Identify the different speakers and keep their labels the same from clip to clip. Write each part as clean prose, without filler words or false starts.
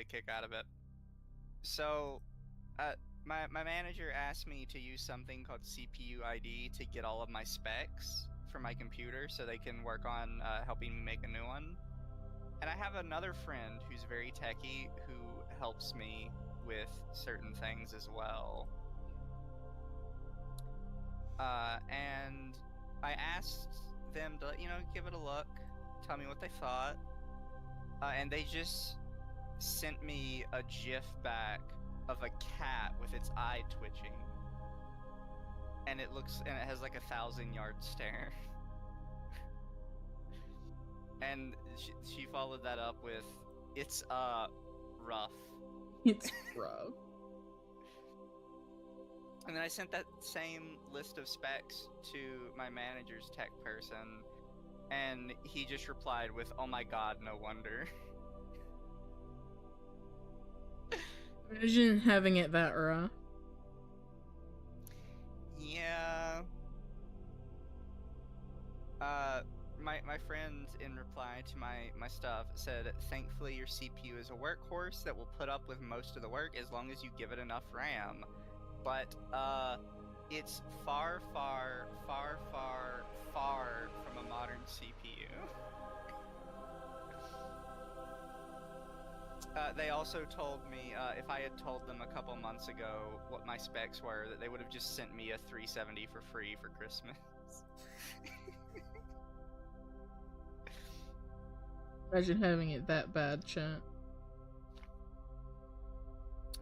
Speaker 1: a kick out of it. So, my manager asked me to use something called CPU ID to get all of my specs for my computer so they can work on helping me make a new one. And I have another friend who's very techie who helps me with certain things as well. And I asked them to, give it a look, tell me what they thought. And they just sent me a GIF back of a cat with its eye twitching. And it has like 1,000-yard stare. And she followed that up with, it's, rough.
Speaker 2: It's rough.
Speaker 1: And then I sent that same list of specs to my manager's tech person, and he just replied with, "Oh my god, no wonder."
Speaker 2: Imagine having it that rough.
Speaker 1: Yeah. My friend, in reply to my stuff, said, "Thankfully your CPU is a workhorse that will put up with most of the work as long as you give it enough RAM. But, it's far, far, far, far, far from a modern CPU." They also told me, if I had told them a couple months ago what my specs were, that they would have just sent me a 370 for free for Christmas.
Speaker 2: Imagine having it that bad, chat.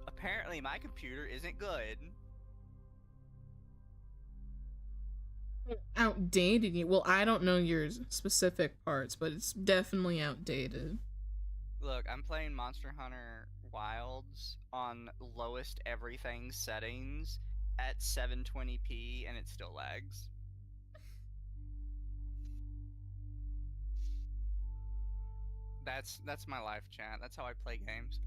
Speaker 1: Apparently my computer isn't good.
Speaker 2: Outdated? Well, I don't know your specific parts, but it's definitely outdated.
Speaker 1: Look, I'm playing Monster Hunter Wilds on lowest everything settings at 720p and it still lags. That's my life, chat. That's how I play games.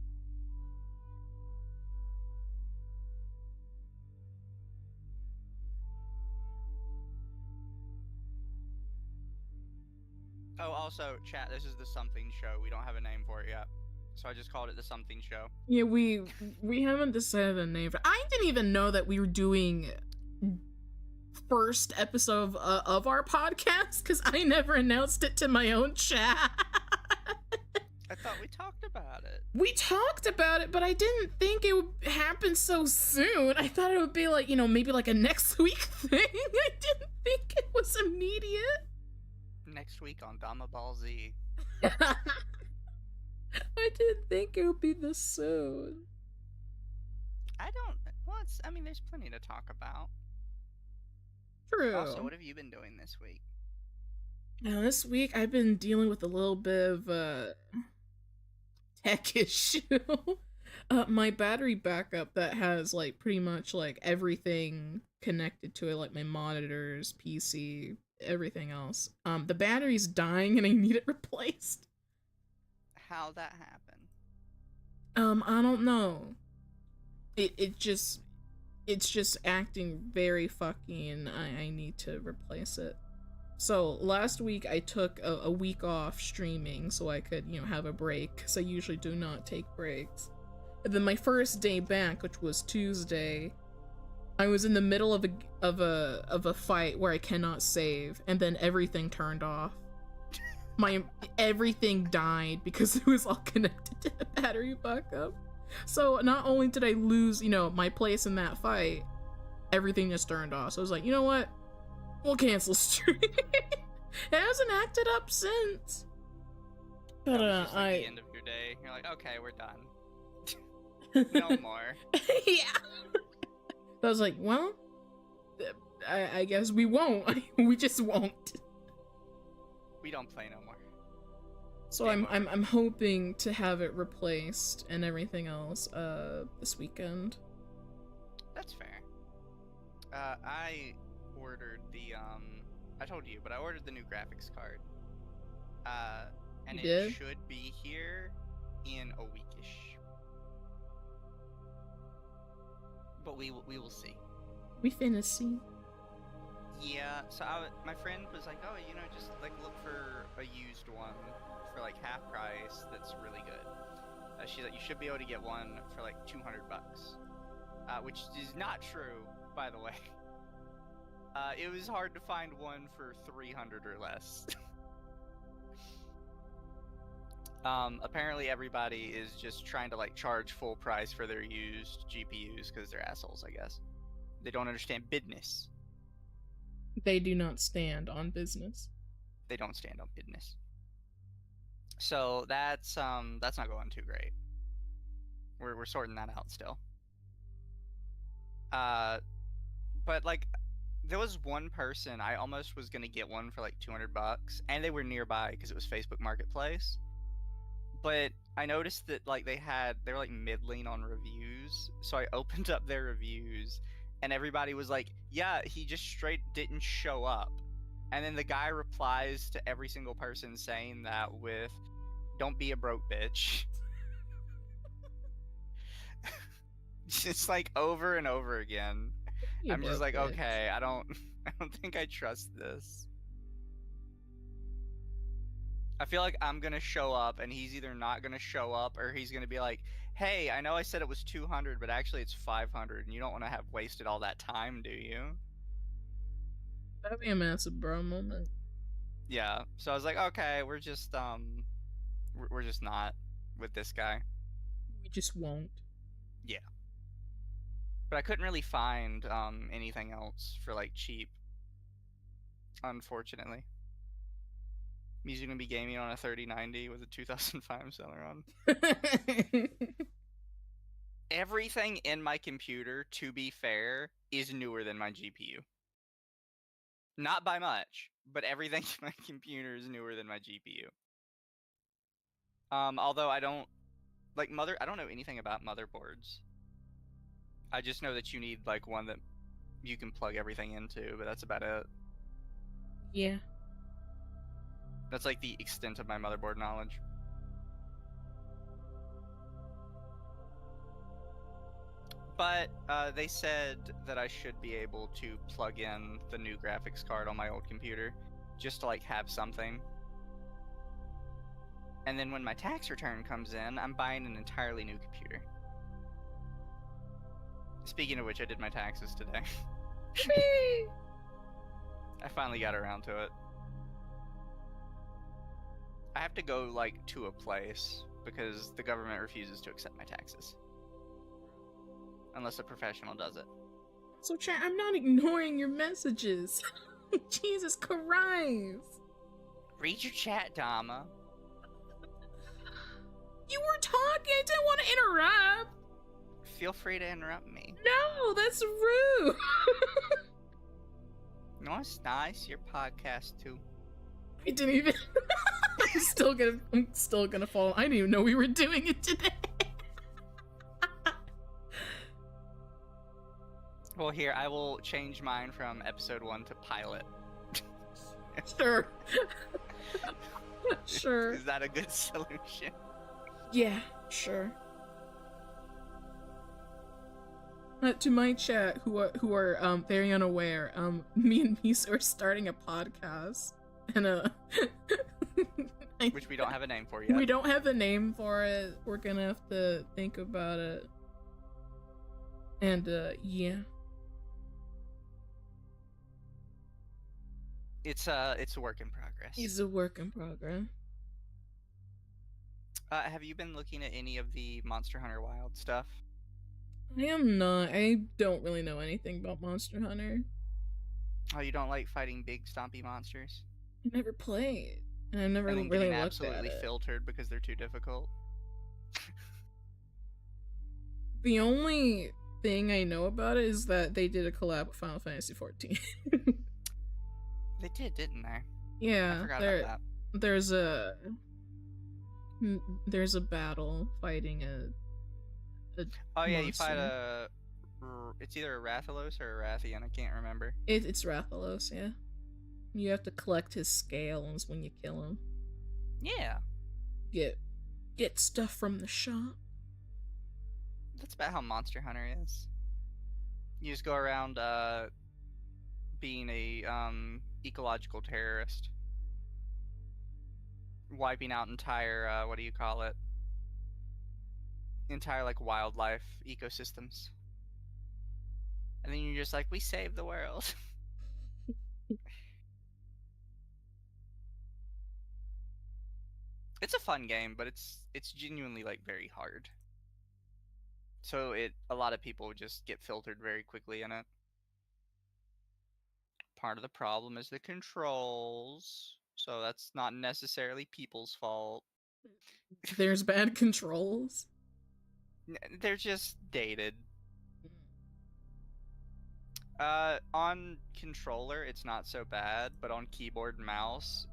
Speaker 1: Oh, also, chat, this is the Something Show. We don't have a name for it yet. So I just called it the Something Show.
Speaker 2: Yeah, we haven't decided a name for it. I didn't even know that we were doing first episode of our podcast, because I never announced it to my own chat.
Speaker 1: I thought we talked about it.
Speaker 2: We talked about it, but I didn't think it would happen so soon. I thought it would be like, maybe like a next week thing. I didn't think it was immediate.
Speaker 1: Next week on Dama Ball Z.
Speaker 2: I didn't think it would be this soon.
Speaker 1: There's plenty to talk about.
Speaker 2: True.
Speaker 1: Also, what have you been doing this week?
Speaker 2: Now, this week I've been dealing with a little bit of a tech issue. My battery backup that has like pretty much like everything connected to it, like my monitors, PC, everything else. The battery's dying and I need it replaced.
Speaker 1: How'd that happen?
Speaker 2: I don't know. It's just acting very fucky and I need to replace it. So last week I took a week off streaming so I could, have a break, because I usually do not take breaks. And then my first day back, which was Tuesday, I was in the middle of a fight where I cannot save, and then everything turned off. Everything died because it was all connected to the battery backup. So not only did I lose, my place in that fight, everything just turned off. So I was like, you know what? We'll cancel stream. It hasn't acted up since. But
Speaker 1: just like the end of your day. You're like, okay, we're done. No more.
Speaker 2: Yeah. I was like, well, I guess we won't. We just won't.
Speaker 1: We don't play no more.
Speaker 2: So I'm hoping to have it replaced and everything else this weekend.
Speaker 1: That's fair. I ordered the I told you, but I ordered the new graphics card. And it should be here in a weekish. But we will see.
Speaker 2: We finna see.
Speaker 1: Yeah, so my friend was like, oh, just like look for a used one for like half price that's really good. she's like, you should be able to get one for like 200 bucks, which is not true, by the way. It was hard to find one for 300 or less. Apparently everybody is just trying to like charge full price for their used GPUs because they're assholes, I guess. They don't understand business.
Speaker 2: They do not stand on business.
Speaker 1: They don't stand on business. So that's not going too great. We're sorting that out still. But like there was one person I almost was gonna get one for like 200 bucks, and they were nearby because it was Facebook Marketplace. But I noticed that like they were like middling on reviews, so I opened up their reviews, and everybody was like, "Yeah, he just straight didn't show up." And then the guy replies to every single person saying that with, "Don't be a broke bitch." Just like over and over again. I'm just like, okay, I don't think I trust this. I feel like I'm gonna show up and he's either not gonna show up or he's gonna be like, hey, I know I said it was 200, but actually it's 500, and you don't want to have wasted all that time, do you?
Speaker 2: That'd be a massive bro moment.
Speaker 1: Yeah, so I was like, okay, we're just not with this guy.
Speaker 2: We just won't.
Speaker 1: Yeah. But I couldn't really find anything else for like cheap, unfortunately. Mizu gonna be gaming on a 3090 with a 2005 Celeron. Everything in my computer, to be fair, is newer than my GPU. Not by much, but everything in my computer is newer than my GPU. Although I don't know anything about motherboards. I just know that you need like one that you can plug everything into, but that's about it.
Speaker 2: Yeah.
Speaker 1: That's like the extent of my motherboard knowledge. But they said that I should be able to plug in the new graphics card on my old computer just to like have something. And then when my tax return comes in, I'm buying an entirely new computer. Speaking of which, I did my taxes today. I finally got around to it. I have to go like to a place because the government refuses to accept my taxes. Unless a professional does it.
Speaker 2: So chat, I'm not ignoring your messages. Jesus Christ.
Speaker 1: Read your chat, Dama.
Speaker 2: You were talking, I didn't want to interrupt.
Speaker 1: Feel free to interrupt me.
Speaker 2: No, that's rude.
Speaker 1: No, it's nice. Your podcast too.
Speaker 2: I didn't even. I'm still gonna fall. I didn't even know we were doing it today.
Speaker 1: Well, here, I will change mine from episode 1 to pilot.
Speaker 2: Sure. Sure.
Speaker 1: Is that a good solution?
Speaker 2: Yeah, sure. To my chat, who are very unaware, me and Mizu are starting a podcast, and
Speaker 1: which we don't have a name for yet.
Speaker 2: We don't have a name for it. We're gonna have to think about it. And yeah.
Speaker 1: It's a work in progress.
Speaker 2: It's a work in progress.
Speaker 1: Have you been looking at any of the Monster Hunter Wild stuff?
Speaker 2: I am not. I don't really know anything about Monster Hunter.
Speaker 1: Oh, you don't like fighting big stompy monsters?
Speaker 2: I never played. And I've never really looked at it.
Speaker 1: Absolutely filtered because they're too difficult.
Speaker 2: The only thing I know about it is that they did a collab with Final Fantasy XIV.
Speaker 1: They did, didn't they?
Speaker 2: Yeah,
Speaker 1: I forgot about that.
Speaker 2: There's a battle fighting a
Speaker 1: oh yeah,
Speaker 2: monster.
Speaker 1: you fight it's either a Rathalos or a Rathian, I can't remember.
Speaker 2: It's Rathalos, yeah. You have to collect his scales when you kill him.
Speaker 1: Yeah.
Speaker 2: Get stuff from the shop.
Speaker 1: That's about how Monster Hunter is. You just go around being a ecological terrorist. Wiping out entire what do you call it? entire like wildlife ecosystems. And then you're just like, we saved the world. It's a fun game, but it's genuinely like very hard. So a lot of people just get filtered very quickly in it. Part of the problem is the controls. So that's not necessarily people's fault.
Speaker 2: There's bad controls.
Speaker 1: They're just dated. On controller, it's not so bad, but on keyboard and mouse,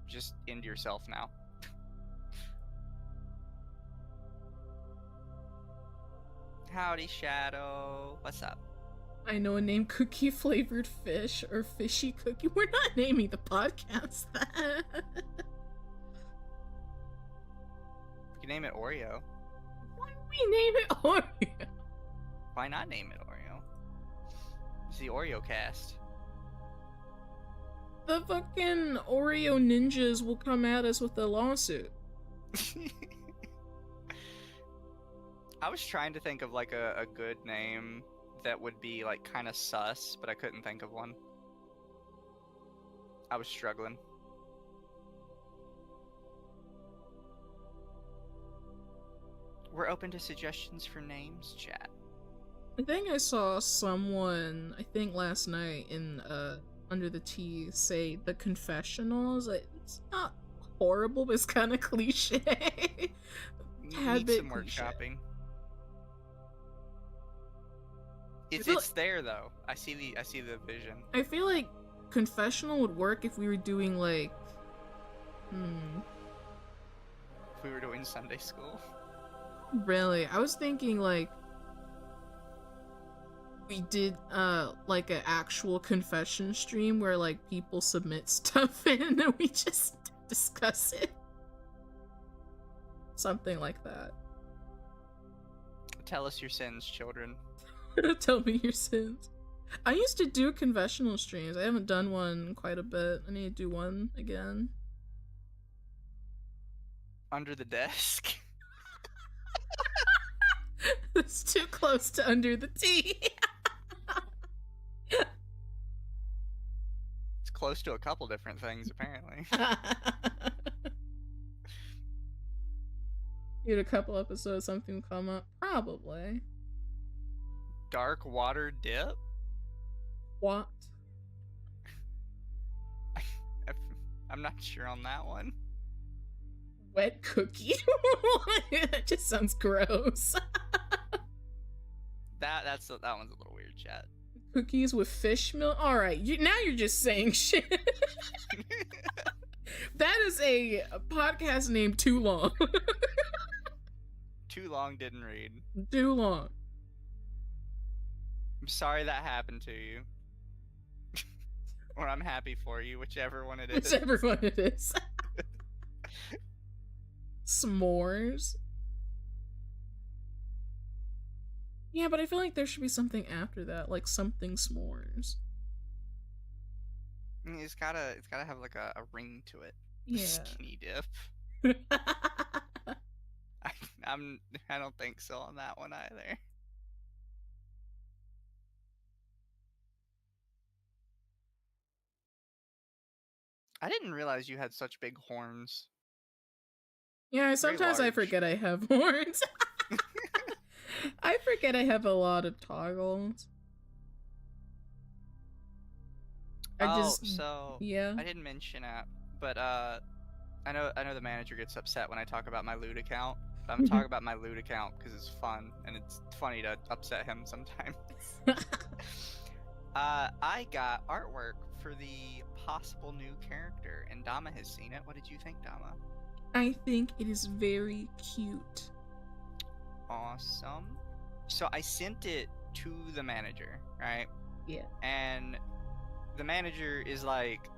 Speaker 1: just end yourself now. Howdy, Shadow. What's up?
Speaker 2: I know a name cookie flavored fish or fishy cookie. We're not naming the podcast that.
Speaker 1: We can name it Oreo.
Speaker 2: Why don't we name it Oreo?
Speaker 1: Why not name it Oreo? It's the Oreo cast.
Speaker 2: The fucking Oreo ninjas will come at us with a lawsuit.
Speaker 1: I was trying to think of like a good name that would be like kind of sus, but I couldn't think of one. I was struggling. We're open to suggestions for names, chat.
Speaker 2: I think I saw someone, I think last night in Under the Tea, say the confessionals. It's not horrible, but it's kind of cliche.
Speaker 1: Need some workshopping. It's there though. I see the vision.
Speaker 2: I feel like confessional would work if we were doing like
Speaker 1: If we were doing Sunday school.
Speaker 2: Really? I was thinking like we did like an actual confession stream where like people submit stuff in and we just discuss it. Something like that.
Speaker 1: Tell us your sins, children.
Speaker 2: Tell me your sins. I used to do confessional streams. I haven't done one in quite a bit. I need to do one again.
Speaker 1: Under the desk?
Speaker 2: It's too close to Under the Tea.
Speaker 1: It's close to a couple different things, apparently.
Speaker 2: In a couple episodes, something will come up. Probably.
Speaker 1: Dark water dip?
Speaker 2: What?
Speaker 1: I'm not sure on that one.
Speaker 2: Wet cookie? That just sounds gross.
Speaker 1: That one's a little weird, chat.
Speaker 2: Cookies with fish milk? Alright, now you're just saying shit. That is a podcast name too long.
Speaker 1: Too long, didn't read.
Speaker 2: Too long.
Speaker 1: I'm sorry that happened to you. Or I'm happy for you, whichever one it is.
Speaker 2: Whichever one it is. S'mores? Yeah, but I feel like there should be something after that, like something s'mores.
Speaker 1: It's gotta have like a ring to it.
Speaker 2: Yeah.
Speaker 1: Skinny dip. I don't think so on that one either. I didn't realize you had such big horns.
Speaker 2: Yeah, sometimes I forget I have horns. I forget I have a lot of toggles. Yeah.
Speaker 1: I didn't mention it, but I know the manager gets upset when I talk about my loot account. But I'm talking about my loot account because it's fun and it's funny to upset him sometimes. I got artwork for the possible new character, and Dama has seen it. What did you think, Dama?
Speaker 2: I think it is very cute.
Speaker 1: Awesome. So I sent it to the manager, right?
Speaker 2: Yeah.
Speaker 1: And the manager is like,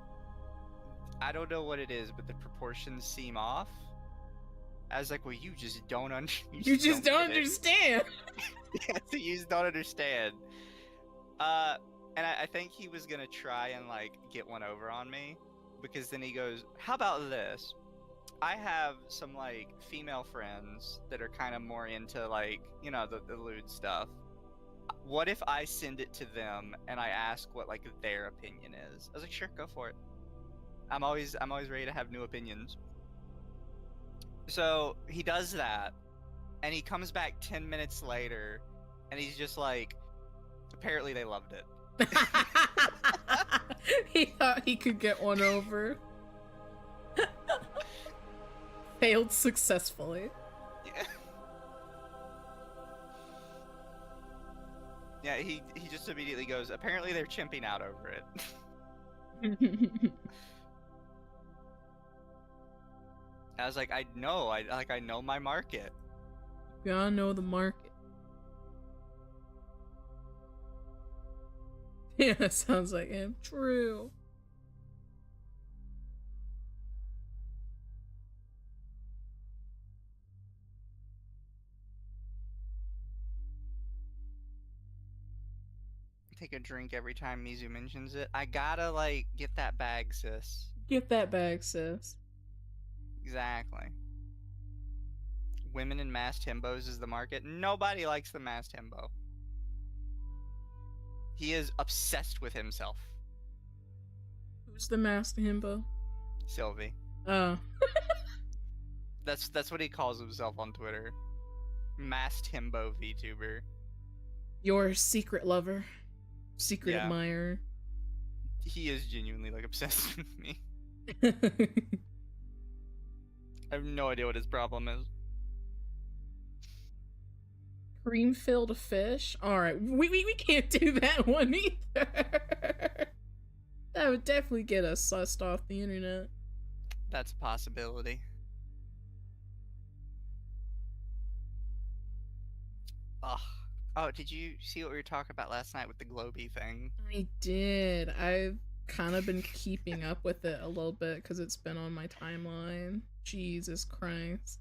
Speaker 1: I don't know what it is, but the proportions seem off. I was like, well, you just don't understand.
Speaker 2: You just don't understand.
Speaker 1: Yeah, so you just don't understand. And I think he was gonna try and like get one over on me, because then he goes, how about this? I have some like female friends that are kind of more into like, the lewd stuff. What if I send it to them and I ask what like their opinion is? I was like, sure, go for it. I'm always ready to have new opinions. So he does that, and he comes back 10 minutes later, and he's just like, apparently they loved it.
Speaker 2: He thought he could get one over. Failed successfully.
Speaker 1: Yeah. Yeah, he just immediately goes, apparently they're chimping out over it. I was like, I know my market.
Speaker 2: You gotta know the market. Yeah, that sounds like him. True.
Speaker 1: Take a drink every time Mizu mentions it. I gotta like get that bag, sis.
Speaker 2: Get that bag, sis.
Speaker 1: Exactly. Women in masked himbos is the market. Nobody likes the masked himbo. He is obsessed with himself.
Speaker 2: Who's the master himbo?
Speaker 1: Sylvie.
Speaker 2: Oh.
Speaker 1: That's what he calls himself on Twitter. Masked himbo VTuber. Your
Speaker 2: secret lover. Secret admirer.
Speaker 1: He is genuinely like obsessed with me. I have no idea what his problem is.
Speaker 2: Cream-filled fish? Alright, we can't do that one either. That would definitely get us sussed off the internet.
Speaker 1: That's a possibility. Ugh. Oh, did you see what we were talking about last night with the Globy thing?
Speaker 2: I did. I've kind of been keeping up with it a little bit because it's been on my timeline. Jesus Christ.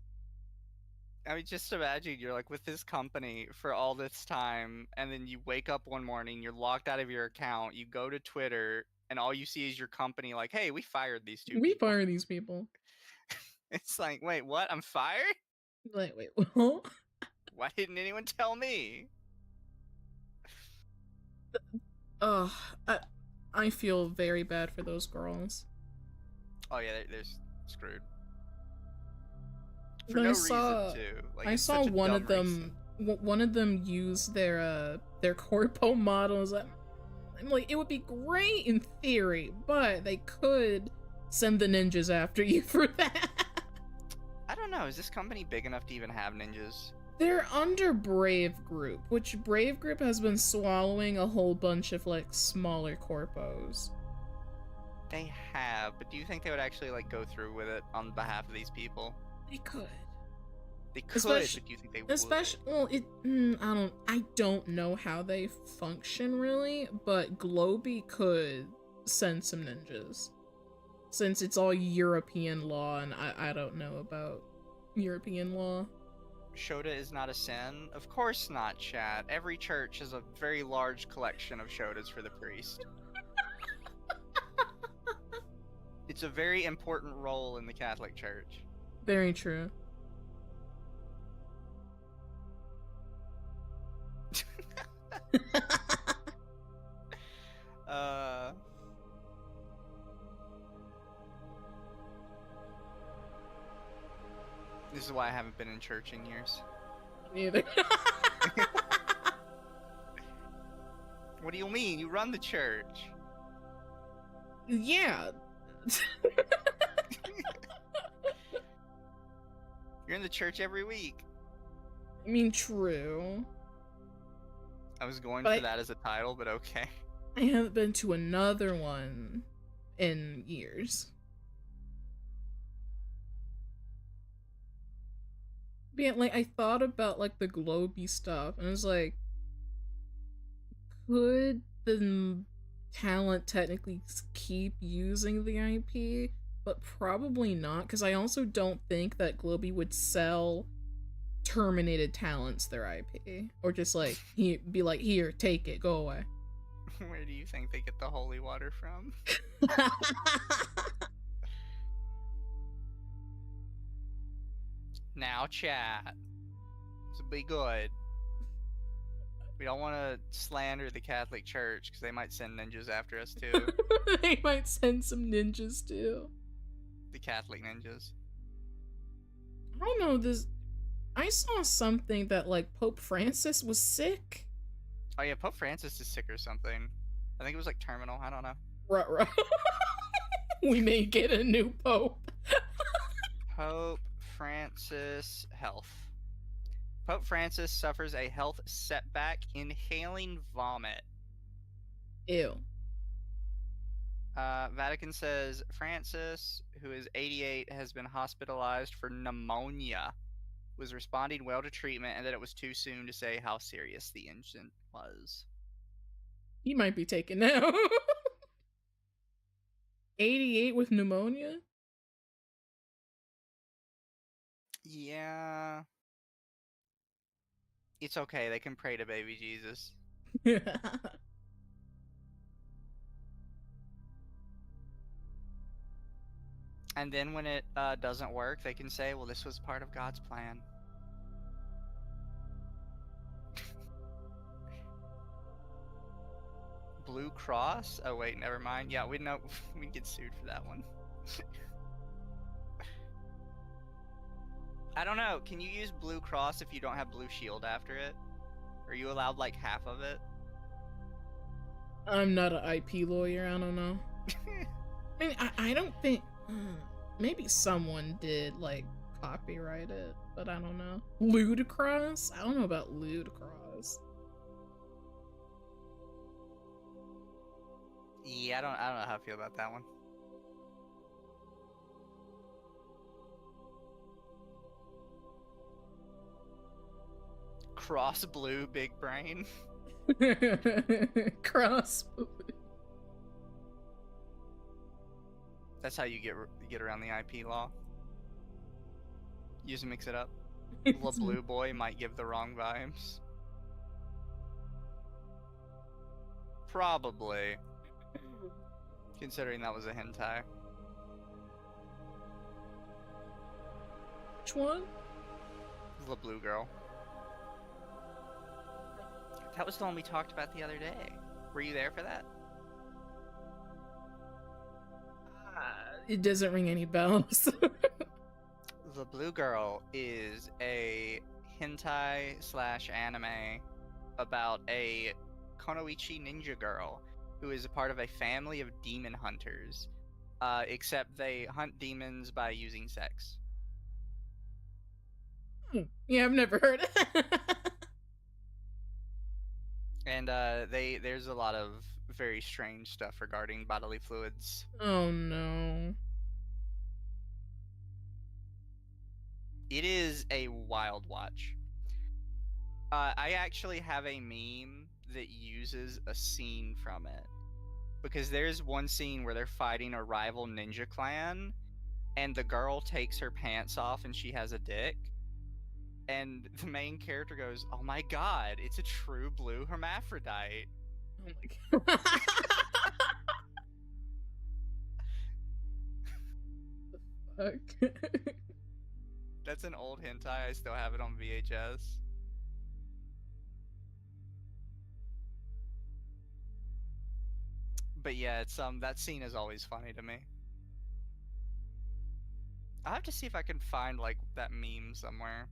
Speaker 1: I mean, just imagine you're like with this company for all this time, and then you wake up one morning, you're locked out of your account, you go to Twitter, and all you see is your company like, hey, we fired these two people.
Speaker 2: We fired these people.
Speaker 1: It's like, wait, what? I'm fired?
Speaker 2: Like, wait, what?
Speaker 1: Why didn't anyone tell me?
Speaker 2: Ugh, I feel very bad for those girls.
Speaker 1: Oh yeah, they're screwed.
Speaker 2: For no reason too. Like, I saw one of them. One of them use their corpo models. I'm like, it would be great in theory, but they could send the ninjas after you for that.
Speaker 1: I don't know. Is this company big enough to even have ninjas?
Speaker 2: They're under Brave Group, which Brave Group has been swallowing a whole bunch of like smaller corpos.
Speaker 1: They have, but do you think they would actually like go through with it on behalf of these people?
Speaker 2: They could.
Speaker 1: They could, but do you think they would?
Speaker 2: Well, I don't know how they function really, but Globy could send some ninjas. Since it's all European law, and I don't know about European law.
Speaker 1: Shota is not a sin? Of course not, chat. Every church has a very large collection of Shotas for the priest. It's a very important role in the Catholic Church.
Speaker 2: Very true.
Speaker 1: This is why I haven't been in church in years.
Speaker 2: Neither.
Speaker 1: What do you mean? You run the church.
Speaker 2: Yeah.
Speaker 1: You're in the church every week.
Speaker 2: I mean, true.
Speaker 1: I was going for that as a title, but okay.
Speaker 2: I haven't been to another one in years. But yeah, like, I thought about, like, the Globy stuff, and I was like, could the talent technically keep using the IP? But probably not, because I also don't think that Globy would sell terminated talents their IP. Or just, like, be like, here, take it, go away.
Speaker 1: Where do you think they get the holy water from? Now, chat. This will be good. We don't want to slander the Catholic Church because they might send ninjas after us too.
Speaker 2: They might send some ninjas too.
Speaker 1: The Catholic ninjas.
Speaker 2: I don't know this. I saw something that like Pope Francis was sick.
Speaker 1: Oh yeah, Pope Francis is sick or something. I think it was like terminal. I don't know.
Speaker 2: Right. We may get a new pope.
Speaker 1: Pope Francis health. Pope Francis suffers a health setback inhaling vomit.
Speaker 2: Ew.
Speaker 1: Vatican says Francis, who is 88, has been hospitalized for pneumonia, was responding well to treatment, and that it was too soon to say how serious the incident was.
Speaker 2: He might be taken now. 88 with pneumonia?
Speaker 1: Yeah. It's okay, they can pray to baby Jesus. And then when it doesn't work, they can say, well, this was part of God's plan. Blue Cross? Oh wait, never mind. Yeah, we know we get sued for that one. I don't know. Can you use Blue Cross if you don't have Blue Shield after it? Are you allowed like half of it?
Speaker 2: I'm not an IP lawyer. I don't know. I mean, I don't think. Maybe someone did like copyright it, but I don't know. Ludicrous? I don't know about ludicrous.
Speaker 1: Yeah, I don't know how I feel about that one. Cross blue, big brain.
Speaker 2: Cross blue.
Speaker 1: That's how you get around the IP law. You just mix it up. The blue boy might give the wrong vibes. Probably. Considering that was a hentai.
Speaker 2: Which one?
Speaker 1: The blue girl. That was the one we talked about the other day. Were you there for that?
Speaker 2: It doesn't ring any bells.
Speaker 1: The blue girl is a hentai / anime about a Konoichi ninja girl who is a part of a family of demon hunters, except they hunt demons by using sex.
Speaker 2: Yeah, I've never heard it.
Speaker 1: And there's a lot of very strange stuff regarding bodily fluids.
Speaker 2: Oh no.
Speaker 1: It is a wild watch. I actually have a meme that uses a scene from it. Because there's one scene where they're fighting a rival ninja clan, and the girl takes her pants off and she has a dick. And the main character goes, "Oh my god, it's a true blue hermaphrodite."
Speaker 2: Oh my god. The fuck?
Speaker 1: That's an old hentai. I still have it on VHS. But yeah, it's that scene is always funny to me. I'll have to see if I can find like that meme somewhere.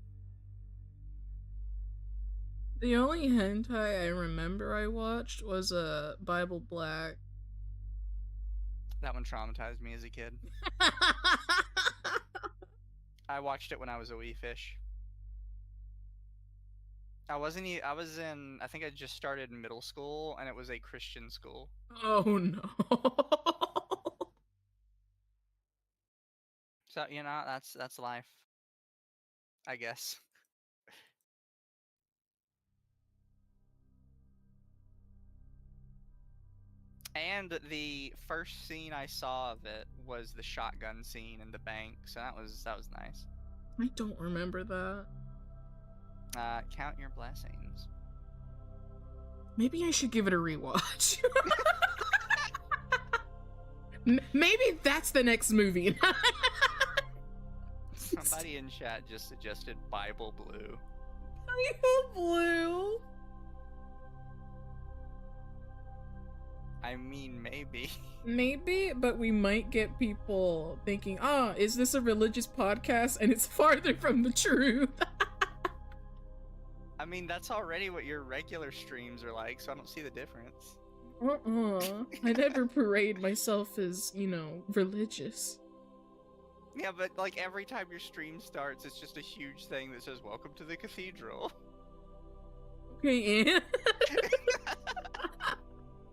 Speaker 2: The only hentai I remember I watched was Bible Black.
Speaker 1: That one traumatized me as a kid. I watched it when I was a wee fish. I was in, I think I just started middle school, and it was a Christian school.
Speaker 2: Oh no.
Speaker 1: So, you know, that's life, I guess. And the first scene I saw of it was the shotgun scene in the bank, so that was nice.
Speaker 2: I don't remember that.
Speaker 1: Count your blessings.
Speaker 2: Maybe I should give it a rewatch. Maybe that's the next movie.
Speaker 1: Somebody in chat just suggested Bible Blue.
Speaker 2: Bible Blue.
Speaker 1: I mean, maybe.
Speaker 2: Maybe, but we might get people thinking, is this a religious podcast? And it's farther from the truth.
Speaker 1: I mean, that's already what your regular streams are like, so I don't see the difference.
Speaker 2: I never parade myself as, religious.
Speaker 1: Yeah, but like every time your stream starts, it's just a huge thing that says, "Welcome to the Cathedral."
Speaker 2: Okay, yeah.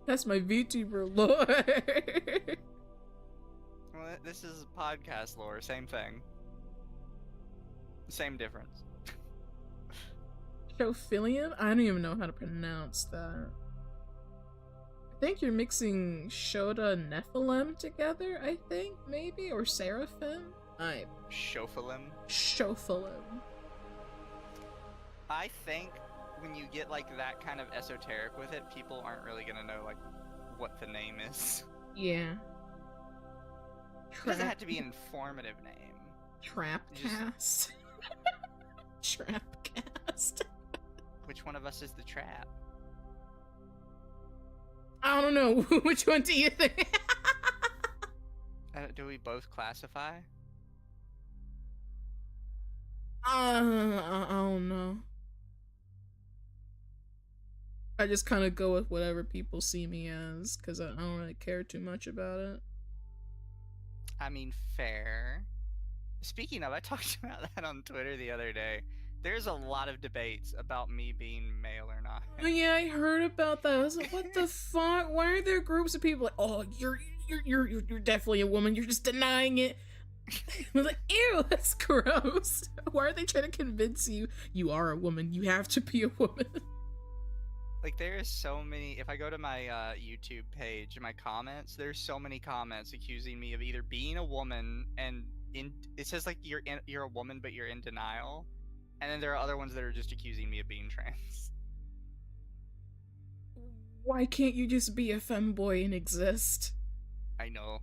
Speaker 2: That's my VTuber lore.
Speaker 1: Well, this is podcast lore, same thing. Same difference.
Speaker 2: Shophilium? I don't even know how to pronounce that. I think you're mixing Shota and Nephilim together, I think, maybe? Or Seraphim?
Speaker 1: Shophilim?
Speaker 2: Shophilium.
Speaker 1: I think when you get like that kind of esoteric with it, people aren't really gonna know like what the name is.
Speaker 2: Yeah.
Speaker 1: It doesn't have to be an informative name.
Speaker 2: Trapcast. Trapcast.
Speaker 1: Which one of us is the trap?
Speaker 2: I don't know. Which one do you think?
Speaker 1: Do we both classify?
Speaker 2: I don't know. I just kind of go with whatever people see me as, because I don't really care too much about it.
Speaker 1: I mean, fair. Speaking of, I talked about that on Twitter the other day. There's a lot of debates about me being male or not.
Speaker 2: Oh yeah, I heard about that. I was like, what the fuck? Why are there groups of people like, oh, you're definitely a woman. You're just denying it. I was like, ew, that's gross. Why are they trying to convince you you are a woman? You have to be a woman.
Speaker 1: Like, there is so many. If I go to my YouTube page, my comments, there's so many comments accusing me of either being a woman and it says like you're a woman but you're in denial, and then there are other ones that are just accusing me of being trans.
Speaker 2: Why can't you just be a femboy and exist?
Speaker 1: I know.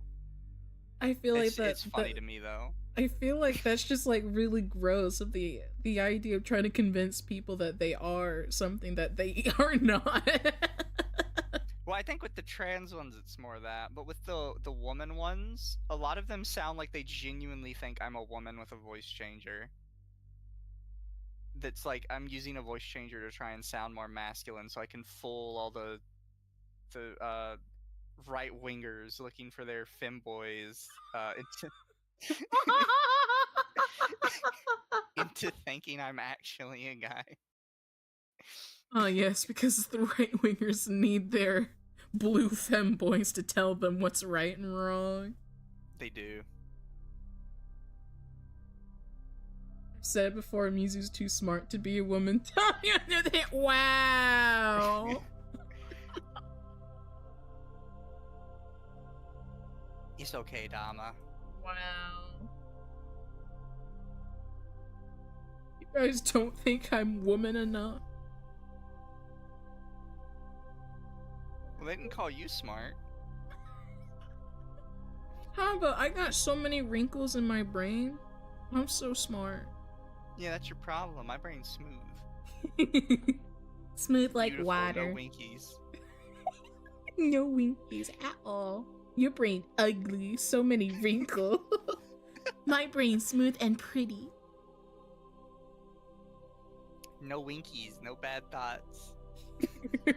Speaker 2: I feel like
Speaker 1: it's funny to me though.
Speaker 2: I feel like that's just like really gross of the idea of trying to convince people that they are something that they are not.
Speaker 1: Well, I think with the trans ones it's more that, but with the woman ones, a lot of them sound like they genuinely think I'm a woman with a voice changer. That's like I'm using a voice changer to try and sound more masculine so I can fool all the right wingers looking for their femboys into thinking I'm actually a guy.
Speaker 2: Oh yes, because the right wingers need their blue femboys to tell them what's right and wrong.
Speaker 1: They do.
Speaker 2: I've said it before, Mizu's too smart to be a woman. Wow.
Speaker 1: It's okay, Dama.
Speaker 2: Wow. You guys don't think I'm woman enough?
Speaker 1: Well, they didn't call you smart.
Speaker 2: How about I got so many wrinkles in my brain? I'm so smart.
Speaker 1: Yeah, that's your problem. My brain's smooth.
Speaker 2: Smooth like
Speaker 1: Beautiful,
Speaker 2: water.
Speaker 1: No winkies.
Speaker 2: No winkies at all. Your brain ugly, so many wrinkles. My brain smooth and pretty.
Speaker 1: No winkies, no bad thoughts.
Speaker 2: I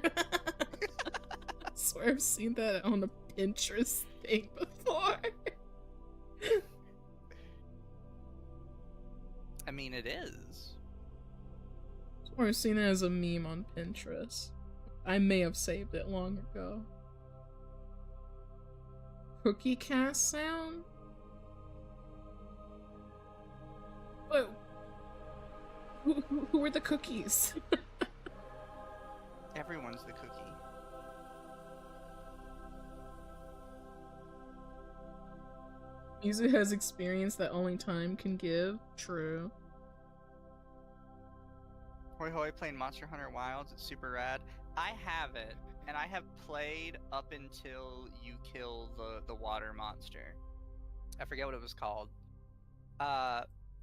Speaker 2: swear I've seen that on a Pinterest thing before.
Speaker 1: I mean, it is.
Speaker 2: Or I've seen it as a meme on Pinterest. I may have saved it long ago. Cookie cast sound? Whoa. Who are the cookies?
Speaker 1: Everyone's the cookie.
Speaker 2: Mizu has experience that only time can give. True.
Speaker 1: Hoi hoi playing Monster Hunter Wilds. It's super rad. I have it, and I have played up until you kill the water monster. I forget what it was called.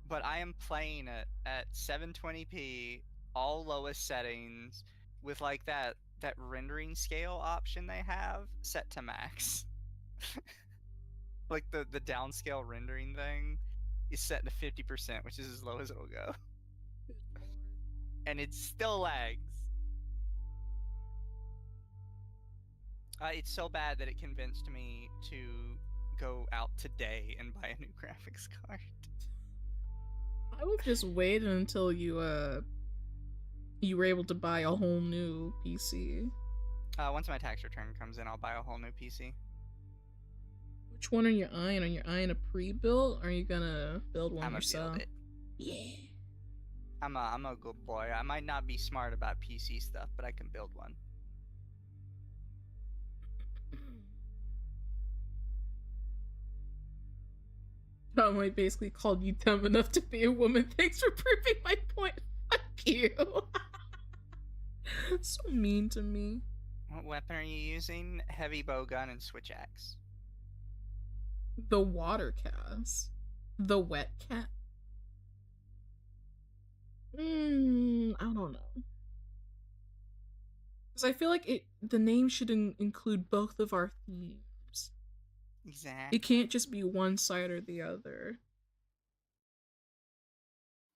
Speaker 1: but I am playing it at 720p, all lowest settings, with like that rendering scale option they have set to max. Like the downscale rendering thing is set to 50%, which is as low as it'll go.
Speaker 2: Good lord.
Speaker 1: And it still lags. It's so bad that it convinced me to go out today and buy a new graphics card.
Speaker 2: I would just wait until you were able to buy a whole new PC.
Speaker 1: Once my tax return comes in, I'll buy a whole new PC.
Speaker 2: Which one are you eyeing? Are you eyeing a pre-built, or are you gonna build one
Speaker 1: I'm
Speaker 2: yourself?
Speaker 1: gonna build it.
Speaker 2: Yeah.
Speaker 1: I'm a good boy. I might not be smart about PC stuff, but I can build one.
Speaker 2: Tom I basically called you dumb enough to be a woman. Thanks for proving my point. Fuck you. So mean to me.
Speaker 1: What weapon are you using? Heavy bowgun and switch axe.
Speaker 2: The water cast. The wet cat. I don't know. Because I feel like the name should include both of our themes.
Speaker 1: Exactly.
Speaker 2: It can't just be one side or the other.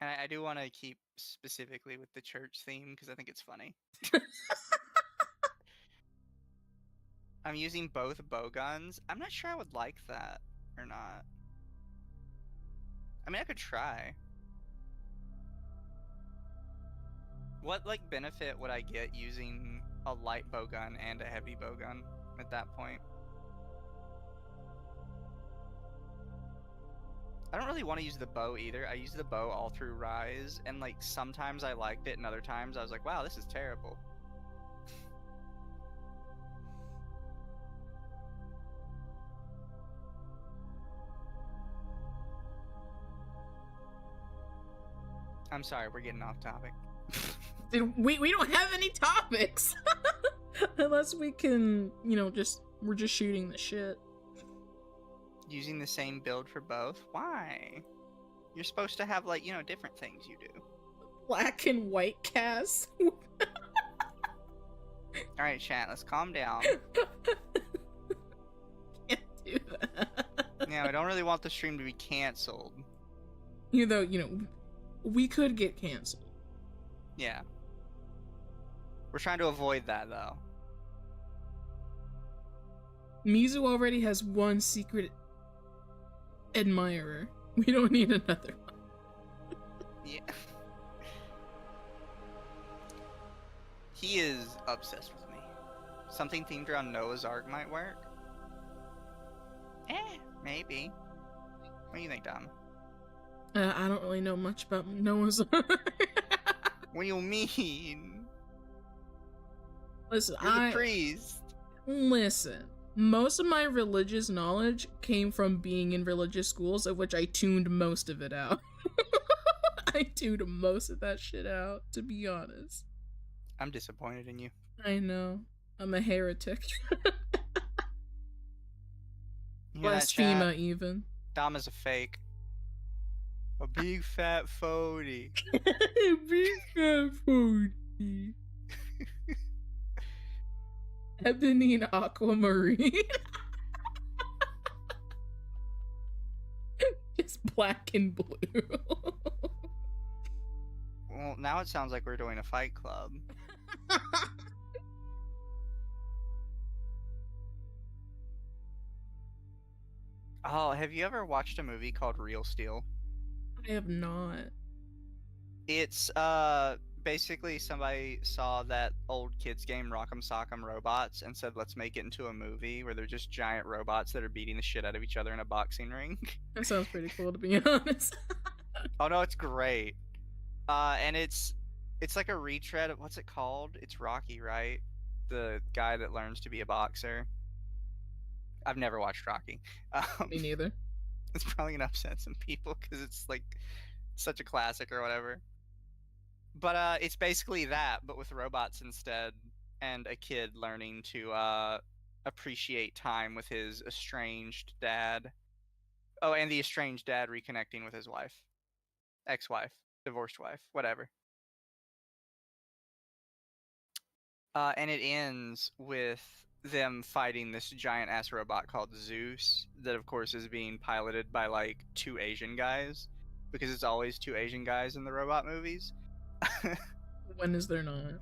Speaker 1: And I do want to keep specifically with the church theme because I think it's funny. I'm using both bowguns. I'm not sure I would like that or not. I mean, I could try. What like benefit would I get using a light bowgun and a heavy bowgun at that point? I don't really want to use the bow either. I used the bow all through Rise, and like sometimes I liked it, and other times I was like, wow, this is terrible. I'm sorry, we're getting off topic.
Speaker 2: We don't have any topics. Unless we can, we're just shooting the shit.
Speaker 1: Using the same build for both? Why? You're supposed to have like, different things you do.
Speaker 2: Black and white cast.
Speaker 1: Alright, chat, let's calm down.
Speaker 2: Can't do that.
Speaker 1: Yeah, I don't really want the stream to be cancelled.
Speaker 2: We could get canceled.
Speaker 1: Yeah. We're trying to avoid that, though.
Speaker 2: Mizu already has one secret admirer. We don't need another one.
Speaker 1: Yeah. He is obsessed with me. Something themed around Noah's Ark might work. Maybe. What do you think, Dom?
Speaker 2: I don't really know much about Noah's Ark.
Speaker 1: What do you mean?
Speaker 2: Listen,
Speaker 1: You're the priest.
Speaker 2: Listen, most of my religious knowledge came from being in religious schools, of which I tuned most of it out. I tuned most of that shit out, to be honest.
Speaker 1: I'm disappointed in you.
Speaker 2: I know. I'm a heretic. Blasphemer, even.
Speaker 1: Dama's a fake. A big fat phony.
Speaker 2: Big fat phony. Ebony and aquamarine. Just black and blue.
Speaker 1: Well, now it sounds like we're doing a fight club. Oh, have you ever watched a movie called Real Steel?
Speaker 2: I have not.
Speaker 1: It's basically somebody saw that old kids game Rock'em Sock'em Robots and said let's make it into a movie where they're just giant robots that are beating the shit out of each other in a boxing ring.
Speaker 2: That sounds pretty cool, to be honest.
Speaker 1: Oh no, it's great. And it's like a retread of what's it called? It's Rocky, right? The guy that learns to be a boxer. I've never watched Rocky.
Speaker 2: Me neither.
Speaker 1: It's probably gonna upset some people because it's like such a classic or whatever. But it's basically that, but with robots instead, and a kid learning to appreciate time with his estranged dad. Oh, and the estranged dad reconnecting with his wife. ex-wife, divorced wife, whatever. And it ends with them fighting this giant ass robot called Zeus that of course is being piloted by like two Asian guys because it's always two Asian guys in the robot movies.
Speaker 2: When is there not?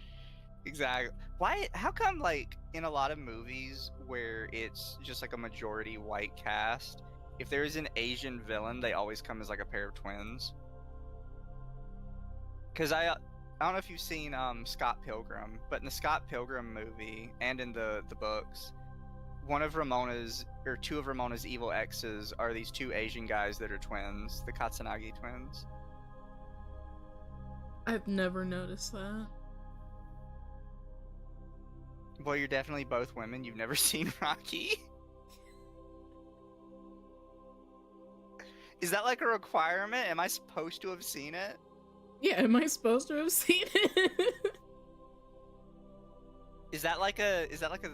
Speaker 1: Exactly. Why? How come like in a lot of movies where it's just like a majority white cast, if there is an Asian villain, they always come as like a pair of twins? Because I don't know if you've seen Scott Pilgrim, but in the Scott Pilgrim movie and in the books, one of Ramona's or two of Ramona's evil exes are these two Asian guys that are twins, the Katsunagi twins.
Speaker 2: I've never noticed that.
Speaker 1: Boy, you're definitely both women. You've never seen Rocky? Is that like a requirement? Am I supposed to have seen it?
Speaker 2: Yeah, am I supposed to have seen it?
Speaker 1: Is that like a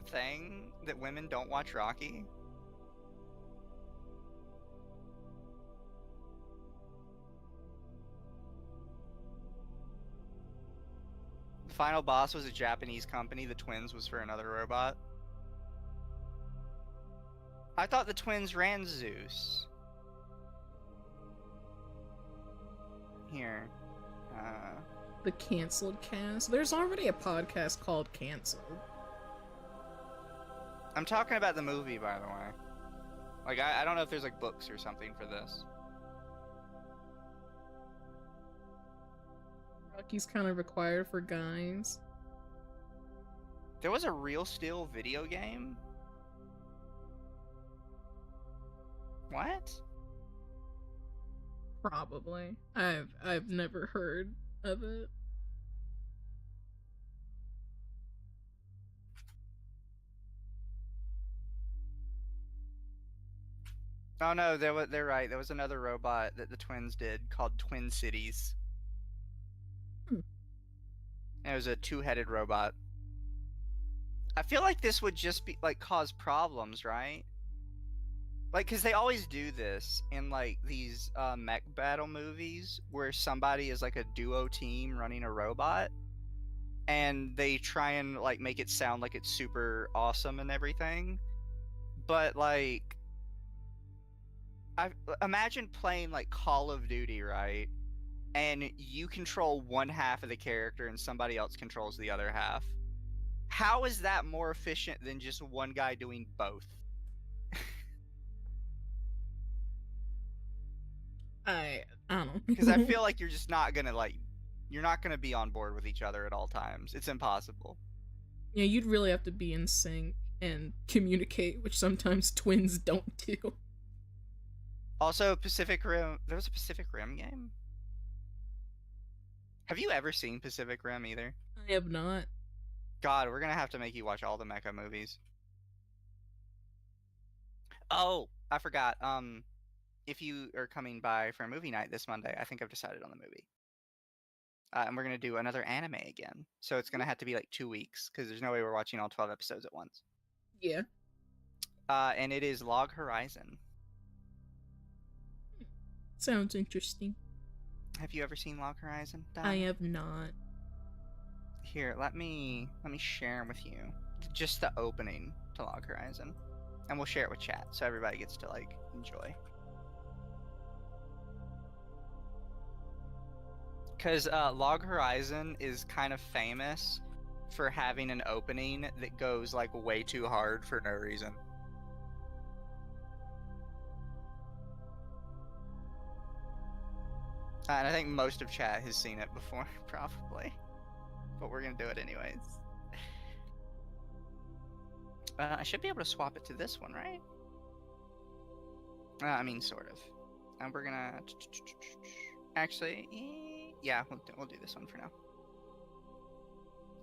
Speaker 1: thing that women don't watch Rocky? The final boss was a Japanese company. The twins was for another robot. I thought the twins ran Zeus. Here.
Speaker 2: The canceled cast? There's already a podcast called Canceled.
Speaker 1: I'm talking about the movie, by the way. Like, I don't know if there's like books or something for this.
Speaker 2: Rocky's kind of required for guys.
Speaker 1: There was a Real Steel video game? What?
Speaker 2: Probably. I've never heard of it.
Speaker 1: Oh no, they're right. There was another robot that the twins did called Twin Cities. And it was a two-headed robot. I feel like this would just be like cause problems, right? Like, cause they always do this in like these mech battle movies where somebody is like a duo team running a robot, and they try and like make it sound like it's super awesome and everything, but like, I imagine playing like Call of Duty, right? And you control one half of the character and somebody else controls the other half. How is that more efficient than just one guy doing both?
Speaker 2: I don't know.
Speaker 1: Because I feel like you're just not gonna like, you're not gonna be on board with each other at all times. It's impossible.
Speaker 2: Yeah, you'd really have to be in sync and communicate, which sometimes twins don't do.
Speaker 1: Also, Pacific Rim. There was a Pacific Rim game. Have you ever seen Pacific Rim either?
Speaker 2: I have not.
Speaker 1: God, we're gonna have to make you watch all the mecha movies. Oh, I forgot. If you are coming by for a movie night this Monday, I think I've decided on the movie. And we're gonna do another anime again. So it's gonna have to be like 2 weeks because there's no way we're watching all 12 episodes at once.
Speaker 2: Yeah.
Speaker 1: And it is Log Horizon.
Speaker 2: Sounds interesting.
Speaker 1: Have you ever seen Log Horizon, Dama?
Speaker 2: I have not.
Speaker 1: Here, let me share with you just the opening to Log Horizon, and we'll share it with chat so everybody gets to like enjoy. Because Log Horizon is kind of famous for having an opening that goes like way too hard for no reason. And I think most of chat has seen it before, probably. But we're gonna do it anyways. I should be able to swap it to this one, right? I mean, sort of. And we're gonna... Actually, yeah, we'll do this one for now.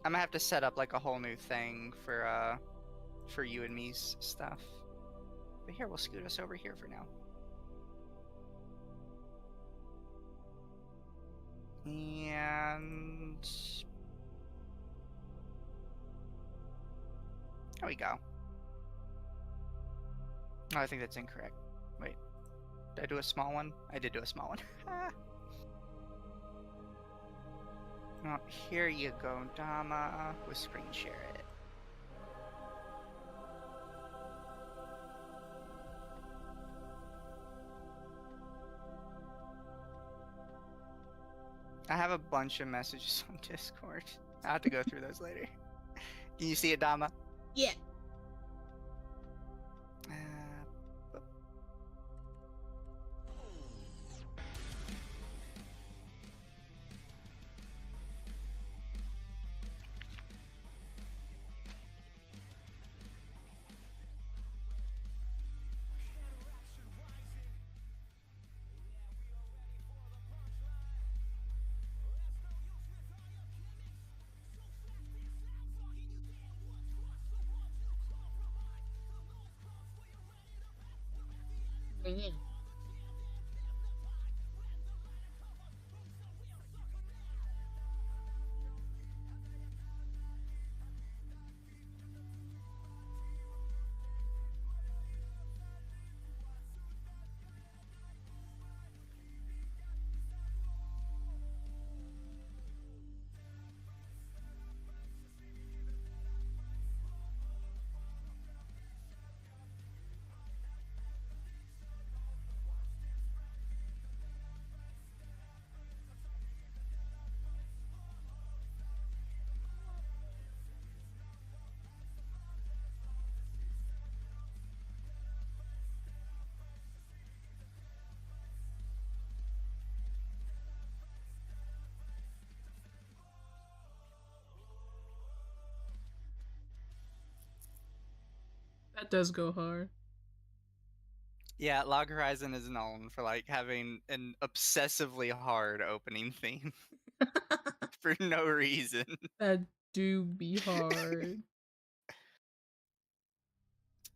Speaker 1: I'm gonna have to set up like a whole new thing for you and me's stuff. But here, we'll scoot us over here for now. And there we go. Oh, I think that's incorrect. Wait, did I do a small one? I did do a small one. Oh, here you go, Dama. We'll screen share it. I have a bunch of messages on Discord. I have to go through those later. Can you see it, Dama?
Speaker 2: Yeah. Yeah. That does go hard.
Speaker 1: Yeah, Log Horizon is known for like having an obsessively hard opening theme for no reason.
Speaker 2: That do be hard.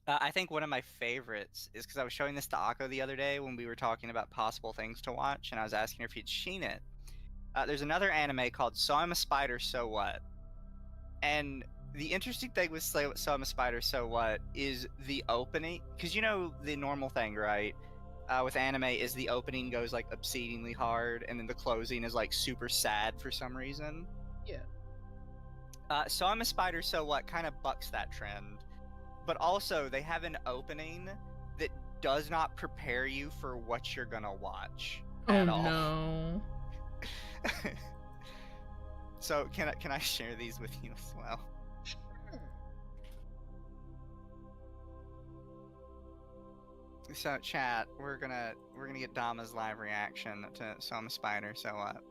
Speaker 1: I think one of my favorites is because I was showing this to Akko the other day when we were talking about possible things to watch, and I was asking her if he'd seen it. There's another anime called So I'm a Spider, So What? And the interesting thing with So I'm a Spider, So What is the opening, because you know the normal thing, right? With anime is the opening goes like obscenely hard, and then the closing is like super sad for some reason.
Speaker 2: Yeah.
Speaker 1: So I'm a Spider, So What kind of bucks that trend. But also, they have an opening that does not prepare you for what you're gonna watch at all.
Speaker 2: No.
Speaker 1: So can I share these with you as well? So chat, we're gonna get Dama's live reaction to So I'm a Spider, So What?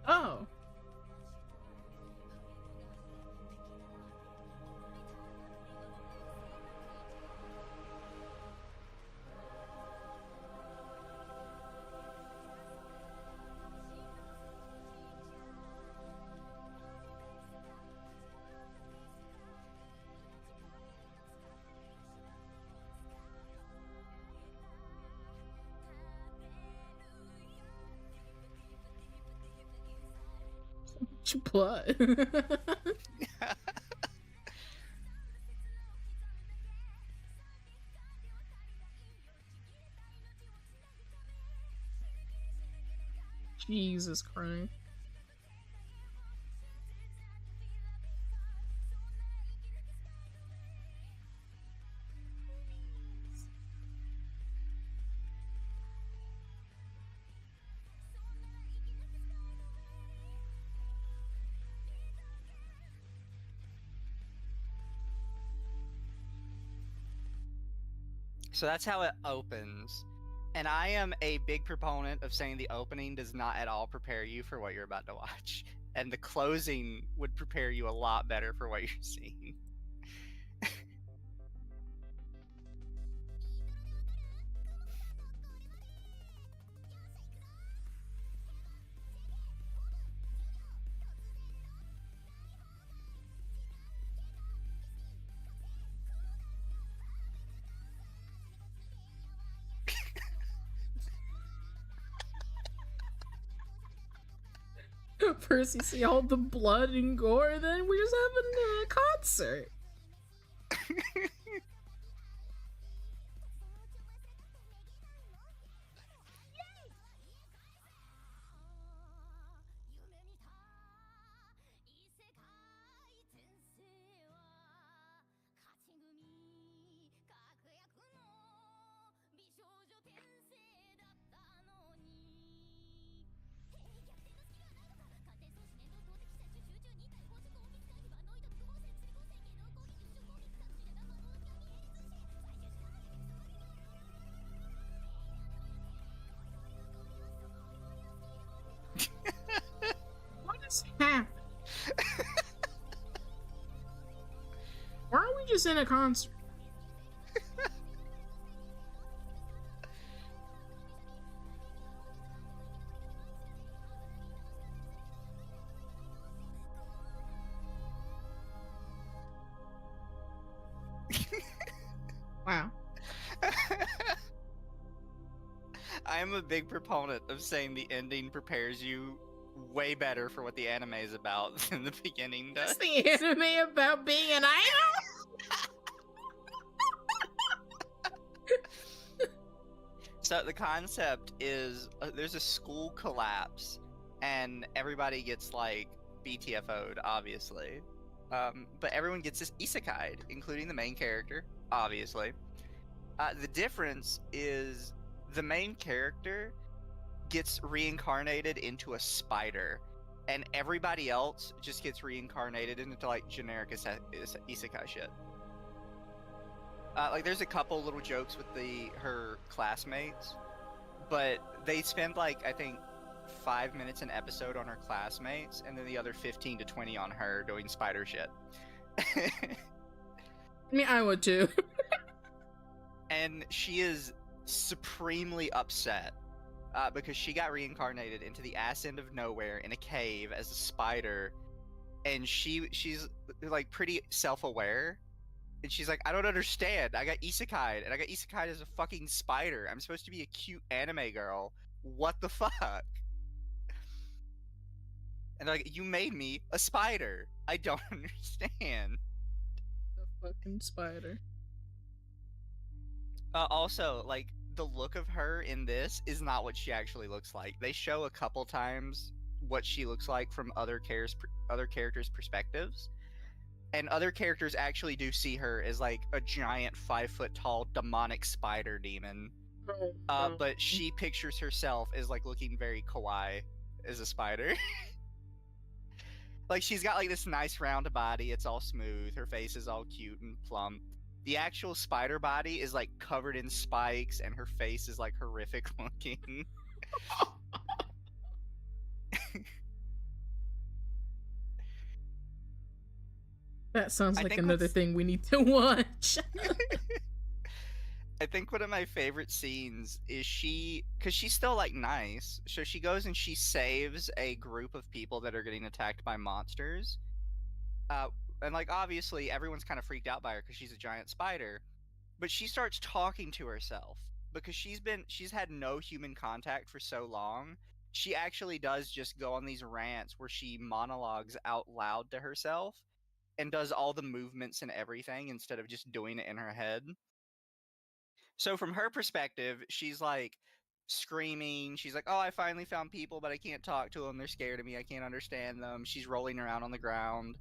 Speaker 2: Oh. Blood. Jesus Christ.
Speaker 1: So that's how it opens. And I am a big proponent of saying the opening does not at all prepare you for what you're about to watch. And the closing would prepare you a lot better for what you're seeing.
Speaker 2: First you see all the blood and gore, then we're just having a concert. What is happening? Why are we just in a concert? Wow.
Speaker 1: I am a big proponent of saying the ending prepares you way better for what the anime is about than the beginning does.
Speaker 2: Is the anime about being an idol?
Speaker 1: So the concept is there's a school collapse and everybody gets like BTFO'd, obviously. But everyone gets this isekai'd, including the main character, obviously. The difference is the main character gets reincarnated into a spider, and everybody else just gets reincarnated into like generic isekai shit. Like there's a couple little jokes with her classmates, but they spend like I think 5 minutes an episode on her classmates, and then the other 15 to 20 on her doing spider shit.
Speaker 2: I mean, I would too.
Speaker 1: And she is supremely upset because she got reincarnated into the ass end of nowhere in a cave as a spider, and she's like pretty self-aware, and she's like, I don't understand. I got isekai'd, and I got isekai'd as a fucking spider. I'm supposed to be a cute anime girl. What the fuck? And they're like, you made me a spider. I don't understand.
Speaker 2: The fucking spider.
Speaker 1: Also, like, the look of her in this is not what she actually looks like. They show a couple times what she looks like from other characters' perspectives, and other characters actually do see her as like a giant 5-foot-tall demonic spider demon. But she pictures herself as like looking very kawaii as a spider. Like, she's got like this nice round body, it's all smooth, her face is all cute and plump. The actual spider body is like covered in spikes, and her face is like horrific looking.
Speaker 2: That sounds like another thing we need to watch.
Speaker 1: I think one of my favorite scenes is because she's still like nice, so she goes and she saves a group of people that are getting attacked by monsters. And like obviously everyone's kind of freaked out by her because she's a giant spider, but she starts talking to herself because she's had no human contact for so long. She actually does just go on these rants where she monologues out loud to herself and does all the movements and everything instead of just doing it in her head. So from her perspective, she's like screaming. She's like, oh, I finally found people, but I can't talk to them. They're scared of me. I can't understand them. She's rolling around on the ground.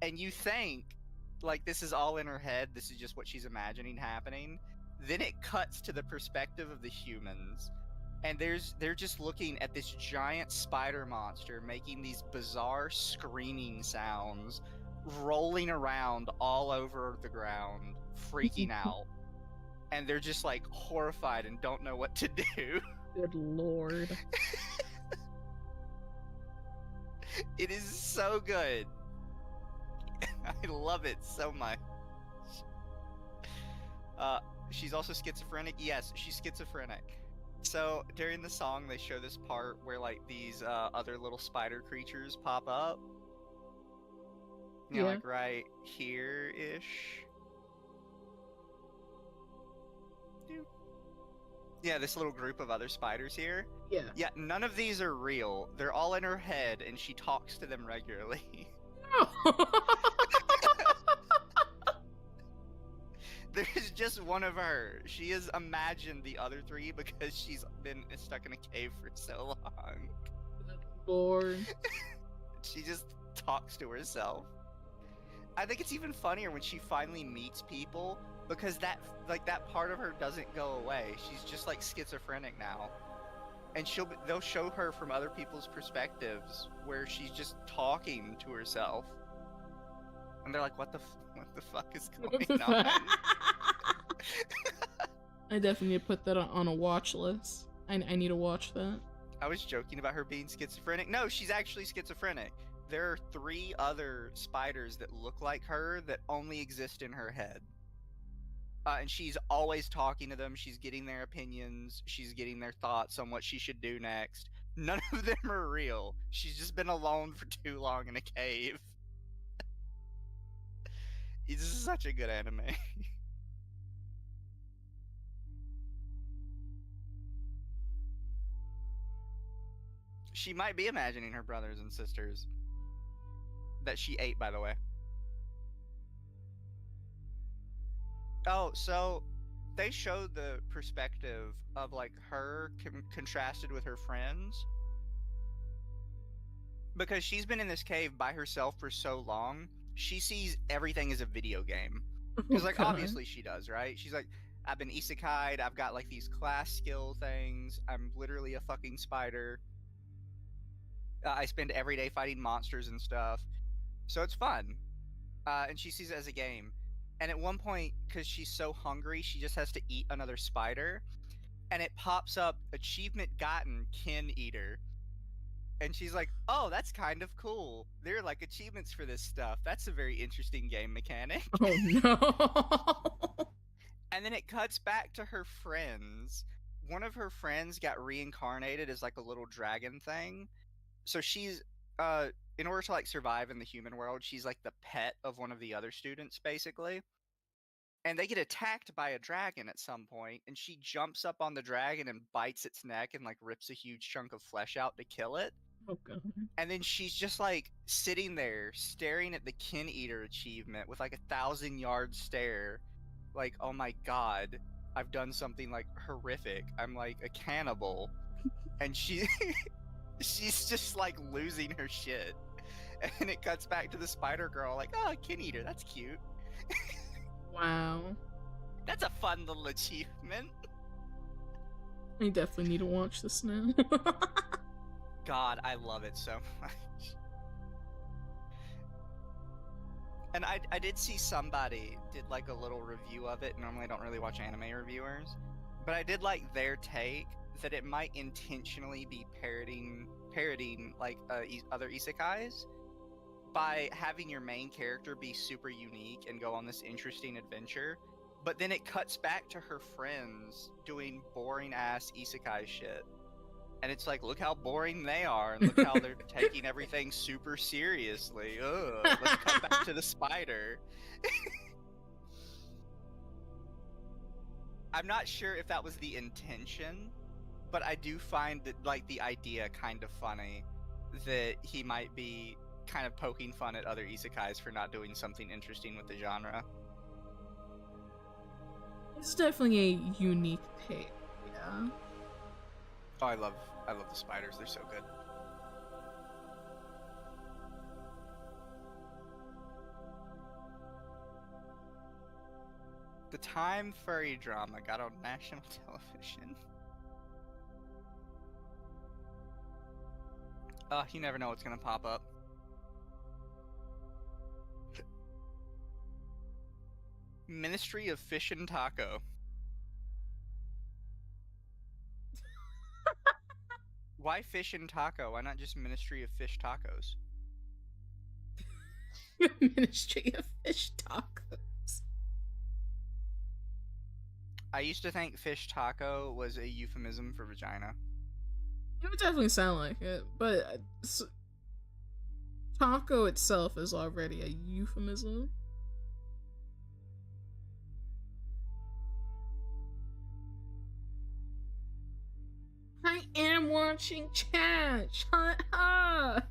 Speaker 1: And you think, like, this is all in her head. This is just what she's imagining happening. Then it cuts to the perspective of the humans. And they're just looking at this giant spider monster making these bizarre screaming sounds, rolling around all over the ground, freaking out. And they're just like horrified and don't know what to do.
Speaker 2: Good lord.
Speaker 1: It is so good. I love it so much. She's also schizophrenic. Yes, she's schizophrenic. So during the song, they show this part where like these other little spider creatures pop up. You know, like right here-ish. Yeah, this little group of other spiders here.
Speaker 2: Yeah.
Speaker 1: Yeah, none of these are real. They're all in her head, and she talks to them regularly. There's just one of her. She has imagined the other three because she's been stuck in a cave for so long.
Speaker 2: Lord.
Speaker 1: She just talks to herself. I think it's even funnier when she finally meets people because that part of her doesn't go away. She's just like schizophrenic now. And they'll show her from other people's perspectives where she's just talking to herself. And they're like, what the fuck is going on?
Speaker 2: I definitely need to put that on a watch list. I need to watch that.
Speaker 1: I was joking about her being schizophrenic. No, she's actually schizophrenic. There are 3 other spiders that look like her that only exist in her head. And she's always talking to them. She's getting their opinions. She's getting their thoughts on what she should do next. None of them are real. She's just been alone for too long in a cave. This is such a good anime. She might be imagining her brothers and sisters. That she ate, by the way. Oh, so they showed the perspective of like her contrasted with her friends. Because she's been in this cave by herself for so long, she sees everything as a video game. Because like obviously she does, right? She's like, I've been isekai'd, I've got like these class skill things, I'm literally a fucking spider. I spend every day fighting monsters and stuff. So it's fun. And she sees it as a game. And at one point, because she's so hungry, she just has to eat another spider. And it pops up, achievement gotten, kin eater. And she's like, oh, that's kind of cool. There are like achievements for this stuff. That's a very interesting game mechanic.
Speaker 2: Oh no.
Speaker 1: And then it cuts back to her friends. One of her friends got reincarnated as like a little dragon thing. So she's in order to like survive in the human world, she's like the pet of one of the other students basically. And they get attacked by a dragon at some point, and she jumps up on the dragon and bites its neck and like rips a huge chunk of flesh out to kill it.
Speaker 2: Oh god.
Speaker 1: And then she's just like sitting there staring at the kin eater achievement with like 1,000-yard stare. Like, oh my god, I've done something like horrific. I'm like a cannibal. And she's just like losing her shit. And it cuts back to the spider girl like, oh, kin eater, that's cute.
Speaker 2: Wow.
Speaker 1: That's a fun little achievement.
Speaker 2: I definitely need to watch this now.
Speaker 1: God, I love it so much. And I did see somebody did like a little review of it. Normally I don't really watch anime reviewers. But I did like their take that it might intentionally be parodying like other isekais by having your main character be super unique and go on this interesting adventure. But then it cuts back to her friends doing boring ass isekai shit. And it's like, look how boring they are, and look how they're taking everything super seriously. Ugh, let's cut back to the spider. I'm not sure if that was the intention, but I do find that like the idea kind of funny that he might be kind of poking fun at other isekais for not doing something interesting with the genre.
Speaker 2: It's definitely a unique take, yeah.
Speaker 1: Oh, I love the spiders. They're so good. The time furry drama got on national television. You never know what's gonna pop up. Ministry of Fish and Taco. Why Fish and Taco? Why not just Ministry of Fish Tacos?
Speaker 2: Ministry of Fish Tacos.
Speaker 1: I used to think fish taco was a euphemism for vagina.
Speaker 2: It would definitely sound like it, but taco itself is already a euphemism. I am watching chat. Shut up.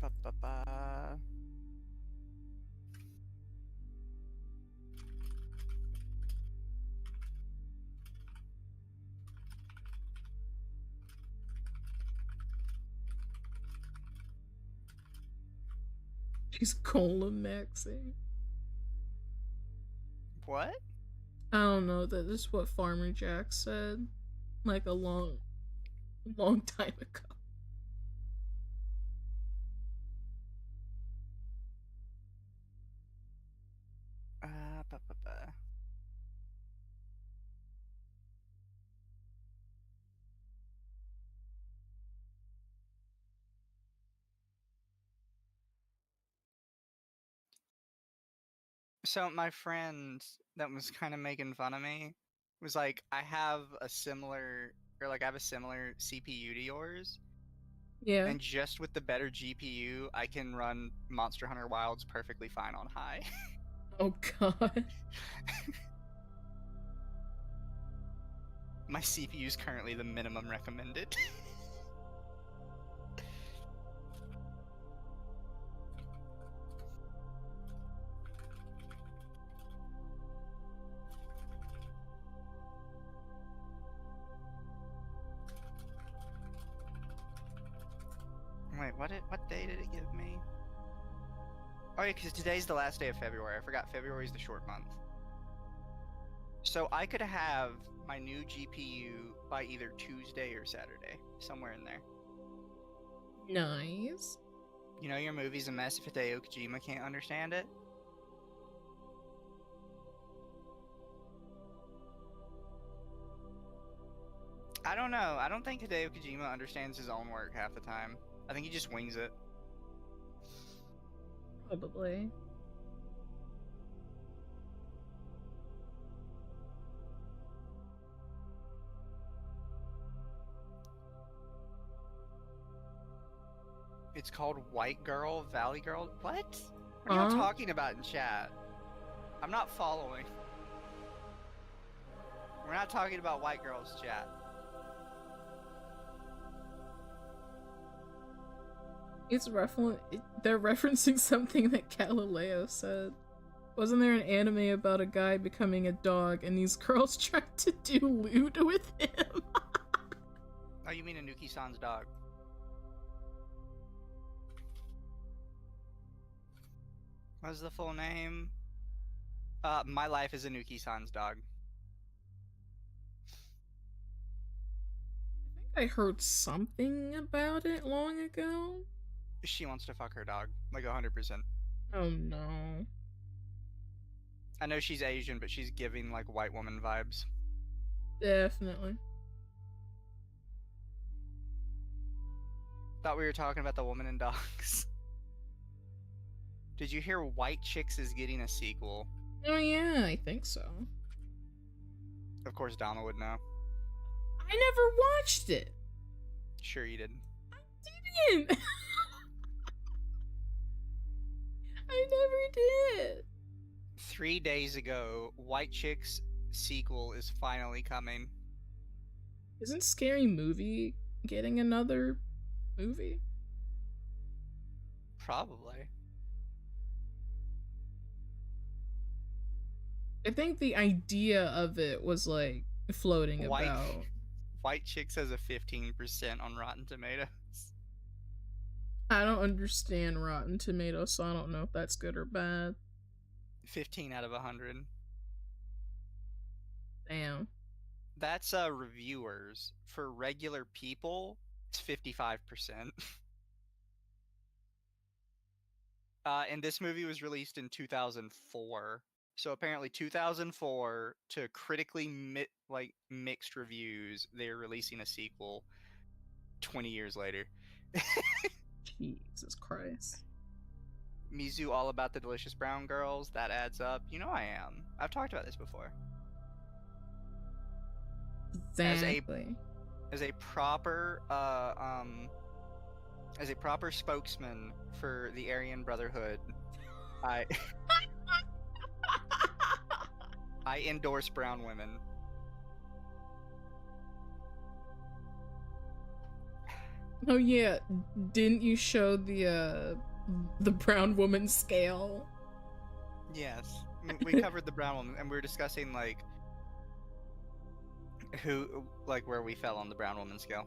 Speaker 1: Ba-ba-ba.
Speaker 2: She's cola maxing.
Speaker 1: What?
Speaker 2: I don't know. That is what Farmer Jack said, like a long time ago.
Speaker 1: Ba-ba-ba. So my friend that was kind of making fun of me was like, I have a similar CPU to yours,
Speaker 2: Yeah.
Speaker 1: and just with the better GPU, I can run Monster Hunter Wilds perfectly fine on high.
Speaker 2: Oh god.
Speaker 1: My CPU is currently the minimum recommended. Wait, what day did it give me? Oh yeah, because today's the last day of February. I forgot February's the short month. So I could have my new GPU by either Tuesday or Saturday, somewhere in there.
Speaker 2: Nice.
Speaker 1: You know your movie's a mess if Hideo Kojima can't understand it? I don't know. I don't think Hideo Kojima understands his own work half the time. I think he just wings it.
Speaker 2: Probably.
Speaker 1: It's called White Girl, Valley Girl. What? What are y'all talking about in chat? I'm not following. We're not talking about white girls, chat.
Speaker 2: They're referencing something that Galileo said. Wasn't there an anime about a guy becoming a dog and these girls tried to do lewd with him?
Speaker 1: Oh, you mean Anuki-san's dog? What's the full name? My Life is Anuki-san's dog.
Speaker 2: I think I heard something about it long ago.
Speaker 1: She wants to fuck her dog, like 100%.
Speaker 2: Oh no.
Speaker 1: I know she's Asian, but she's giving like white woman vibes.
Speaker 2: Definitely.
Speaker 1: Thought we were talking about the woman and dogs. Did you hear White Chicks is getting a sequel?
Speaker 2: Oh yeah, I think so.
Speaker 1: Of course Dama would know.
Speaker 2: I never watched it.
Speaker 1: Sure you didn't.
Speaker 2: I didn't. I never did.
Speaker 1: 3 days ago, White Chicks sequel is finally coming.
Speaker 2: Isn't Scary Movie getting another movie?
Speaker 1: Probably.
Speaker 2: I think the idea of it was like floating about.
Speaker 1: White Chicks has a 15% on Rotten Tomatoes.
Speaker 2: I don't understand Rotten Tomatoes, so I don't know if that's good or bad.
Speaker 1: 15 out of 100.
Speaker 2: Damn.
Speaker 1: That's reviewers. For regular people, it's 55%. And this movie was released in 2004. So apparently 2004 to critically mixed reviews, they're releasing a sequel 20 years later.
Speaker 2: Jesus Christ.
Speaker 1: Mizu all about the delicious brown girls, that adds up. You know I am. I've talked about this before.
Speaker 2: Exactly.
Speaker 1: As a proper spokesman for the Aryan Brotherhood, I endorse brown women.
Speaker 2: Oh yeah, didn't you show the brown woman scale?
Speaker 1: Yes, we covered the brown woman, and we were discussing like where we fell on the brown woman scale.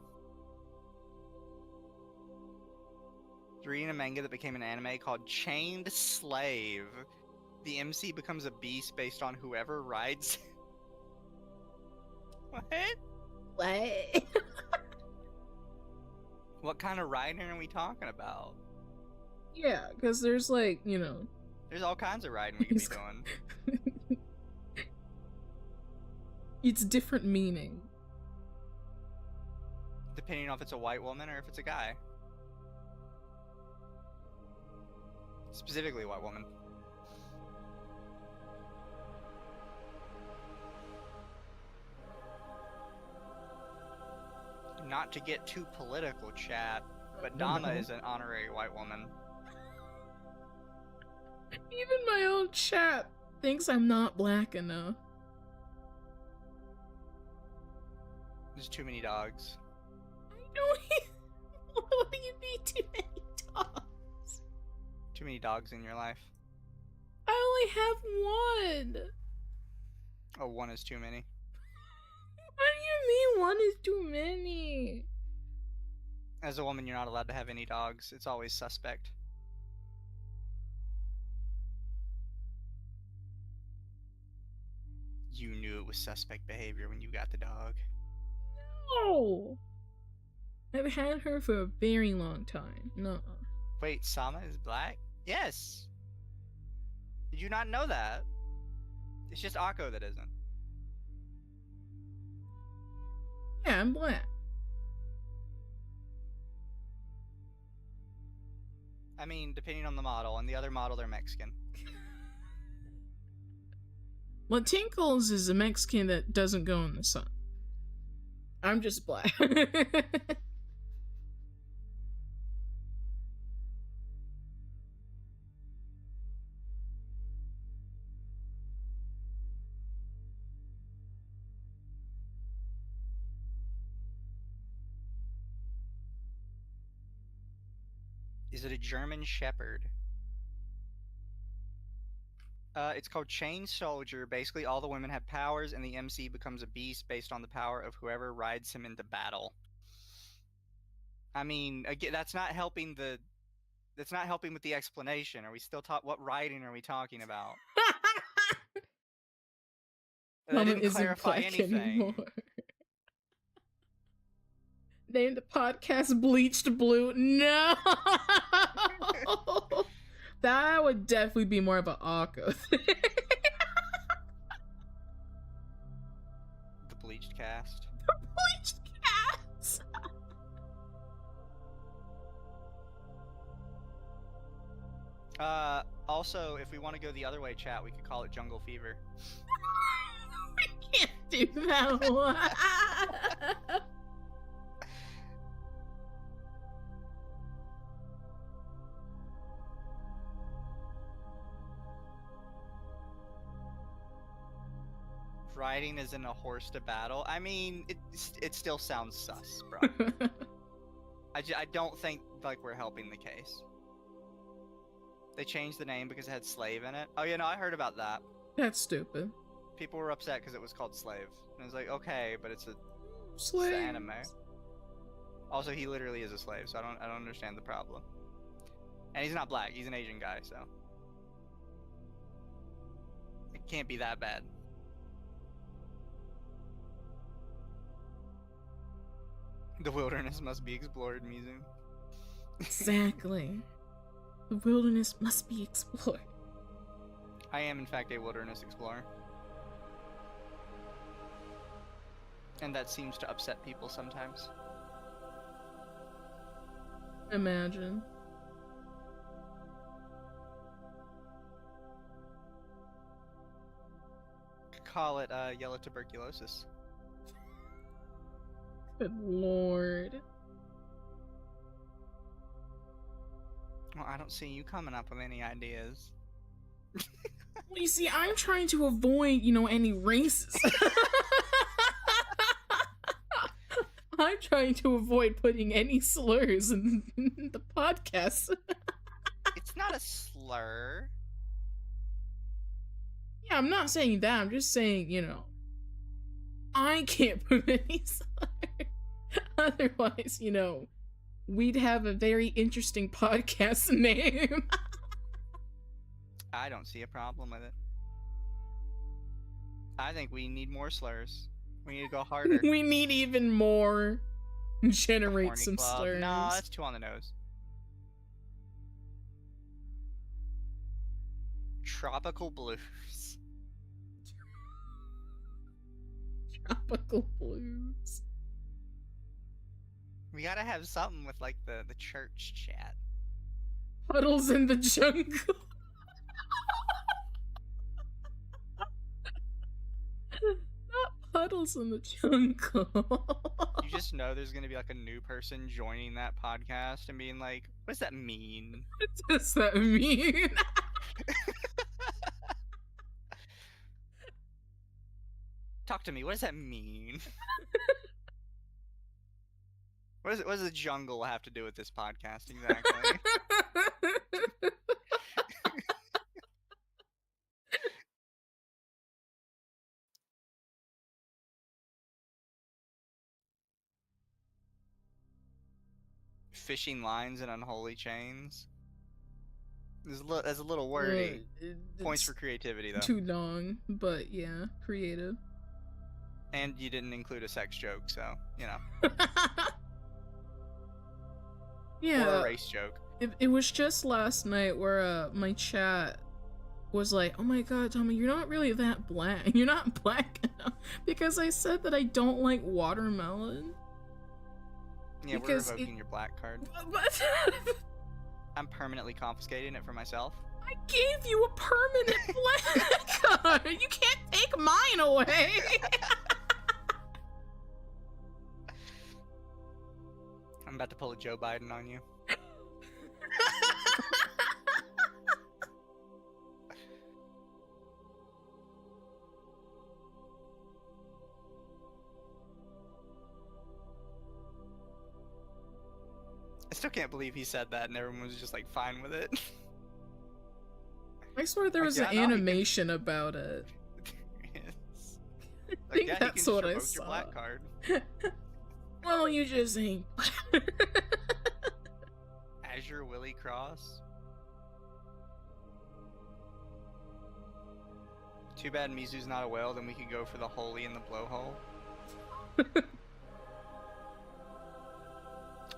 Speaker 1: Reading a manga that became an anime called Chained Slave. The MC becomes a beast based on whoever rides. What?
Speaker 2: What?
Speaker 1: What kind of riding are we talking about?
Speaker 2: Yeah, because there's like,
Speaker 1: There's all kinds of riding we could be doing.
Speaker 2: It's different meaning.
Speaker 1: Depending on if it's a white woman or if it's a guy. Specifically a white woman. Not to get too political, chat, but Dama is an honorary white woman.
Speaker 2: Even my own chat thinks I'm not black enough.
Speaker 1: There's too many dogs.
Speaker 2: I know. What do you mean too many dogs?
Speaker 1: Too many dogs in your life.
Speaker 2: I only have one.
Speaker 1: Oh, one is too many.
Speaker 2: What do you mean one is too many?
Speaker 1: As a woman, you're not allowed to have any dogs. It's always suspect. You knew it was suspect behavior when you got the dog.
Speaker 2: No! I've had her for a very long time. No.
Speaker 1: Wait, Sama is black? Yes! Did you not know that? It's just Akko that isn't.
Speaker 2: Yeah, I'm black.
Speaker 1: I mean, depending on the model, and the other model, they're Mexican.
Speaker 2: Well, Tinkles is a Mexican that doesn't go in the sun. I'm just black.
Speaker 1: Is it a German Shepherd? It's called Chain Soldier. Basically, all the women have powers, and the MC becomes a beast based on the power of whoever rides him into battle. I mean, again, that's not helping with the explanation. Are we still what riding are we talking about? That didn't clarify anything. Anymore.
Speaker 2: Name the podcast Bleached Blue. No! That would definitely be more of an Akko thing.
Speaker 1: The Bleached Cast.
Speaker 2: The Bleached Cast!
Speaker 1: Also, if we want to go the other way, chat, we could call it Jungle Fever.
Speaker 2: We can't do that one.
Speaker 1: Riding is in a horse to battle. I mean, it still sounds sus, bro. I don't think like we're helping the case. They changed the name because it had slave in it. Oh yeah, no, I heard about that.
Speaker 2: That's stupid.
Speaker 1: People were upset because it was called Slave. And I was like, okay, but it's
Speaker 2: slave.
Speaker 1: It's the anime. Also, he literally is a slave, so I don't understand the problem. And he's not black. He's an Asian guy, so it can't be that bad. The wilderness must be explored, Mizu.
Speaker 2: Exactly. The wilderness must be explored.
Speaker 1: I am, in fact, a wilderness explorer. And that seems to upset people sometimes.
Speaker 2: Imagine.
Speaker 1: Could call it yellow tuberculosis.
Speaker 2: Good lord.
Speaker 1: Well, I don't see you coming up with any ideas.
Speaker 2: Well, you see, I'm trying to avoid, any races. I'm trying to avoid putting any slurs in the podcast.
Speaker 1: It's not a slur.
Speaker 2: Yeah, I'm not saying that. I'm just saying, I can't put any slurs. Otherwise, we'd have a very interesting podcast name.
Speaker 1: I don't see a problem with it. I think we need more slurs. We need to go harder.
Speaker 2: We need even more. Generate some slurs.
Speaker 1: No, that's too on the nose. Tropical blues.
Speaker 2: Tropical blues.
Speaker 1: We gotta have something with like the church chat.
Speaker 2: Puddles in the jungle. Not puddles in the jungle.
Speaker 1: You just know there's gonna be like a new person joining that podcast and being like, what does that mean?
Speaker 2: What does that mean?
Speaker 1: Talk to me, what does that mean? What does the jungle have to do with this podcast exactly? Fishing lines and unholy chains. That's a little wordy. Points for creativity, though.
Speaker 2: Too long, but yeah, creative.
Speaker 1: And you didn't include a sex joke, so,
Speaker 2: Yeah.
Speaker 1: Or a race joke.
Speaker 2: It was just last night where my chat was like, oh my god, Tommy, you're not really that black. You're not black enough. Because I said that I don't like watermelon.
Speaker 1: Yeah,
Speaker 2: because
Speaker 1: we're revoking your black card.
Speaker 2: But
Speaker 1: I'm permanently confiscating it for myself.
Speaker 2: I gave you a permanent black card. You can't take mine away.
Speaker 1: I'm about to pull a Joe Biden on you. I still can't believe he said that and everyone was just like fine with it.
Speaker 2: I swear there was an animation about it.
Speaker 1: Yes.
Speaker 2: I think that's what I saw.
Speaker 1: Your black card.
Speaker 2: Well, you just ain't.
Speaker 1: Azure Willie Cross. Too bad Mizu's not a whale, then we could go for the holy in the blowhole.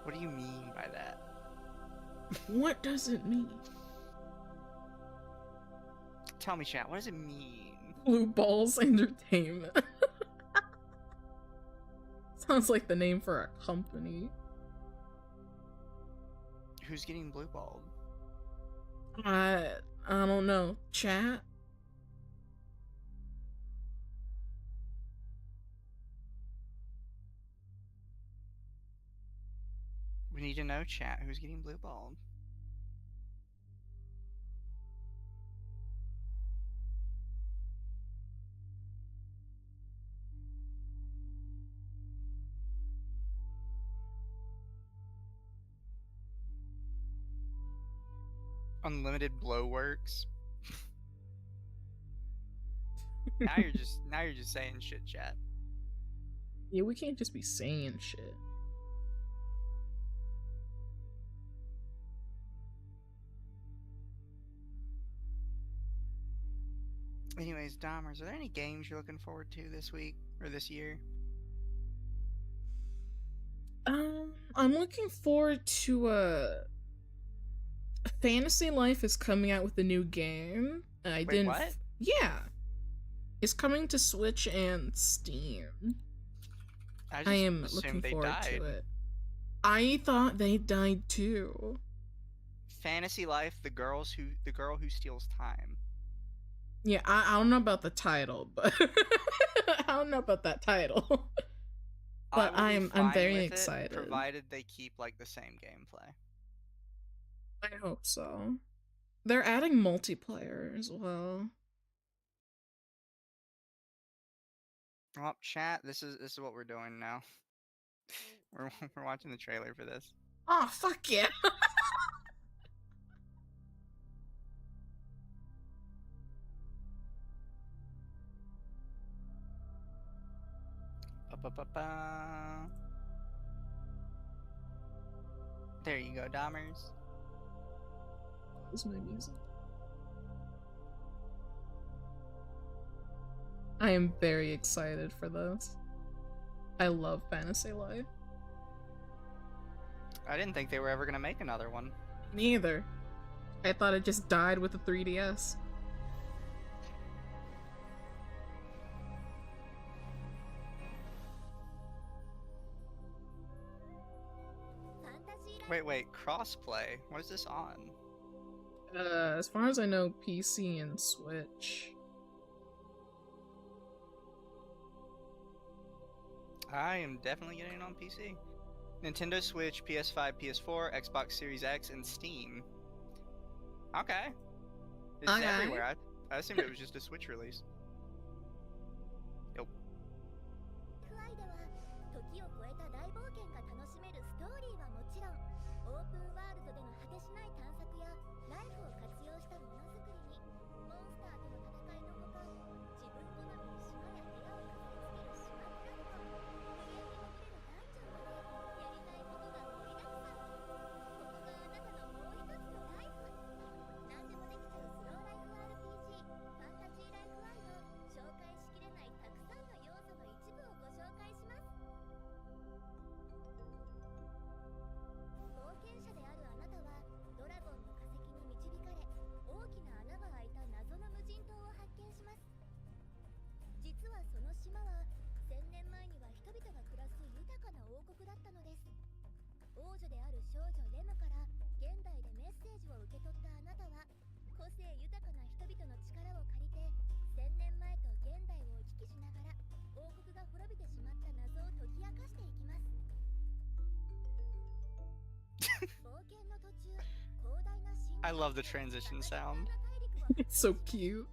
Speaker 1: What do you mean by that?
Speaker 2: What does it mean?
Speaker 1: Tell me, chat, what does it mean?
Speaker 2: Blue Balls Entertainment. Sounds like the name for a company.
Speaker 1: Who's getting blue balled?
Speaker 2: I don't know. Chat?
Speaker 1: We need to know, chat, who's getting blue balled. Unlimited blow works. now you're just saying shit, chat.
Speaker 2: Yeah, we can't just be saying shit.
Speaker 1: Anyways, Dahmers, are there any games you're looking forward to this week or this year?
Speaker 2: I'm looking forward to Fantasy Life is coming out with a new game.
Speaker 1: Wait, what?
Speaker 2: Yeah. It's coming to Switch and Steam. I am looking forward to it. I thought they died too.
Speaker 1: Fantasy Life, the girl who steals time.
Speaker 2: Yeah, I don't know about the title, but I don't know about that title. But I'm very excited.
Speaker 1: Provided they keep like the same gameplay.
Speaker 2: I hope so. They're adding multiplayer as well.
Speaker 1: Well, chat. This is what we're doing now. We're watching the trailer for this.
Speaker 2: Oh, fuck yeah.
Speaker 1: Ba-ba-ba-ba. There you go, Domers.
Speaker 2: Where's my music? I am very excited for this. I love Fantasy Life.
Speaker 1: I didn't think they were ever gonna make another one.
Speaker 2: Neither. I thought it just died with the 3DS.
Speaker 1: Wait, crossplay? What is this on?
Speaker 2: As far as I know, PC and Switch.
Speaker 1: I am definitely getting it on PC. Nintendo Switch, PS5, PS4, Xbox Series X, and Steam. Okay. It's
Speaker 2: Okay.
Speaker 1: everywhere. I assumed it was just a Switch release. Yep. I love the transition sound.
Speaker 2: It's so cute.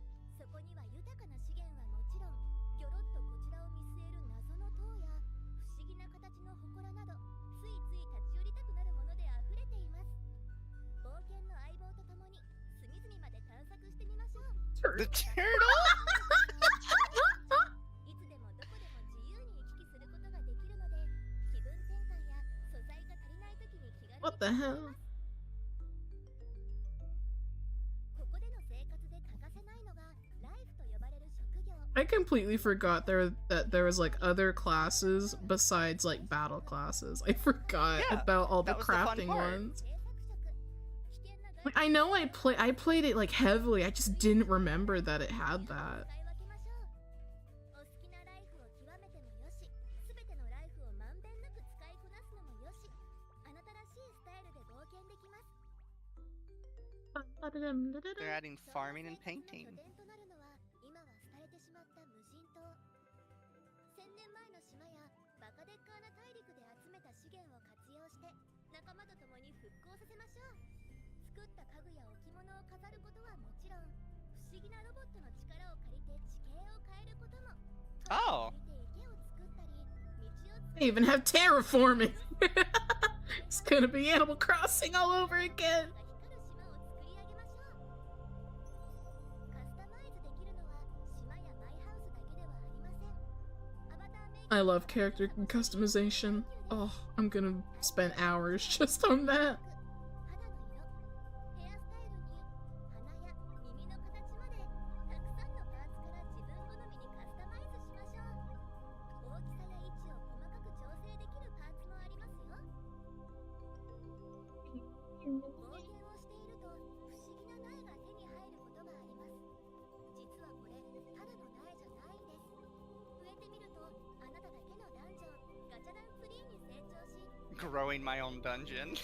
Speaker 1: The turtle?
Speaker 2: What the hell? I completely forgot that there was like other classes besides like battle classes. I forgot about all the crafting ones. Like, I know I played it like heavily. I just didn't remember that it had that.
Speaker 1: They're adding farming and painting. Oh!
Speaker 2: They even have terraforming! It's gonna be Animal Crossing all over again! I love character customization. Oh, I'm gonna spend hours just on that.
Speaker 1: Growing my own dungeon.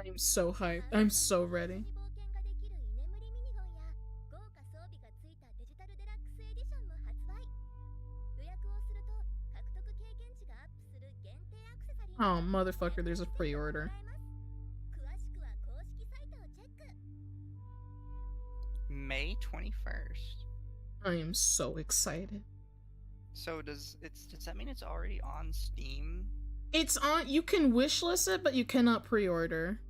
Speaker 2: I'm so hyped. I'm so ready. Oh, motherfucker, there's a pre-order.
Speaker 1: May 21st.
Speaker 2: I am so excited.
Speaker 1: So does that mean it's already on Steam?
Speaker 2: It's on. You can wishlist it, but you cannot pre-order.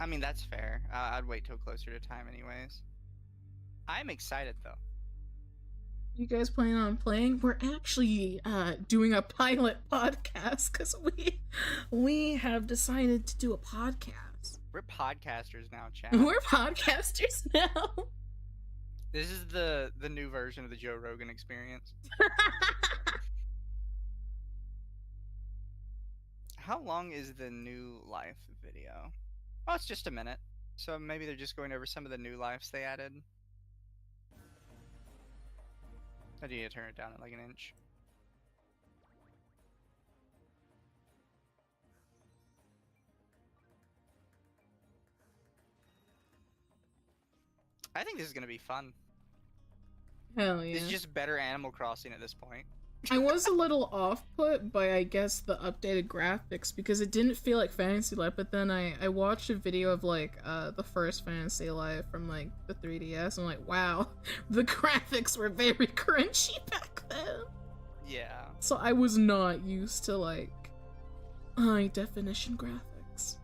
Speaker 1: I mean, that's fair. I'd wait till closer to time anyways. I'm excited though.
Speaker 2: You guys plan on playing? We're actually doing a pilot podcast because we have decided to do a podcast.
Speaker 1: We're podcasters now, chat.
Speaker 2: We're podcasters now.
Speaker 1: This is the new version of the Joe Rogan experience. How long is the new life video? Oh, it's just a minute. So maybe they're just going over some of the new lives they added. I do need to turn it down at like an inch. I think this is gonna be fun.
Speaker 2: Hell yeah.
Speaker 1: It's just better Animal Crossing at this point.
Speaker 2: I was a little off-put by, I guess, the updated graphics because it didn't feel like Fantasy Life, but then I watched a video of, like, the first Fantasy Life from, like, the 3DS, and I'm like, wow, the graphics were very crunchy back then.
Speaker 1: Yeah.
Speaker 2: So I was not used to, like, high-definition graphics.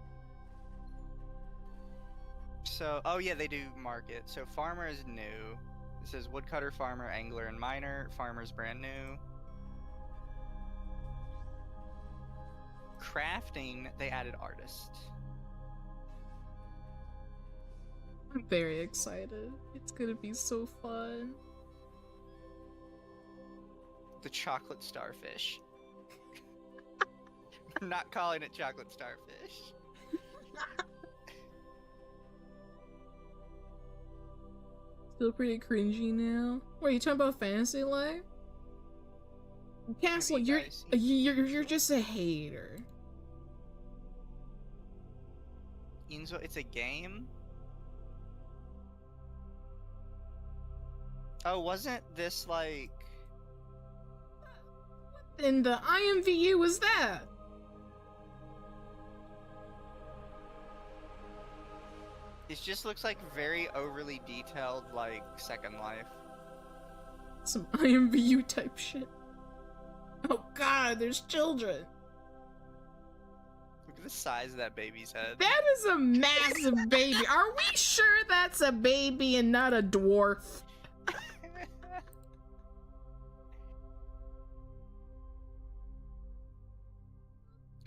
Speaker 1: So, oh yeah, they do market. So Farmer is new. It says Woodcutter, Farmer, Angler, and Miner. Farmer's brand new. Crafting, they added Artist.
Speaker 2: I'm very excited. It's gonna be so fun.
Speaker 1: The Chocolate Starfish. We're not calling it Chocolate Starfish.
Speaker 2: Still pretty cringy now. Wait, you talking about Fantasy Life? Castle, you're just a hater.
Speaker 1: Inzo, it's a game? Oh, wasn't this like...
Speaker 2: What in the IMVU was that?
Speaker 1: It just looks like very overly detailed, like, Second Life.
Speaker 2: Some IMVU type shit. Oh god, there's children.
Speaker 1: Look at the size of that baby's head.
Speaker 2: That is a massive baby. Are we sure that's a baby and not a dwarf?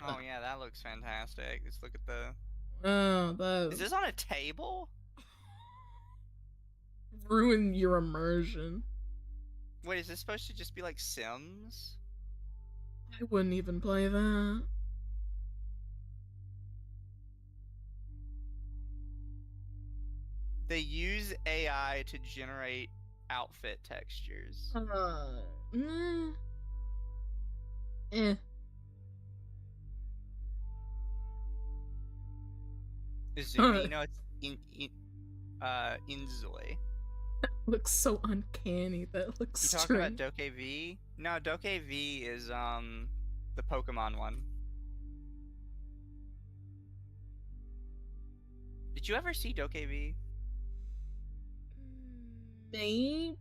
Speaker 1: Oh yeah, that looks fantastic. Let's look at the...
Speaker 2: Oh, that...
Speaker 1: Is this on a table?
Speaker 2: Ruin your immersion.
Speaker 1: Wait, is this supposed to just be like Sims?
Speaker 2: I wouldn't even play that.
Speaker 1: They use AI to generate outfit textures.
Speaker 2: Nah. Eh.
Speaker 1: Izumi, no, it's Inzoi.
Speaker 2: Looks so uncanny. That looks
Speaker 1: You
Speaker 2: strange.
Speaker 1: talking about Doke V? No, Doke V is the Pokemon one. Did you ever see Doke V?
Speaker 2: Maybe?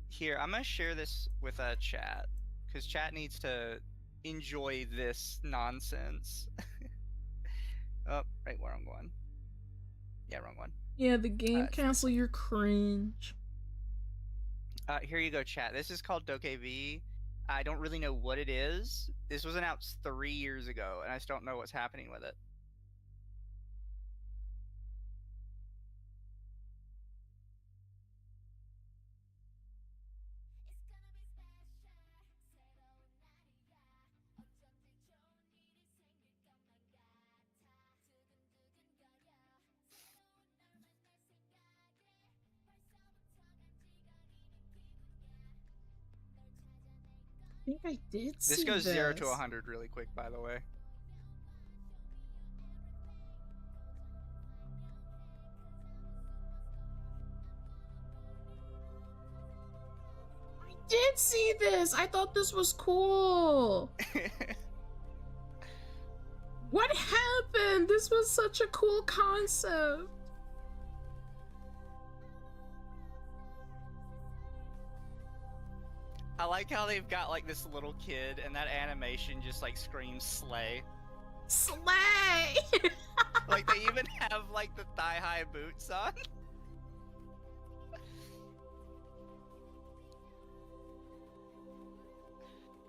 Speaker 1: Here, I'm gonna share this with chat, because chat needs to enjoy this nonsense. Oh, right where I'm going. Yeah, wrong one.
Speaker 2: Yeah, the game castle, you're cringe.
Speaker 1: Here you go, chat. This is called Doke V. I don't really know what it is. This was announced 3 years ago, and I still don't know what's happening with it.
Speaker 2: I think I did see
Speaker 1: This goes 0 to 100 really quick, by the way.
Speaker 2: did see this! I thought this was cool! What happened? This was such a cool concept!
Speaker 1: I like how they've got like this little kid and that animation just like screams slay.
Speaker 2: Slay!
Speaker 1: Like they even have like the thigh-high boots on.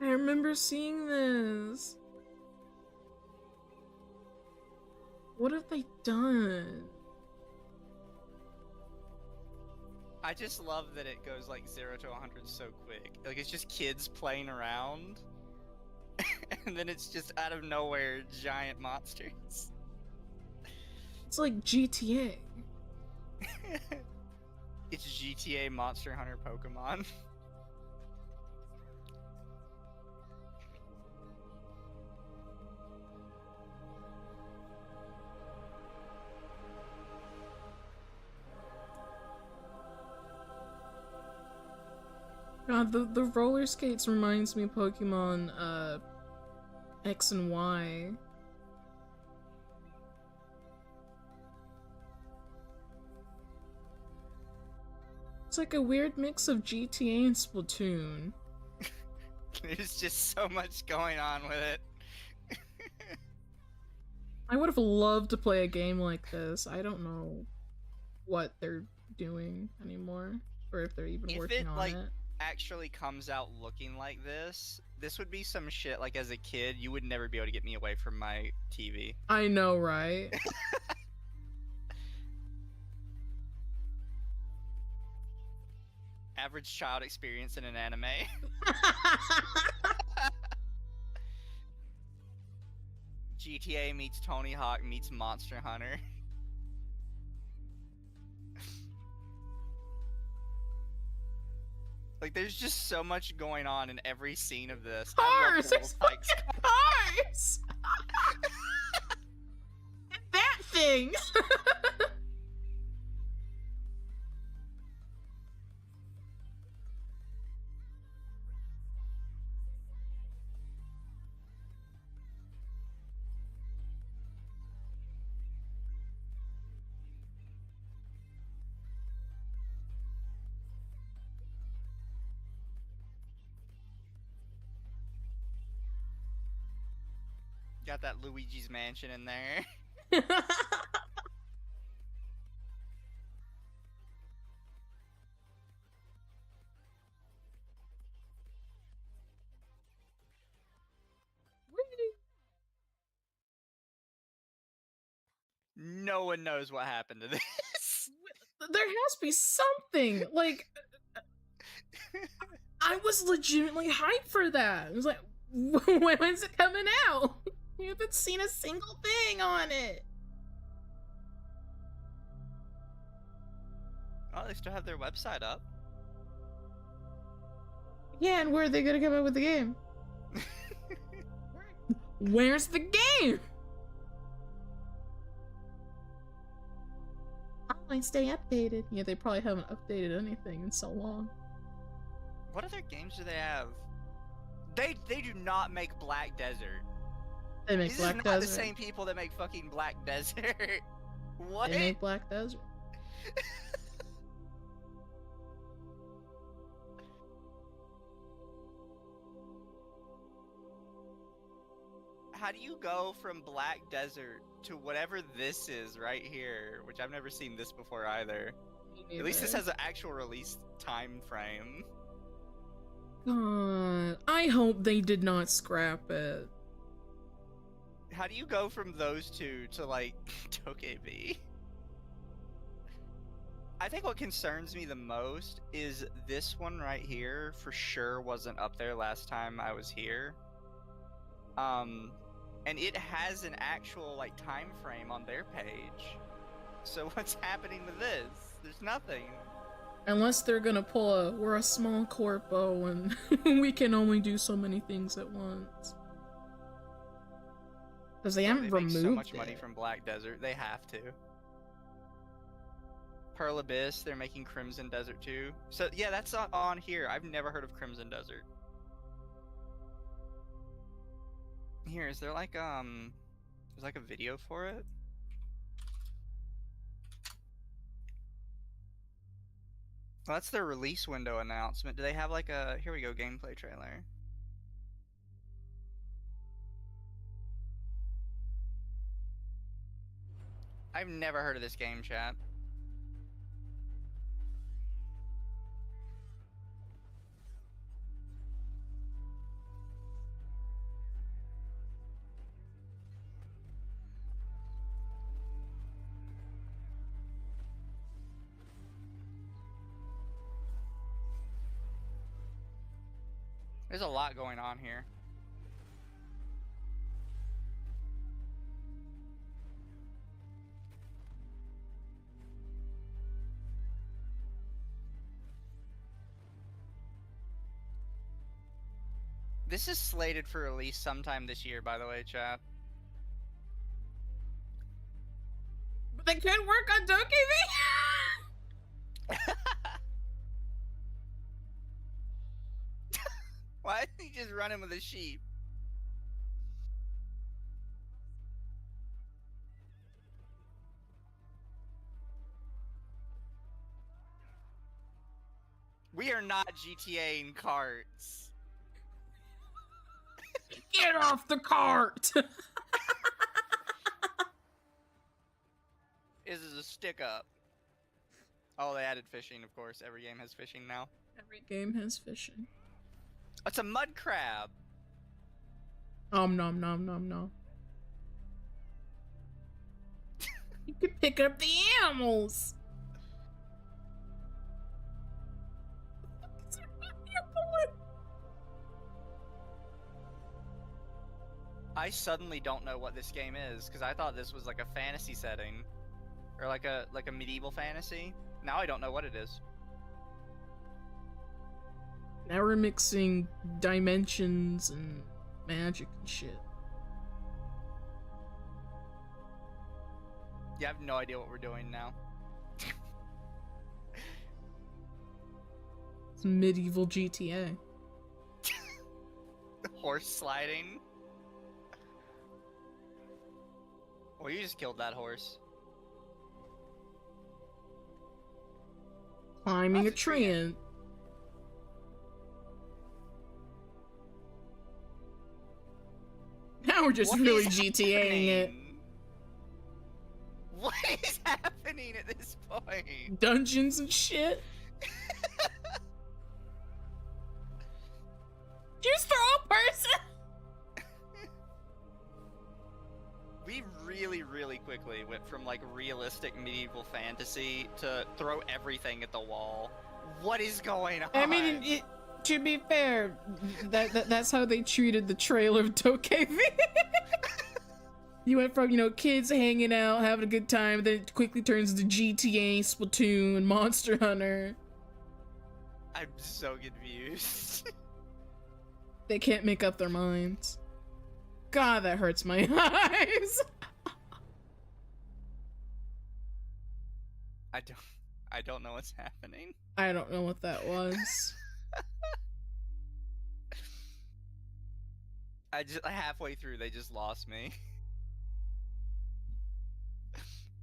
Speaker 2: I remember seeing this. What have they done?
Speaker 1: I just love that it goes like 0 to 100 so quick. Like it's just kids playing around, and then it's just out of nowhere giant monsters.
Speaker 2: It's like GTA.
Speaker 1: It's GTA Monster Hunter Pokemon.
Speaker 2: God, the roller skates reminds me of Pokemon, X and Y. It's like a weird mix of GTA and Splatoon.
Speaker 1: There's just so much going on with it.
Speaker 2: I would have loved to play a game like this. I don't know what they're doing anymore, or if they're even working on it.
Speaker 1: Actually comes out looking like this would be some shit like as a kid you would never be able to get me away from my TV.
Speaker 2: I know, right?
Speaker 1: Average child experience in an anime. GTA meets Tony Hawk meets Monster Hunter. Like, there's just so much going on in every scene of this.
Speaker 2: Cars! There's fucking cars! That thing!
Speaker 1: Got that Luigi's Mansion in there. No one knows what happened to this.
Speaker 2: There has to be something! Like, I was legitimately hyped for that. I was like, when's it coming out? We haven't seen a single thing on it.
Speaker 1: Oh, they still have their website up.
Speaker 2: Yeah, and where are they gonna come up with the game? Where's the game? I stay updated. Yeah, they probably haven't updated anything in so long.
Speaker 1: What other games do they have? They do not make Black Desert.
Speaker 2: They make
Speaker 1: This
Speaker 2: Black
Speaker 1: is not
Speaker 2: Desert.
Speaker 1: the same people that make fucking Black Desert. What?
Speaker 2: They make Black Desert.
Speaker 1: How do you go from Black Desert to whatever this is right here, which I've never seen this before either. At least this has an actual release time frame.
Speaker 2: God, I hope they did not scrap it.
Speaker 1: How do you go from those two to, like, Tokebi? I think what concerns me the most is this one right here for sure wasn't up there last time I was here. And it has an actual, like, time frame on their page. So what's happening with this? There's nothing.
Speaker 2: Unless they're gonna pull a, we're a small corpo and we can only do so many things at once. Because they haven't removed
Speaker 1: so much
Speaker 2: it.
Speaker 1: money from Black Desert, they have to. Pearl Abyss, they're making Crimson Desert too. So yeah, that's on here. I've never heard of Crimson Desert. Here, is there like there's like a video for it? Well, that's their release window announcement. Do they have like a, here we go, gameplay trailer. I've never heard of this game, chat. There's a lot going on here. This is slated for release sometime this year, by the way, chat.
Speaker 2: But they can't work on Dokey.
Speaker 1: Why is he just running with a sheep? We are not GTA in carts.
Speaker 2: Get off the cart!
Speaker 1: This is a stick up. Oh, they added fishing, of course. Every game has fishing now.
Speaker 2: Every game has fishing.
Speaker 1: It's a mud crab.
Speaker 2: Nom nom nom. You can pick up the animals.
Speaker 1: I suddenly don't know what this game is because I thought this was like a fantasy setting, or like a medieval fantasy. Now I don't know what it is.
Speaker 2: Now we're mixing dimensions and magic and shit.
Speaker 1: Yeah, I have no idea what we're doing now.
Speaker 2: It's medieval GTA.
Speaker 1: Horse sliding. Well, you just killed that horse.
Speaker 2: Climbing a tree. Now we're just really GTAing it.
Speaker 1: What is happening at this point?
Speaker 2: Dungeons and shit. Just throw a person.
Speaker 1: We really quickly went from like realistic medieval fantasy to throw everything at the wall. What is going on?
Speaker 2: I mean, to be fair, that's how they treated the trailer of Dokey. You went from, you know, kids hanging out, having a good time, then it quickly turns into GTA, Splatoon, Monster Hunter.
Speaker 1: I'm so confused.
Speaker 2: They can't make up their minds. God, that hurts my eyes.
Speaker 1: I don't know what's happening.
Speaker 2: I don't know what that was.
Speaker 1: Halfway through they just lost me.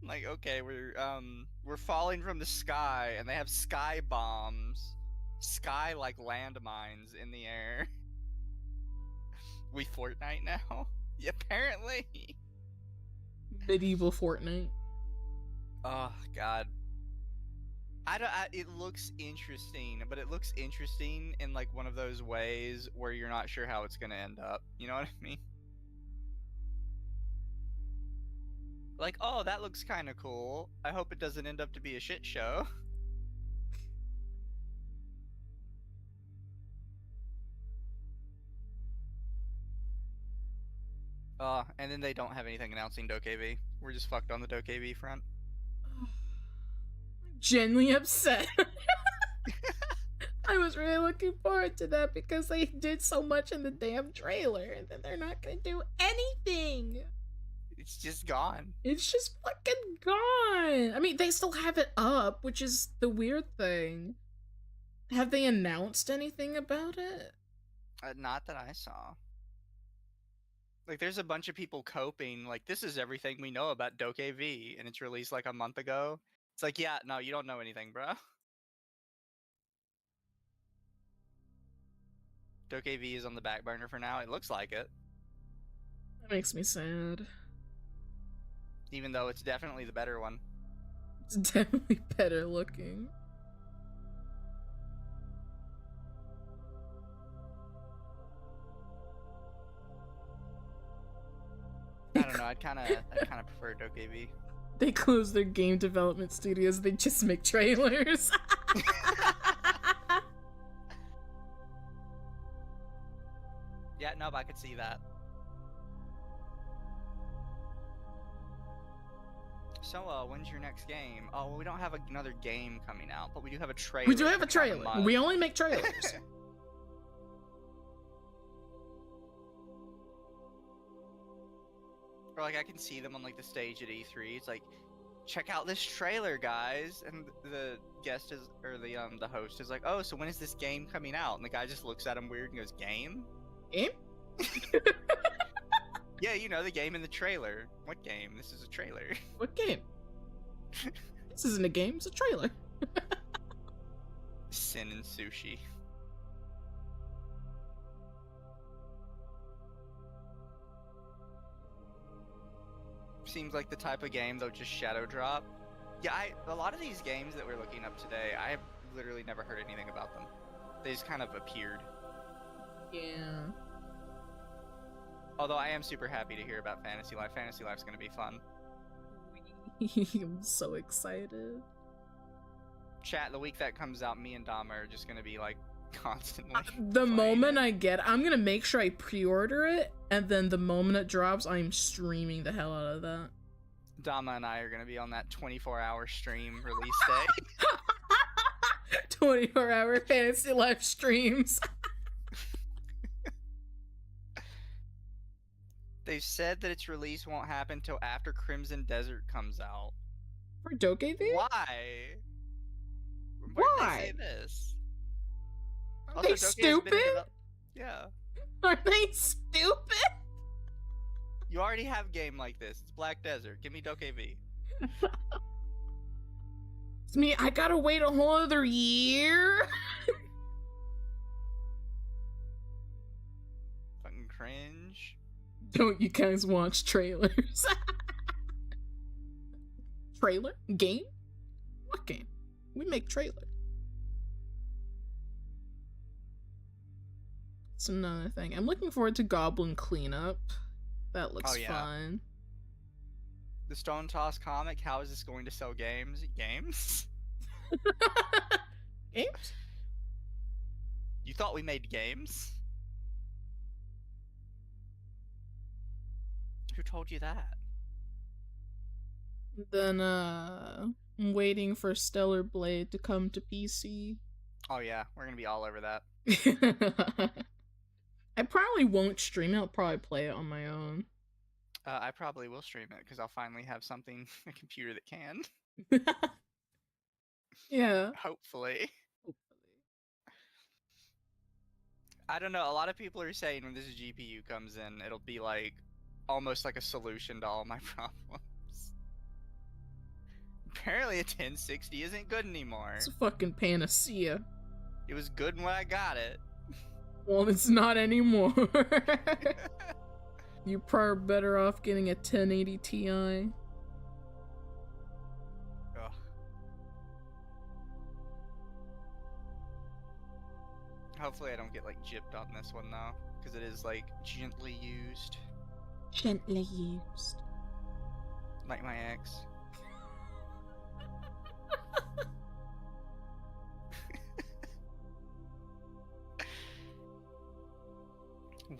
Speaker 1: Like, okay, we're falling from the sky and they have sky bombs. Sky like landmines in the air. We Fortnite now? Yeah, apparently.
Speaker 2: Medieval Fortnite.
Speaker 1: Oh god. It looks interesting, but it looks interesting in like one of those ways where you're not sure how it's gonna end up. You know what I mean? Like, oh, that looks kind of cool. I hope it doesn't end up to be a shit show. And then they don't have anything announcing Dokey. We're just fucked on the Dokey front.
Speaker 2: Genuinely upset. I was really looking forward to that because they did so much in the damn trailer and then they're not gonna do anything.
Speaker 1: It's just gone.
Speaker 2: It's just fucking gone. I mean, they still have it up, which is the weird thing. Have they announced anything about it?
Speaker 1: Not that I saw. Like, there's a bunch of people coping, like, this is everything we know about DokeV, and it's released like a month ago. It's like, yeah, no, you don't know anything, bro. DokeV is on the back burner for now. It looks like it.
Speaker 2: That makes me sad.
Speaker 1: Even though it's definitely the better one.
Speaker 2: It's definitely better looking.
Speaker 1: I don't know, I'd kinda prefer DokeV.
Speaker 2: They close their game development studios, they just make trailers.
Speaker 1: Yeah, no, but I could see that. So, when's your next game? Oh, well, we don't have another game coming out, but we do have a trailer.
Speaker 2: We do have a trailer. We only make trailers.
Speaker 1: Or, like, I can see them on, like, the stage at E3. It's like, check out this trailer, guys. And the guest is, or the host is like, oh, so when is this game coming out? And the guy just looks at him weird and goes, game?
Speaker 2: Game?
Speaker 1: Yeah, you know, the game in the trailer. What game? This is a trailer.
Speaker 2: What game? This isn't a game, it's a trailer.
Speaker 1: Sin and sushi. Seems like the type of game they'll just shadow drop. Yeah, a lot of these games that we're looking up today, I have literally never heard anything about them. They just kind of appeared.
Speaker 2: Yeah.
Speaker 1: Although I am super happy to hear about Fantasy Life. Fantasy Life's gonna be fun.
Speaker 2: I'm so excited.
Speaker 1: Chat, the week that comes out, me and Dama are just gonna be like constantly.
Speaker 2: The moment I get it, I'm gonna make sure I pre-order it, and then the moment it drops, I'm streaming the hell out of that.
Speaker 1: Dama and I are gonna be on that 24-hour stream release day.
Speaker 2: 24-hour Fantasy Life streams.
Speaker 1: They've said that its release won't happen till after Crimson Desert comes out.
Speaker 2: For DokeV?
Speaker 1: Why?
Speaker 2: Why?
Speaker 1: Did they say this?
Speaker 2: Are they stupid?
Speaker 1: Yeah.
Speaker 2: Are they stupid?
Speaker 1: You already have a game like this. It's Black Desert. Give me DokeV.
Speaker 2: It's me. I gotta wait a whole other year.
Speaker 1: Fucking cringe.
Speaker 2: Don't you guys watch trailers? Trailer? Game? What game? We make trailers. It's another thing. I'm looking forward to Goblin Cleanup. That looks fun.
Speaker 1: The Stone Toss comic, how is this going to sell games? Games?
Speaker 2: Games?
Speaker 1: You thought we made games? Who told you that?
Speaker 2: Then, I'm waiting for Stellar Blade to come to PC.
Speaker 1: Oh yeah, we're gonna be all over that.
Speaker 2: I probably won't stream it, I'll probably play it on my own.
Speaker 1: I probably will stream it, because I'll finally have something, a computer that can.
Speaker 2: Yeah.
Speaker 1: Hopefully. I don't know, a lot of people are saying when this GPU comes in, it'll be like, almost like a solution to all my problems. Apparently a 1060 isn't good anymore.
Speaker 2: It's a fucking panacea.
Speaker 1: It was good when I got it.
Speaker 2: Well, it's not anymore. You're probably better off getting a 1080 Ti.
Speaker 1: Ugh. Hopefully I don't get like gypped on this one though, because it is like gently used.
Speaker 2: Gently used.
Speaker 1: Like my ex.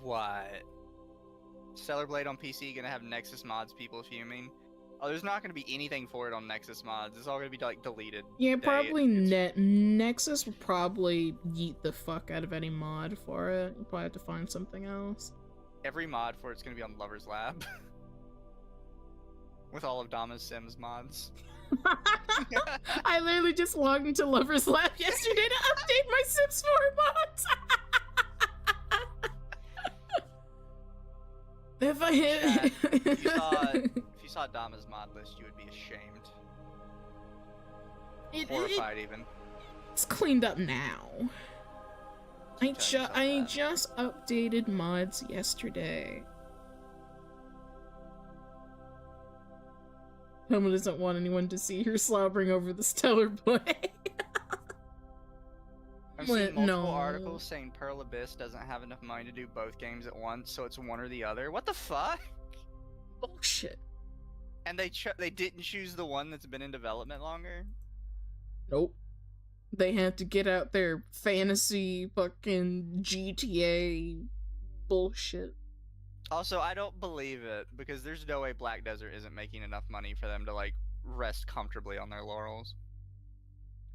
Speaker 1: What? Stellar Blade on PC gonna have Nexus mods, people fuming. Oh, there's not gonna be anything for it on Nexus mods. It's all gonna be like deleted.
Speaker 2: Yeah, probably Nexus will probably yeet the fuck out of any mod for it. You'll probably have to find something else.
Speaker 1: Every mod for it's gonna be on Lover's Lab. with all of Dama's Sims mods.
Speaker 2: I literally just logged into Lover's Lab yesterday to update my Sims 4 mods. If I hit...
Speaker 1: if you saw Dama's mod list, you would be ashamed. Horrified, even.
Speaker 2: It's cleaned up now. I just updated mods yesterday. Homa doesn't want anyone to see her slobbering over the stellar play.
Speaker 1: I've seen multiple articles saying Pearl Abyss doesn't have enough money to do both games at once, so it's one or the other. What the fuck?
Speaker 2: Bullshit.
Speaker 1: And they didn't choose the one that's been in development longer?
Speaker 2: Nope. They had to get out their fantasy fucking GTA bullshit.
Speaker 1: Also, I don't believe it, because there's no way Black Desert isn't making enough money for them to, like, rest comfortably on their laurels.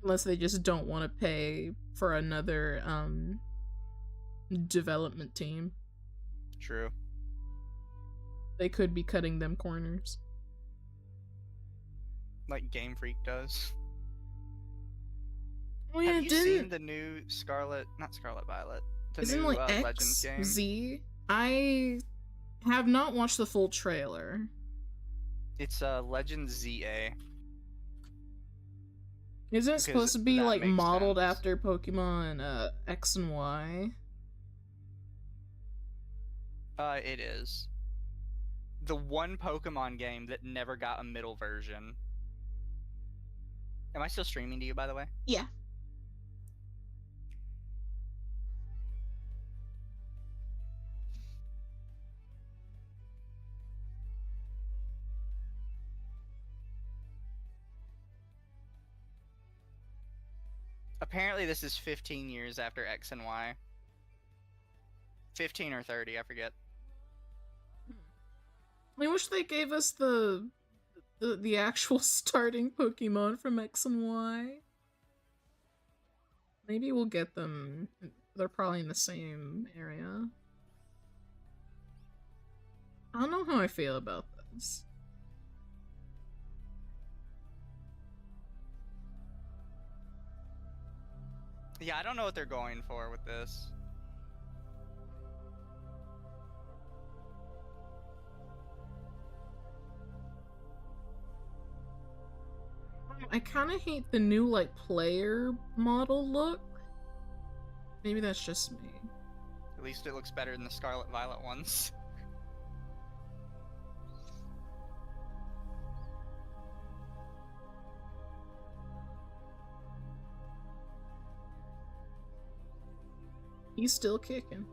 Speaker 2: Unless they just don't want to pay for another, development team.
Speaker 1: True.
Speaker 2: They could be cutting them corners.
Speaker 1: Like Game Freak does.
Speaker 2: Oh yeah,
Speaker 1: have you seen the new not Scarlet Violet, the
Speaker 2: isn't
Speaker 1: new
Speaker 2: like
Speaker 1: Legends game?
Speaker 2: Z? I have not watched the full trailer.
Speaker 1: It's Legends ZA.
Speaker 2: Isn't it supposed to be like modeled after Pokemon X and Y?
Speaker 1: It is. The one Pokemon game that never got a middle version. Am I still streaming to you, by the way?
Speaker 2: Yeah.
Speaker 1: Apparently this is 15 years after X and Y. 15 or 30, I forget.
Speaker 2: I wish they gave us the actual starting Pokemon from X and Y. Maybe we'll get them. They're probably in the same area. I don't know how I feel about this.
Speaker 1: Yeah, I don't know what they're going for with this.
Speaker 2: I kind of hate the new, like, player model look. Maybe that's just me.
Speaker 1: At least it looks better than the Scarlet Violet ones.
Speaker 2: He's still kicking.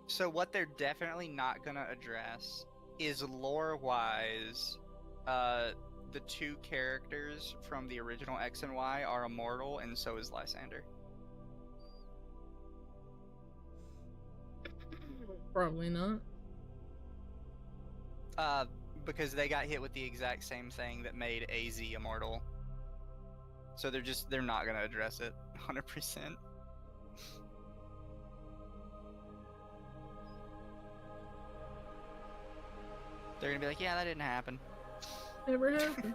Speaker 1: So what they're definitely not gonna address is lore-wise, the two characters from the original X and Y are immortal, and so is Lysander.
Speaker 2: Probably not.
Speaker 1: Because they got hit with the exact same thing that made AZ immortal. So they're not gonna address it 100%. They're gonna be like, yeah, that didn't happen.
Speaker 2: Never happened.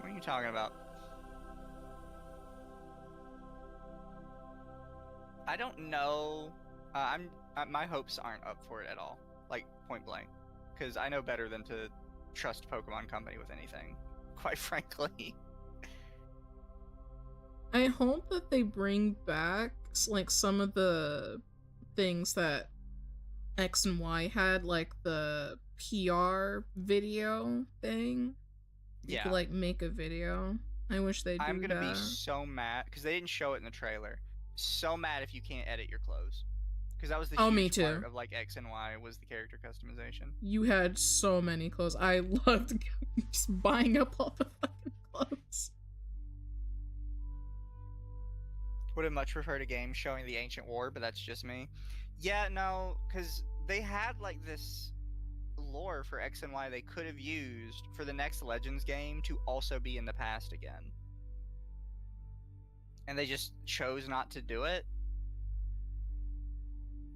Speaker 1: What are you talking about? I don't know. My hopes aren't up for it at all. Like, point blank. Because I know better than to trust Pokemon Company with anything, quite frankly.
Speaker 2: I hope that they bring back, like, some of the things that X and Y had, like the PR video thing. You could, like, make a video. I wish they'd do that.
Speaker 1: I'm gonna be so mad, because they didn't show it in the trailer. So mad if you can't edit your clothes. Because that was the huge part of, like, X and Y, was the character customization.
Speaker 2: You had so many clothes. I loved just buying up all the fucking clothes.
Speaker 1: Would have much preferred a game showing the Ancient War, but that's just me. Yeah, no, because they had, like, this lore for X and Y they could have used for the next Legends game to also be in the past again. and they just chose not to do it.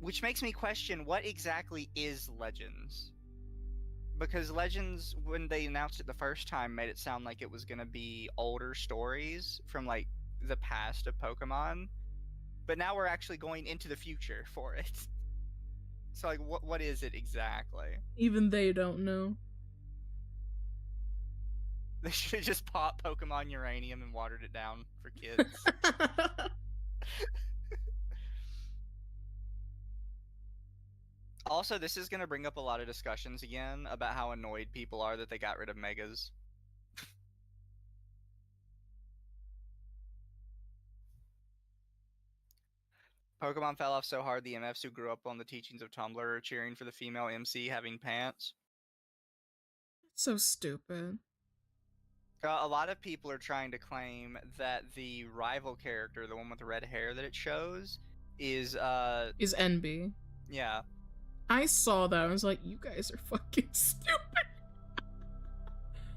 Speaker 1: Which makes me question, what exactly is Legends? Because Legends, when they announced it the first time, made it sound like it was going to be older stories from like the past of Pokemon, but now we're actually going into the future for it. So like, what is it exactly?
Speaker 2: Even they don't know.
Speaker 1: They should have just popped Pokemon Uranium and watered it down for kids. Also, this is going to bring up a lot of discussions again about how annoyed people are that they got rid of Megas. Pokemon fell off so hard the MFs who grew up on the teachings of Tumblr are cheering for the female MC having pants.
Speaker 2: So stupid.
Speaker 1: A lot of people are trying to claim that the rival character, the one with the red hair that it shows, is
Speaker 2: NB.
Speaker 1: Yeah.
Speaker 2: I saw that. I was like, you guys are fucking stupid.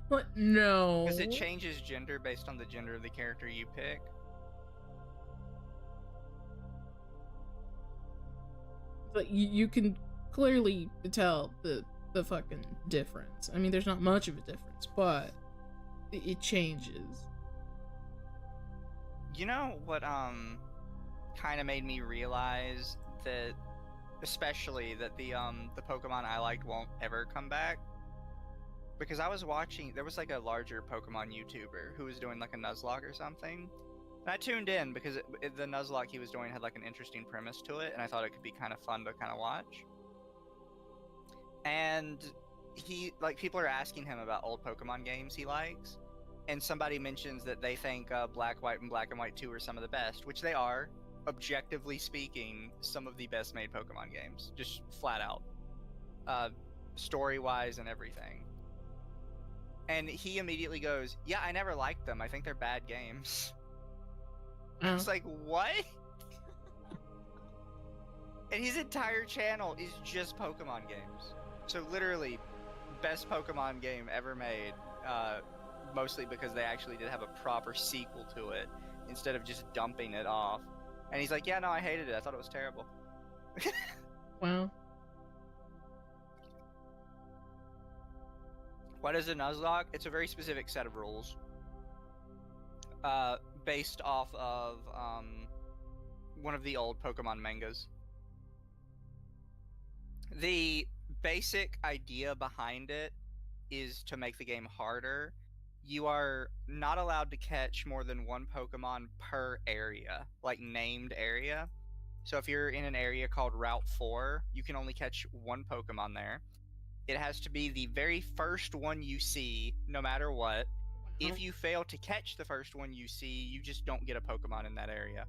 Speaker 2: What? No.
Speaker 1: Because it changes gender based on the gender of the character you pick.
Speaker 2: But you can clearly tell the fucking difference. I mean, there's not much of a difference, but it changes.
Speaker 1: You know what kind of made me realize that, especially that the Pokemon I liked won't ever come back? Because I was watching, there was like a larger Pokemon YouTuber who was doing like a Nuzlocke or something. And I tuned in because the Nuzlocke he was doing had like an interesting premise to it, and I thought it could be kind of fun to kind of watch. And he, like, people are asking him about old Pokemon games he likes, and somebody mentions that they think Black, White, and Black and White 2 are some of the best, which they are. Objectively speaking, some of the best made Pokemon games, just flat out, story-wise and everything. And he immediately goes, yeah, I never liked them. I think they're bad games. It's like, what? And his entire channel is just Pokemon games. So literally, best Pokemon game ever made, mostly because they actually did have a proper sequel to it, instead of just dumping it off. And he's like, yeah, no, I hated it. I thought it was terrible.
Speaker 2: Wow.
Speaker 1: What is a Nuzlocke? It's a very specific set of rules. Based off of one of the old Pokemon mangas. The basic idea behind it is to make the game harder. You are not allowed to catch more than one Pokemon per area, like named area. So if you're in an area called Route 4, you can only catch one Pokemon there. It has to be the very first one you see, no matter what. If you fail to catch the first one you see, you just don't get a Pokemon in that area.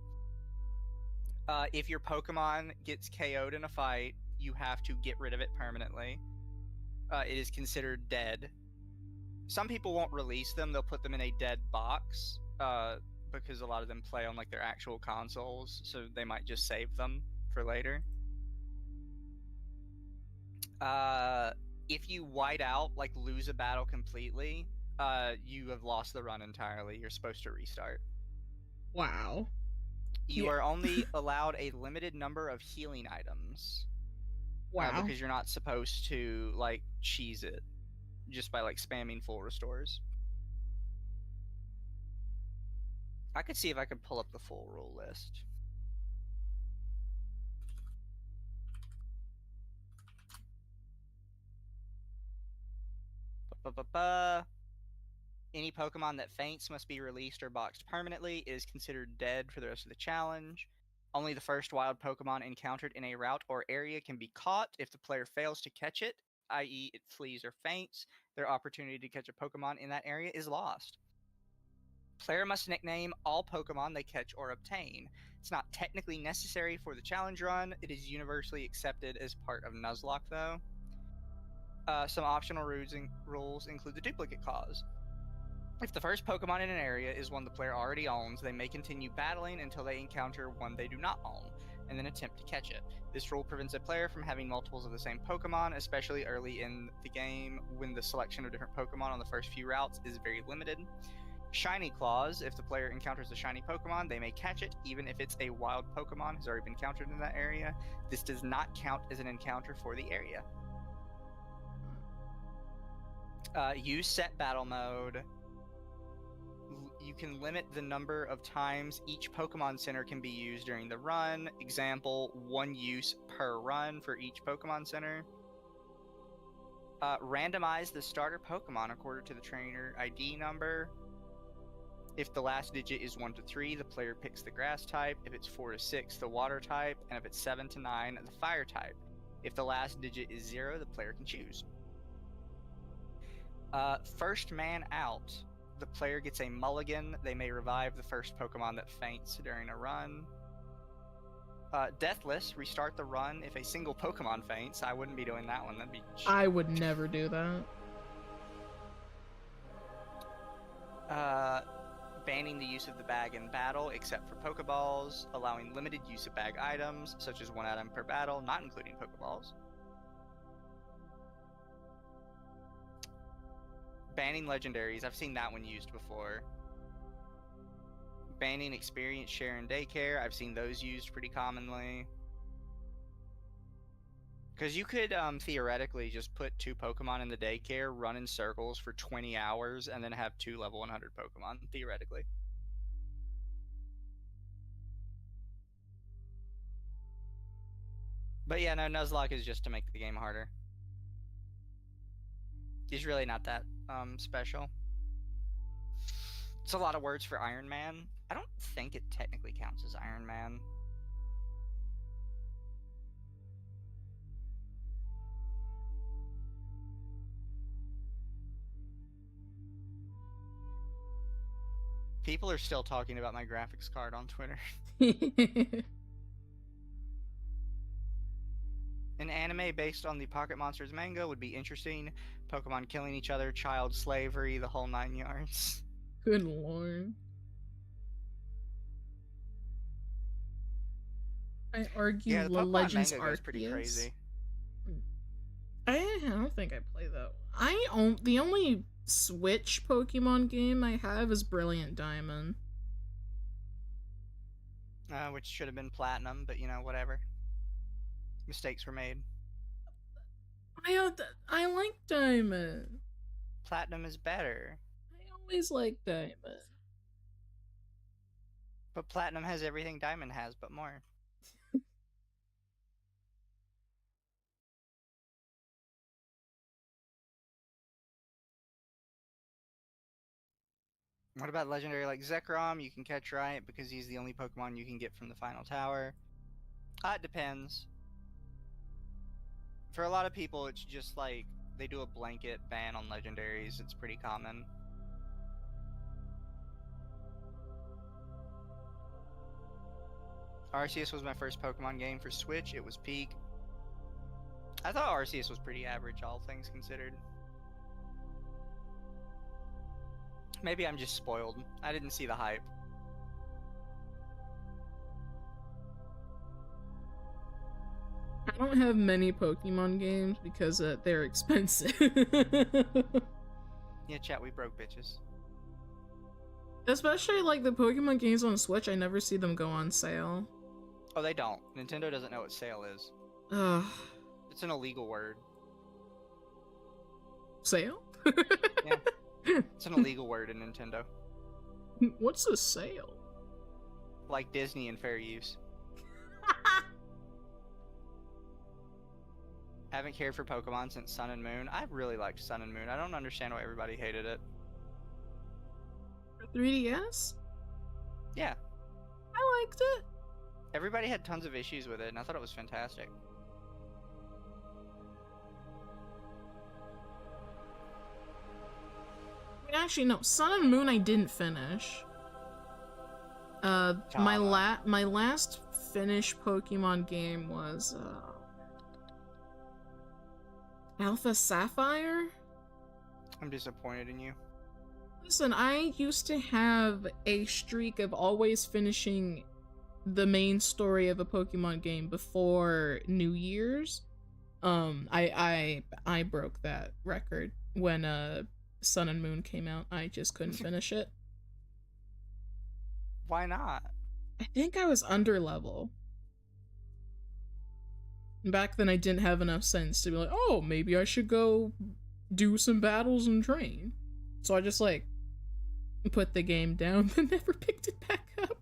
Speaker 1: If your Pokemon gets KO'd in a fight, you have to get rid of it permanently. It is considered dead. Some people won't release them. They'll put them in a dead box because a lot of them play on like their actual consoles, so they might just save them for later. If you white out, like lose a battle completely, you have lost the run entirely. You're supposed to restart.
Speaker 2: Wow.
Speaker 1: You are only allowed a limited number of healing items.
Speaker 2: Wow.
Speaker 1: Because you're not supposed to, like, cheese it just by, like, spamming full restores. I could see if I could pull up the full rule list. Any Pokemon that faints must be released or boxed permanently. It is considered dead for the rest of the challenge. Only the first wild Pokemon encountered in a route or area can be caught. If the player fails to catch it, i.e. it flees or faints, their opportunity to catch a Pokemon in that area is lost. Player must nickname all Pokemon they catch or obtain. It's not technically necessary for the challenge run. It is universally accepted as part of Nuzlocke, though. Some optional rules include the duplicate clause. If the first Pokemon in an area is one the player already owns, they may continue battling until they encounter one they do not own, and then attempt to catch it. This rule prevents a player from having multiples of the same Pokemon, especially early in the game when the selection of different Pokemon on the first few routes is very limited. Shiny Claws. If the player encounters a shiny Pokemon, they may catch it, even if it's a wild Pokemon has already been encountered in that area. This does not count as an encounter for the area. Use set battle mode. You can limit the number of times each Pokemon Center can be used during the run. Example, 1 use per run for each Pokemon Center. Randomize the starter Pokemon according to the trainer ID number. If the last digit is 1 to 3, the player picks the grass type. If it's 4 to 6, the water type. And if it's 7 to 9, the fire type. If the last digit is 0, the player can choose. First man out. The player gets a mulligan. They may revive the first Pokemon that faints during a run. Deathless. Restart the run if a single Pokemon faints. I wouldn't be doing that one. That'd be...
Speaker 2: I would never do
Speaker 1: that. Banning the use of the bag in battle, except for Pokeballs. Allowing limited use of bag items, such as 1 item per battle, not including Pokeballs. Banning legendaries. I've seen that one used before. Banning experience share in daycare. I've seen those used pretty commonly. Because you could theoretically just put 2 Pokemon in the daycare, run in circles for 20 hours, and then have 2 level 100 Pokemon, theoretically. But yeah, no, Nuzlocke is just to make the game harder. He's really not that special. It's a lot of words for Iron Man. I don't think it technically counts as Iron Man. People are still talking about my graphics card on Twitter. An anime based on the Pocket Monsters manga would be interesting. Pokemon killing each other, child slavery, the whole 9 yards.
Speaker 2: Good lord. I argue
Speaker 1: yeah, the
Speaker 2: the
Speaker 1: Pokemon
Speaker 2: Legends
Speaker 1: manga goes pretty crazy.
Speaker 2: I don't think I play that. The only Switch Pokemon game I have is Brilliant Diamond.
Speaker 1: Which should have been Platinum, but you know, whatever. Mistakes were made.
Speaker 2: I like Diamond.
Speaker 1: Platinum is better.
Speaker 2: I always like Diamond.
Speaker 1: But Platinum has everything Diamond has, but more. What about legendary like Zekrom? You can catch right because he's the only Pokemon you can get from the final tower. It depends. For a lot of people, it's just like they do a blanket ban on legendaries. It's pretty common. Arceus was my first Pokemon game for Switch. It was peak. I thought Arceus was pretty average, all things considered. Maybe I'm just spoiled. I didn't see the hype.
Speaker 2: I don't have many Pokemon games because they're expensive.
Speaker 1: Yeah, chat, we broke bitches.
Speaker 2: Especially like the Pokemon games on Switch, I never see them go on sale.
Speaker 1: Oh, they don't. Nintendo doesn't know what sale is.
Speaker 2: Ugh.
Speaker 1: It's an illegal word.
Speaker 2: Sale?
Speaker 1: Yeah. It's an illegal word in Nintendo.
Speaker 2: What's a sale?
Speaker 1: Like Disney and fair use. Haven't cared for Pokemon since Sun and Moon. I really liked Sun and Moon. I don't understand why everybody hated it.
Speaker 2: For 3DS?
Speaker 1: Yeah.
Speaker 2: I liked it.
Speaker 1: Everybody had tons of issues with it, and I thought it was fantastic.
Speaker 2: Actually, no. Sun and Moon I didn't finish. My last finished Pokemon game was, Alpha Sapphire?
Speaker 1: I'm disappointed in you.
Speaker 2: Listen, I used to have a streak of always finishing the main story of a Pokemon game before New Year's. I broke that record when Sun and Moon came out. I just couldn't finish it.
Speaker 1: Why not?
Speaker 2: I think I was under level. Back then I didn't have enough sense to be like, oh, maybe I should go do some battles and train. So I just like put the game down but never picked it back up.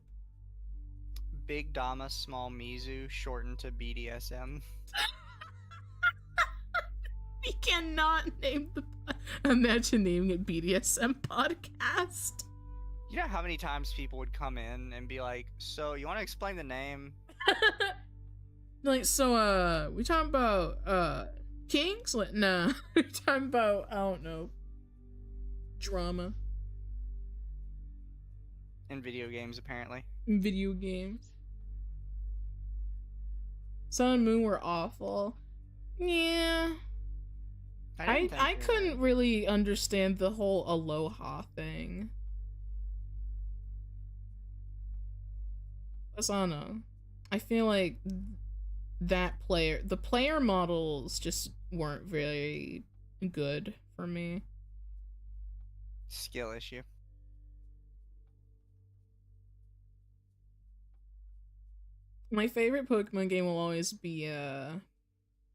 Speaker 1: Big Dama, small Mizu, shortened to BDSM.
Speaker 2: We cannot name the. Imagine naming it BDSM podcast.
Speaker 1: You know how many times people would come in and be like, so you want to explain the name?
Speaker 2: Like, so, we talking about, kings? Like, nah. We talking about, I don't know, drama.
Speaker 1: In video games, apparently.
Speaker 2: In video games. Sun and Moon were awful. Yeah. I couldn't really understand the whole aloha thing. I don't know. I feel like the player models just weren't very good for me.
Speaker 1: Skill issue.
Speaker 2: My favorite Pokemon game will always be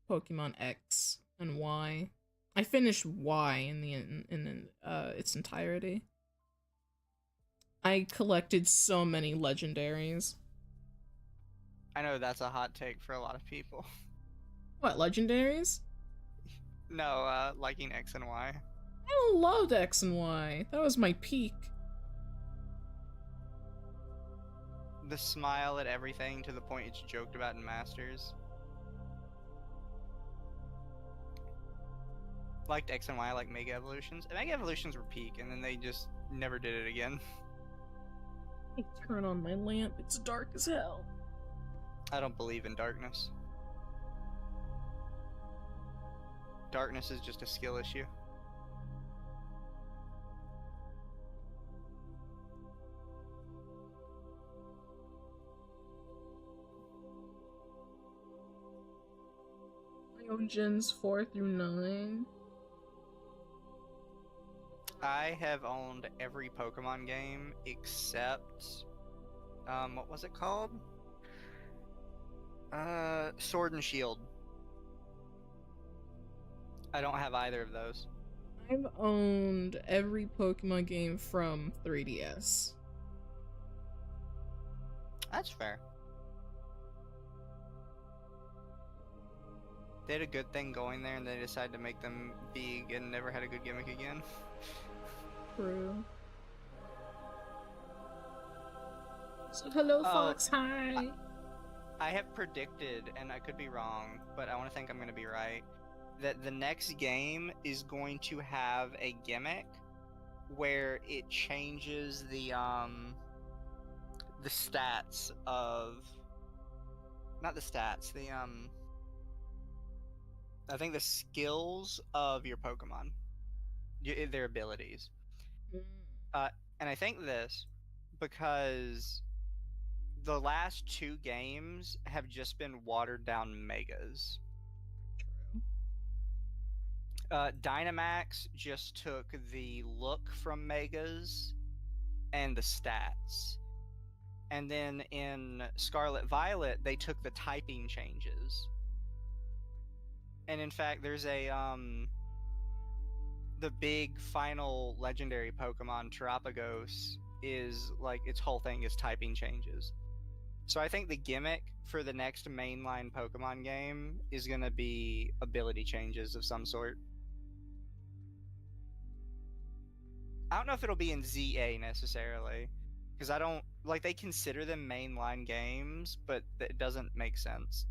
Speaker 2: Pokemon X and Y. I finished Y in its entirety. I collected so many legendaries.
Speaker 1: I know that's a hot take for a lot of people.
Speaker 2: What, legendaries?
Speaker 1: No, liking X and Y.
Speaker 2: I loved X and Y. That was my peak.
Speaker 1: The smile at everything to the point it's joked about in Masters. Liked X and Y, like Mega Evolutions. And Mega Evolutions were peak, and then they just never did it again.
Speaker 2: I turn on my lamp, it's dark as hell.
Speaker 1: I don't believe in darkness. Darkness is just a skill issue.
Speaker 2: Gens 4 through 9.
Speaker 1: I have owned every Pokemon game except what was it called? Sword and Shield. I don't have either of those.
Speaker 2: I've owned every Pokemon game from 3DS.
Speaker 1: That's fair. They had a good thing going there, and they decided to make them big and never had a good gimmick again.
Speaker 2: True. So hello, Fox. Hi.
Speaker 1: I have predicted, and I could be wrong, but I want to think I'm going to be right, that the next game is going to have a gimmick where it changes the stats of, not the stats, I think the skills of your Pokemon, their abilities. And I think this because the last two games have just been watered down megas.
Speaker 2: True.
Speaker 1: Dynamax just took the look from megas and the stats. And then in Scarlet Violet, they took the typing changes. And in fact, there's a the big final legendary Pokemon, Terapagos, is like its whole thing is typing changes. So I think the gimmick for the next mainline Pokemon game is gonna be ability changes of some sort. I don't know if it'll be in ZA necessarily, because I don't like they consider them mainline games, but it doesn't make sense.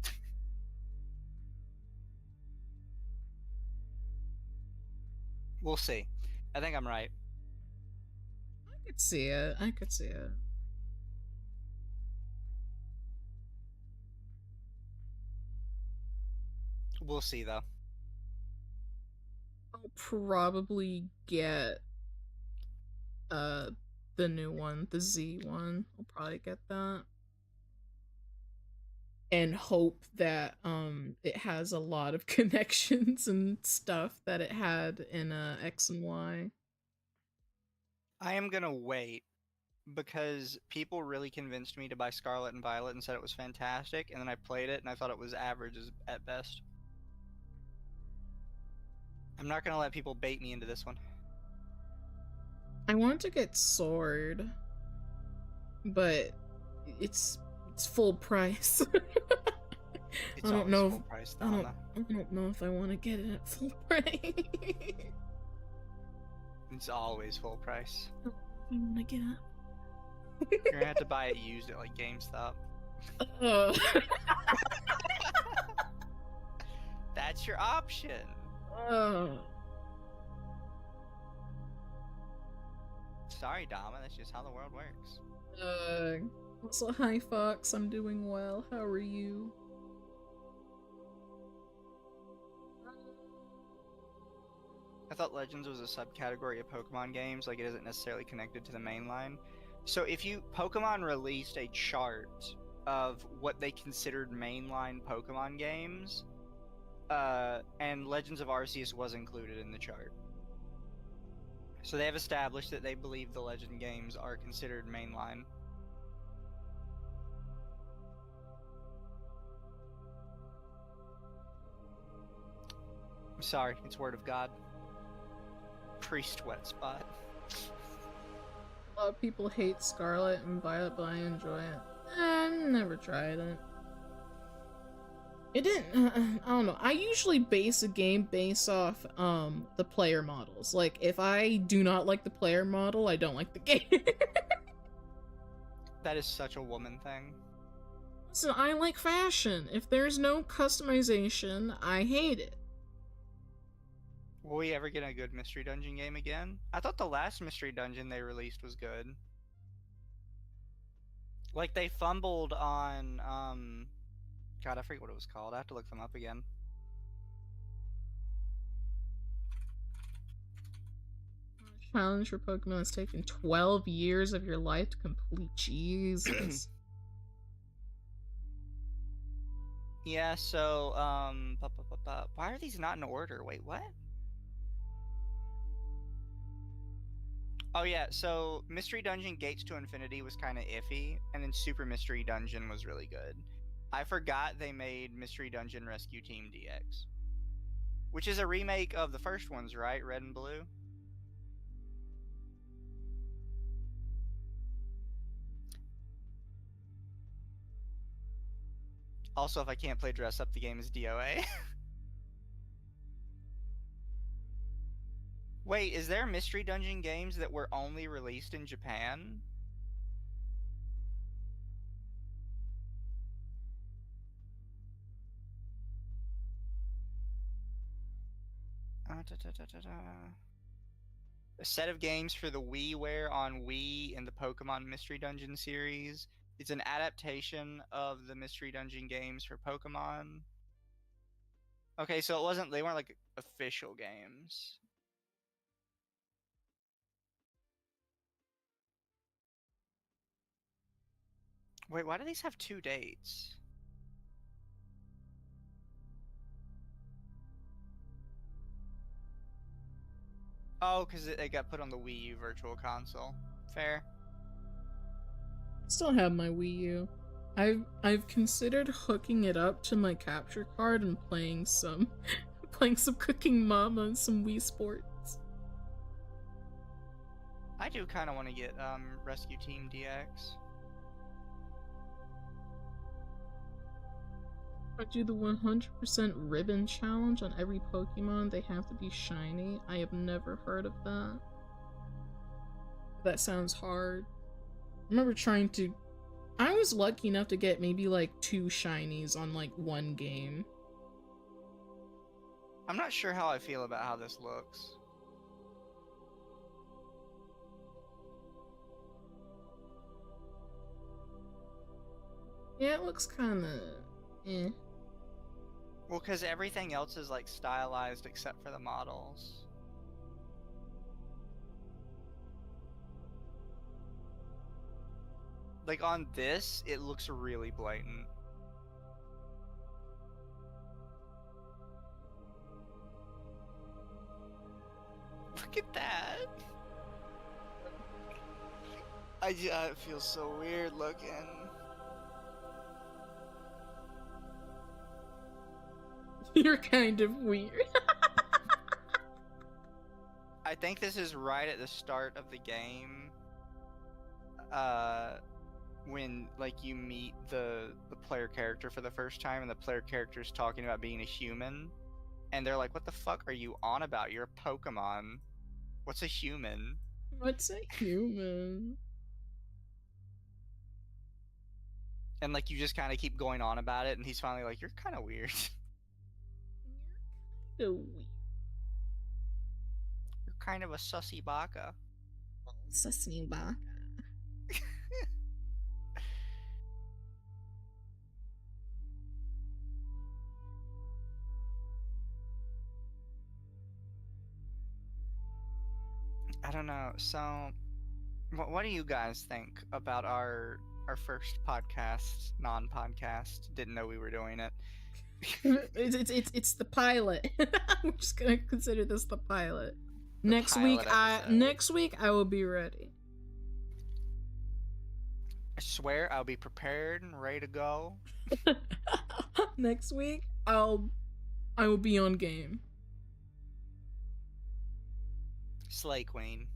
Speaker 1: We'll see. I think I'm right.
Speaker 2: I could see it. I could see it.
Speaker 1: We'll see, though.
Speaker 2: I'll probably get the new one, the Z one. I'll probably get that. And hope that it has a lot of connections and stuff that it had in X and Y.
Speaker 1: I am gonna wait because people really convinced me to buy Scarlet and Violet and said it was fantastic, and then I played it and I thought it was average at best. I'm not gonna let people bait me into this one.
Speaker 2: I want to get Sword, but it's full price.
Speaker 1: It's
Speaker 2: I don't
Speaker 1: always
Speaker 2: know.
Speaker 1: full price,
Speaker 2: I don't know if I want to get it at full price.
Speaker 1: It's always full price.
Speaker 2: I want to get it.
Speaker 1: You're gonna have to buy it used at like GameStop. That's your option. Sorry, Dama. That's just how the world works.
Speaker 2: Also, hi Fox. I'm doing well. How are you?
Speaker 1: I thought Legends was a subcategory of Pokemon games, like it isn't necessarily connected to the main line. So if Pokemon released a chart of what they considered mainline Pokemon games, and Legends of Arceus was included in the chart. So they have established that they believe the Legend games are considered mainline. I'm sorry, it's word of God. Priest wet spot.
Speaker 2: A lot of people hate Scarlet and Violet, but I enjoy it. I've never tried it. It didn't. I don't know. I usually base a game based off the player models. Like, if I do not like the player model, I don't like the game.
Speaker 1: That is such a woman thing.
Speaker 2: So I like fashion. If there's no customization, I hate it.
Speaker 1: Will we ever get a good Mystery Dungeon game again? I thought the last Mystery Dungeon they released was good. Like, they fumbled on, God, I forget what it was called. I have to look them up again.
Speaker 2: Challenge for Pokemon has taken 12 years of your life to complete. Jesus.
Speaker 1: Yeah, so, why are these not in order? Wait, what? Oh yeah, so Mystery Dungeon Gates to Infinity was kind of iffy, and then Super Mystery Dungeon was really good. I forgot they made Mystery Dungeon Rescue Team DX, which is a remake of the first ones, right? Red and Blue? Also, if I can't play dress up, the game is DOA. Wait, is there Mystery Dungeon games that were only released in Japan? A set of games for the WiiWare on Wii in the Pokemon Mystery Dungeon series. It's an adaptation of the Mystery Dungeon games for Pokemon. Okay, so they weren't like official games. Wait, why do these have 2 dates? Oh, because it got put on the Wii U Virtual Console. Fair.
Speaker 2: I still have my Wii U. I've considered hooking it up to my capture card and playing some Cooking Mama and some Wii Sports.
Speaker 1: I do kind of want to get Rescue Team DX.
Speaker 2: I do the 100% ribbon challenge on every Pokemon. They have to be shiny. I have never heard of that. That sounds hard. I remember trying to... I was lucky enough to get maybe like 2 shinies on like one game.
Speaker 1: I'm not sure how I feel about how this looks.
Speaker 2: Yeah, it looks kinda... eh.
Speaker 1: Well, because everything else is like stylized except for the models. Like on this, it looks really blatant. Look at that. It feels so weird looking.
Speaker 2: You're kind of weird.
Speaker 1: I think this is right at the start of the game. When like you meet the player character for the first time, and the player character is talking about being a human, and they're like, "What the fuck are you on about? You're a Pokemon. What's a human?"
Speaker 2: What's a human?
Speaker 1: And like you just kind of keep going on about it, and he's finally like, "You're kind of weird.
Speaker 2: You're kind of weird.
Speaker 1: You're kind of a sussy baka."
Speaker 2: Sussy baka.
Speaker 1: I don't know. So, what do you guys think about our first podcast, non-podcast? Didn't know we were doing it.
Speaker 2: It's the pilot. I'm just gonna consider this the pilot. Next
Speaker 1: pilot
Speaker 2: week I will be ready.
Speaker 1: I swear I'll be prepared and ready to go.
Speaker 2: Next week I will be on game.
Speaker 1: Slay Queen.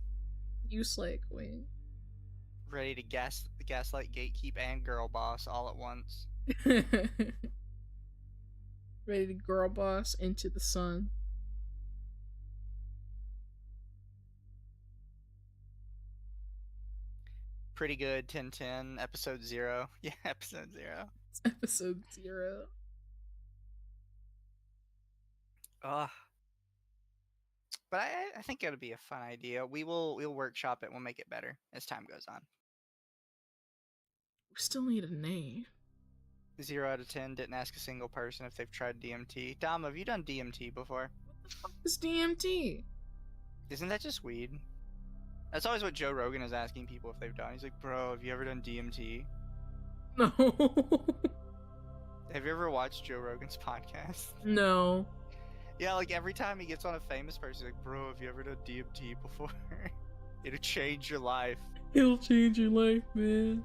Speaker 2: You slay queen.
Speaker 1: Ready to gaslight, gatekeep, and girl boss all at once.
Speaker 2: Ready to girl boss into the sun.
Speaker 1: Pretty good. 10-10 episode 0. Yeah, episode 0.
Speaker 2: It's episode 0.
Speaker 1: Ugh. But I think it'll be a fun idea. We'll workshop it. We'll make it better as time goes on.
Speaker 2: We still need a name.
Speaker 1: 0 out of 10 didn't ask a single person if they've tried DMT. Dom, have you done DMT before?
Speaker 2: What the fuck is DMT?
Speaker 1: Isn't that just weed? That's always what Joe Rogan is asking people if they've done. He's like, "Bro, have you ever done DMT?"
Speaker 2: No.
Speaker 1: Have you ever watched Joe Rogan's podcast?
Speaker 2: No.
Speaker 1: Yeah, like every time he gets on a famous person, he's like, "Bro, have you ever done DMT before? It'll change your life."
Speaker 2: It'll change your life, man.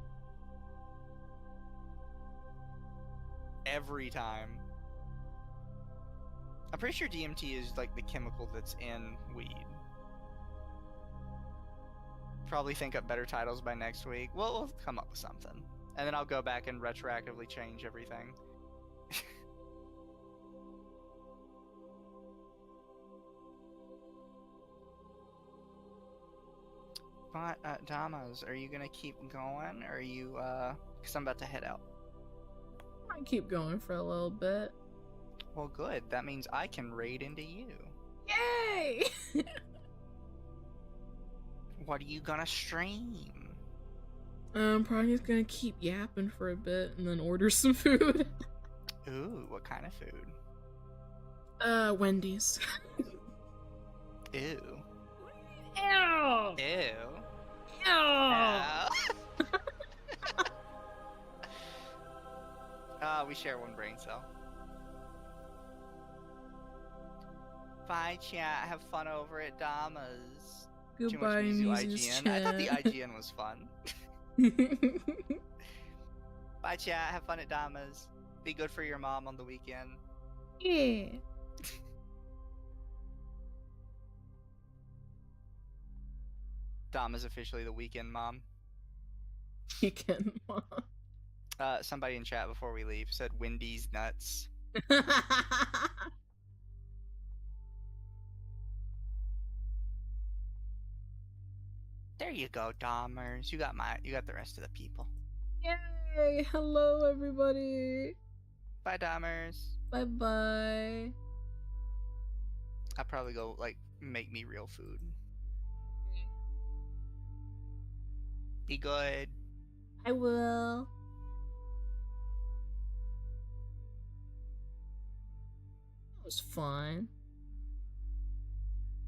Speaker 1: Every time. I'm pretty sure DMT is like the chemical that's in weed. Probably think up better titles by next week. We'll come up with something. And then I'll go back and retroactively change everything. But, Damas, are you gonna keep going? Or are you, because I'm about to head out.
Speaker 2: I might keep going for a little bit.
Speaker 1: Well, good. That means I can raid into you.
Speaker 2: Yay!
Speaker 1: What are you gonna stream?
Speaker 2: I'm probably just gonna keep yapping for a bit and then order some food.
Speaker 1: Ooh, what kind of food?
Speaker 2: Wendy's.
Speaker 1: Ew.
Speaker 2: Ew!
Speaker 1: Ew.
Speaker 2: Ew!
Speaker 1: We share one brain cell. Bye, chat. Have fun over at Dama's.
Speaker 2: Goodbye,
Speaker 1: Mizu's
Speaker 2: Mizu's
Speaker 1: IGN. I thought the
Speaker 2: chat.
Speaker 1: IGN was fun. Bye, chat. Have fun at Dama's. Be good for your mom on the weekend.
Speaker 2: Yeah.
Speaker 1: Dama's officially the weekend mom.
Speaker 2: Weekend mom.
Speaker 1: Somebody in chat before we leave said Wendy's nuts. There you go, Dahmers. You got the rest of the people.
Speaker 2: Yay! Hello, everybody.
Speaker 1: Bye, Dahmers.
Speaker 2: Bye bye.
Speaker 1: I'll probably go like make me real food. Be good.
Speaker 2: I will. That was fun.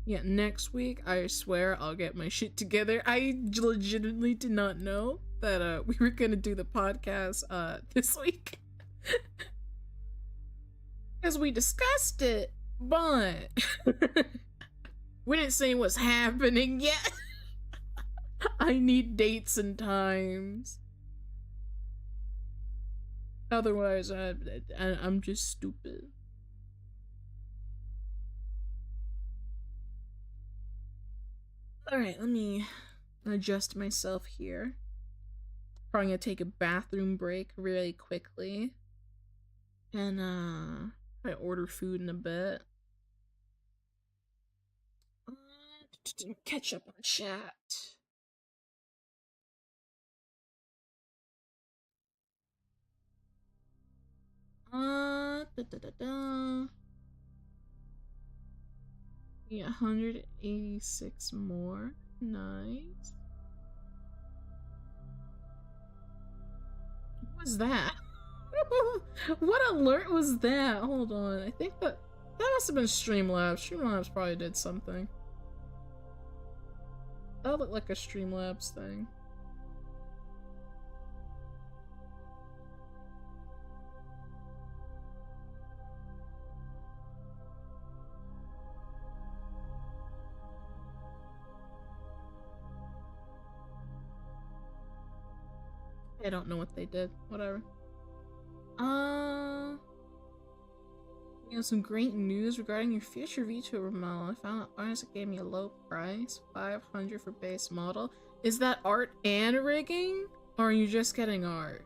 Speaker 2: Yeah, next week, I swear I'll get my shit together. I legitimately did not know that we were gonna do the podcast this week. Because we discussed it, but we didn't say what's happening yet. I need dates and times. Otherwise, I'm just stupid. Alright, let me adjust myself here. Probably gonna take a bathroom break really quickly. And, I order food in a bit. Catch up on chat. Yeah, 186 more. Nice. What was that? What alert was that? Hold on. I think that must have been Streamlabs. Streamlabs probably did something. That looked like a Streamlabs thing. I don't know what they did. Whatever. We have some great news regarding your future Vtuber model. I found out artist gave me a low price, $500 for base model. Is that art and rigging? Or are you just getting art?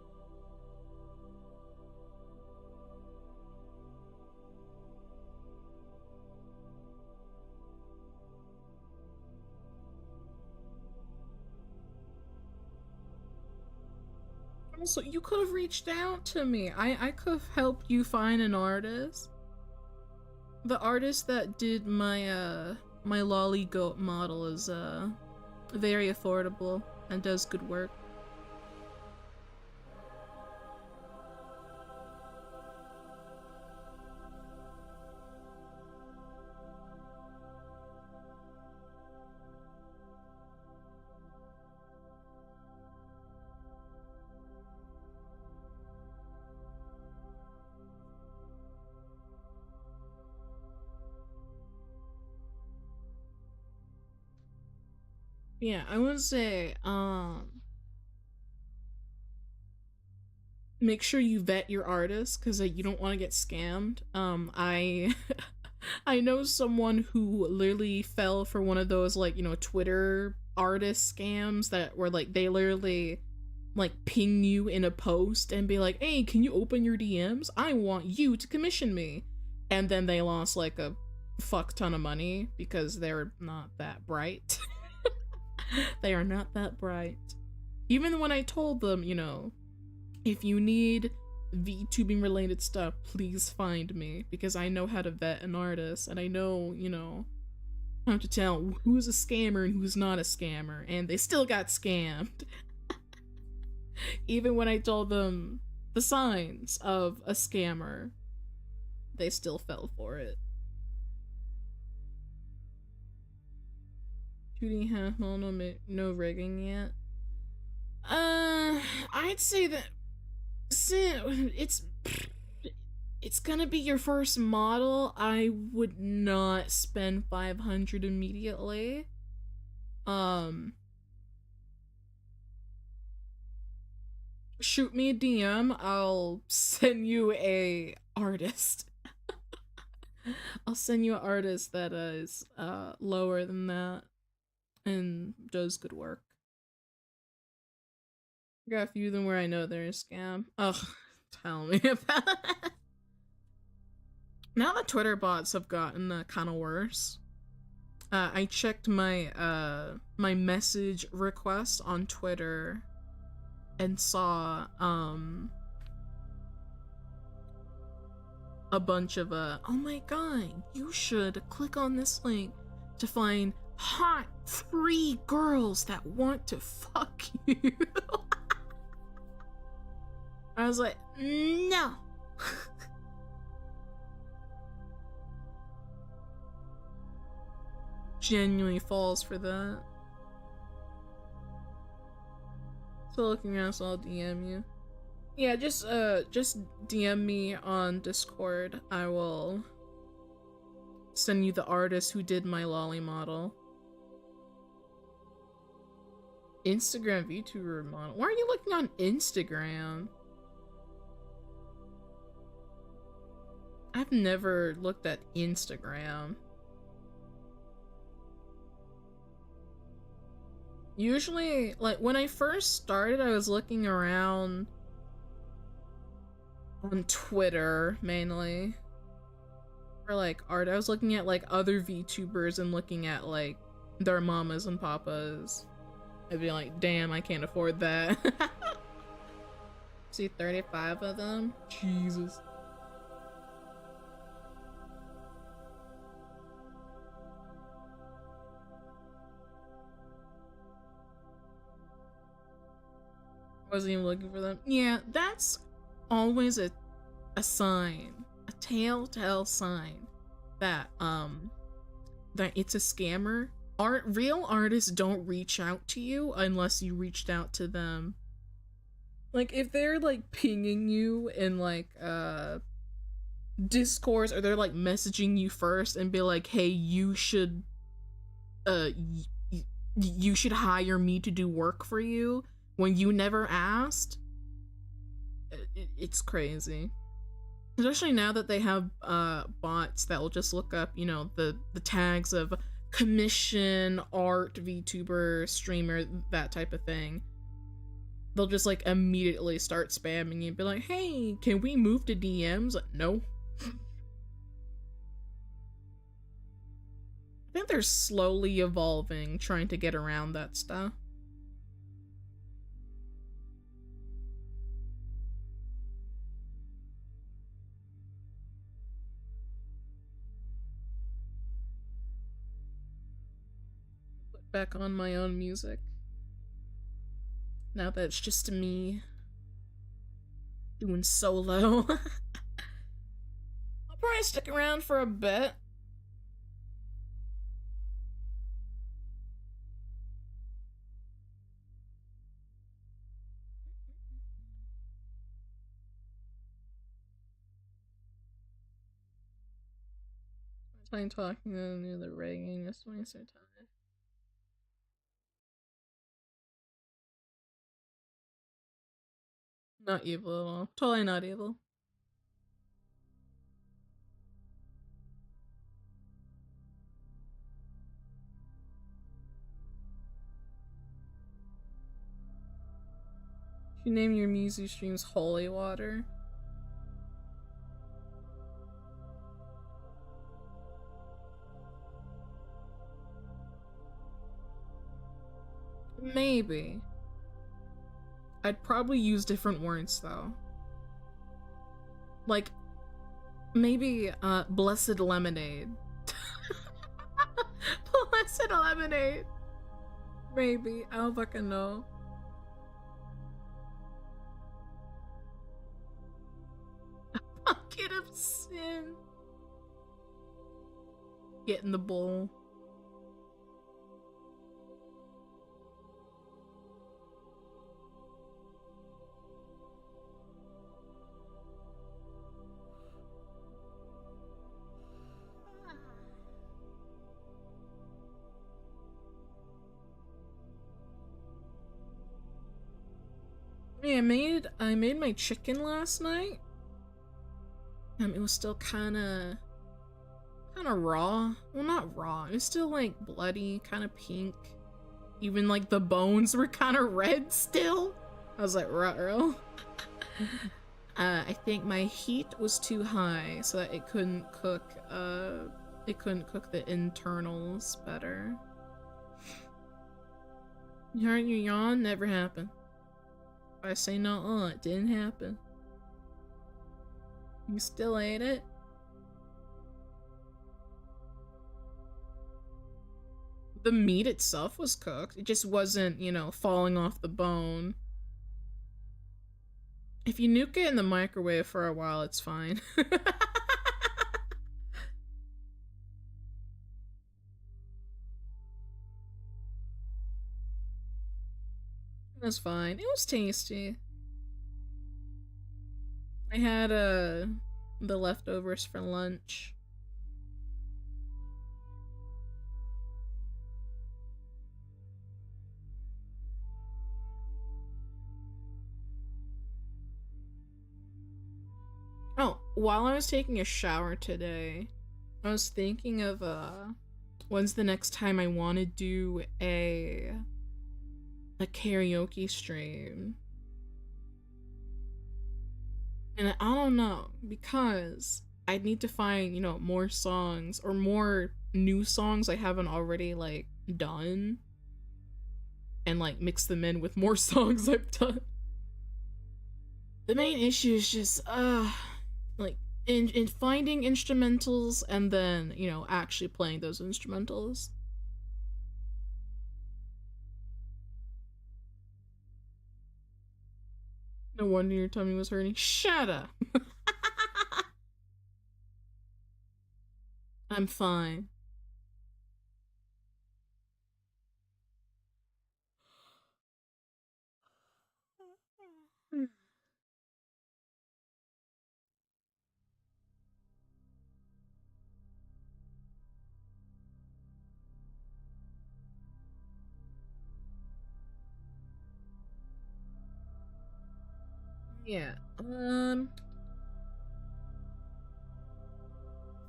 Speaker 2: Also, you could have reached out to me. I could have helped you find an artist. The artist that did my my lolly goat model is very affordable and does good work. Yeah, I would say, make sure you vet your artists, because you don't want to get scammed. I I know someone who literally fell for one of those, like, you know, Twitter artist scams that were like, they literally like ping you in a post and be like, hey, can you open your DMs? I want you to commission me. And then they lost like a fuck ton of money because they're not that bright. They are not that bright. Even when I told them, you know, if you need VTubing related stuff, please find me, because I know how to vet an artist and I know, you know, how to tell who's a scammer and who's not a scammer, and they still got scammed. Even when I told them the signs of a scammer, they still fell for it. Shooting half model, no rigging yet. I'd say that it's gonna be your first model. I would not spend 500 immediately. Shoot me a DM. I'll send you a artist. I'll send you an artist that is lower than that and does good work. I got a few of them where I know they're a scam. Ugh, tell me about it. Now the Twitter bots have gotten kind of worse. I checked my my message request on Twitter and saw a bunch of oh my god, you should click on this link to find hot free girls that want to fuck you. I was like, no. Genuinely falls for that. Still looking around, so I'll DM you. Yeah, just DM me on Discord. I will send you the artist who did my lolly model. Instagram VTuber model. Why are you looking on Instagram? I've never looked at Instagram. Usually, like, when I first started, I was looking around on Twitter, mainly. For, like, art. I was looking at, like, other VTubers and looking at, like, their mamas and papas. I'd be like, damn, I can't afford that. See 35 of them? Jesus. Wasn't even looking for them. Yeah, that's always a sign. A telltale sign that that it's a scammer. Real artists don't reach out to you unless you reached out to them. Like, if they're like pinging you in like Discourse, or they're like messaging you first and be like, hey, you should you should hire me to do work for you when you never asked, it's crazy. Especially now that they have bots that will just look up, you know, the tags of commission, art, VTuber, streamer, that type of thing. They'll just like immediately start spamming you and be like, hey, can we move to DMs? Like, no. I think they're slowly evolving, trying to get around that stuff. Put back on my own music. Now that it's just me doing solo. I'll probably stick around for a bit. I'm talking to the rigging, just waste our time. Not evil at all. Totally not evil. You name your Mizu streams Holy Water. Maybe. I'd probably use different words though. Like, maybe Blessed Lemonade. Blessed Lemonade. Maybe. I don't fucking know. Bucket of sin. Get in the bowl. Yeah, I made my chicken last night. It was still kinda raw. Well, not raw. It was still like bloody, kinda pink. Even like the bones were kinda red still. I was like, ruh-roh. I think my heat was too high, so that it couldn't cook the internals better. You heard your yawn? Never happened. I say no, it didn't happen. You still ate it? The meat itself was cooked. It just wasn't, you know, falling off the bone. If you nuke it in the microwave for a while, it's fine. It was fine. It was tasty. I had the leftovers for lunch. while I was taking a shower today, I was thinking of when's the next time I want to do a karaoke stream. And I don't know, because I need to find, you know, more songs or more new songs I haven't already like done and like mix them in with more songs I've done. The main issue is just like in finding instrumentals and then, you know, actually playing those instrumentals. No wonder your tummy was hurting. Shut up. I'm fine. Yeah.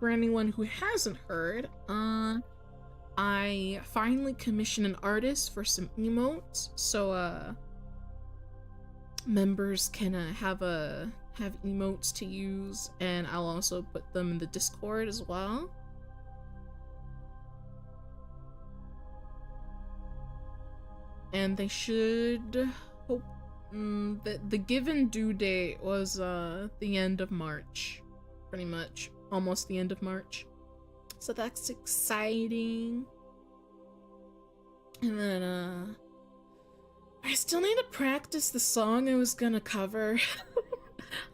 Speaker 2: For anyone who hasn't heard, I finally commissioned an artist for some emotes, so members can have emotes to use, and I'll also put them in the Discord as well. And they should hope the given due date was the end of March, pretty much almost the end of March, so that's exciting. And then I still need to practice the song I was gonna cover.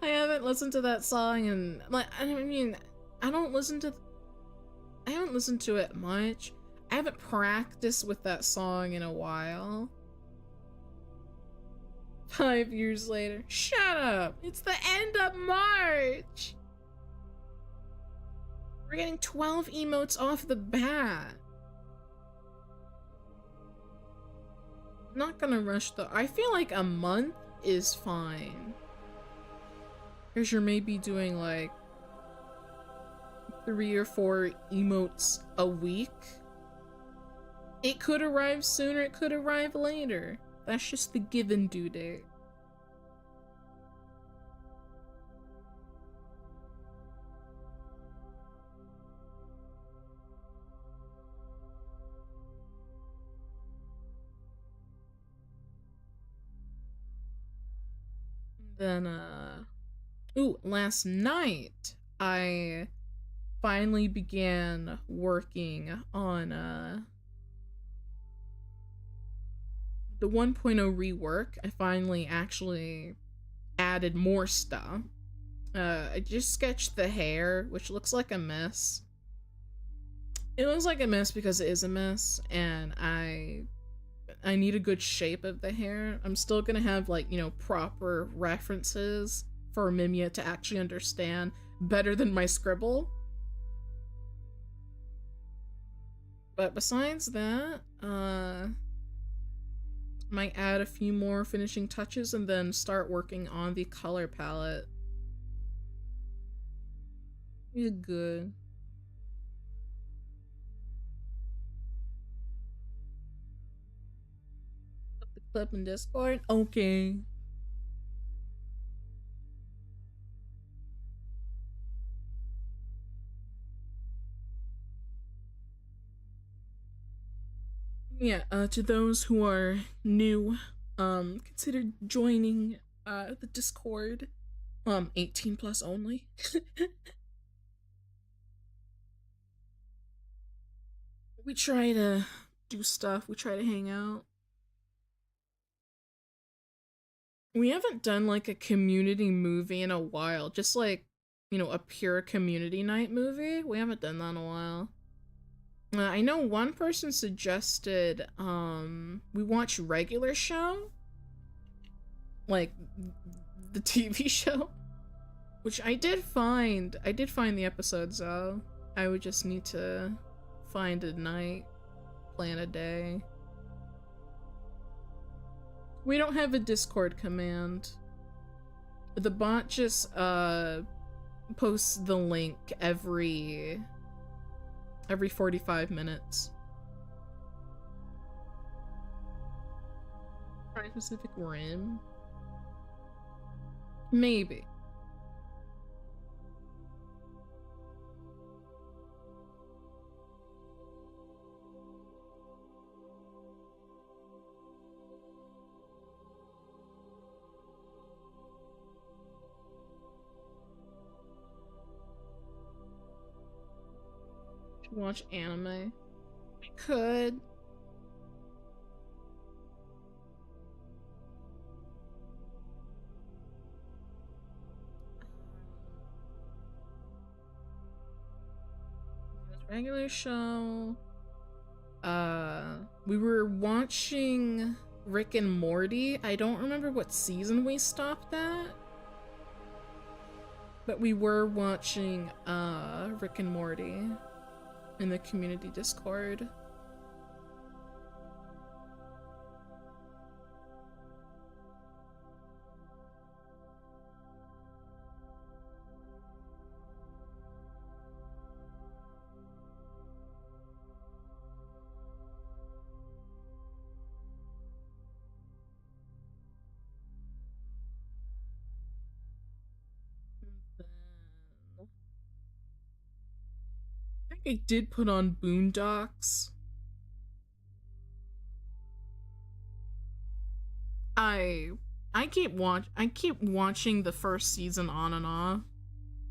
Speaker 2: I haven't listened to that song, and like, I mean, I haven't listened to it much. I haven't practiced with that song in a while. 5 years later. Shut up! It's the end of March! We're getting 12 emotes off the bat. I'm not gonna rush though. I feel like a month is fine. Because you're maybe doing like 3 or 4 emotes a week. It could arrive sooner, it could arrive later. That's just the given due date. Then, ooh, last night, I finally began working on, the 1.0 rework. I finally actually added more stuff. I just sketched the hair, which looks like a mess. It looks like a mess because it is a mess, and I need a good shape of the hair. I'm still gonna have, like, you know, proper references for Mimia to actually understand better than my scribble. But besides that, might add a few more finishing touches and then start working on the color palette. You're good. Put the clip in Discord? Okay. Yeah, to those who are new, consider joining the Discord. 18 plus only. We try to do stuff, we try to hang out. We haven't done like a community movie in a while, just like, you know, a pure community night movie. We haven't done that in a while. I know one person suggested we watch Regular Show, like the TV show, which I did find the episodes though. I would just need to find a night, plan a day. We don't have a Discord command. The bot just post the link every 45 minutes. Pacific Rim? Maybe. Should watch anime. I could. Regular show. We were watching Rick and Morty. I don't remember what season we stopped at, but we were watching Rick and Morty in the community Discord. I did put on Boondocks. I keep watching the first season on and off.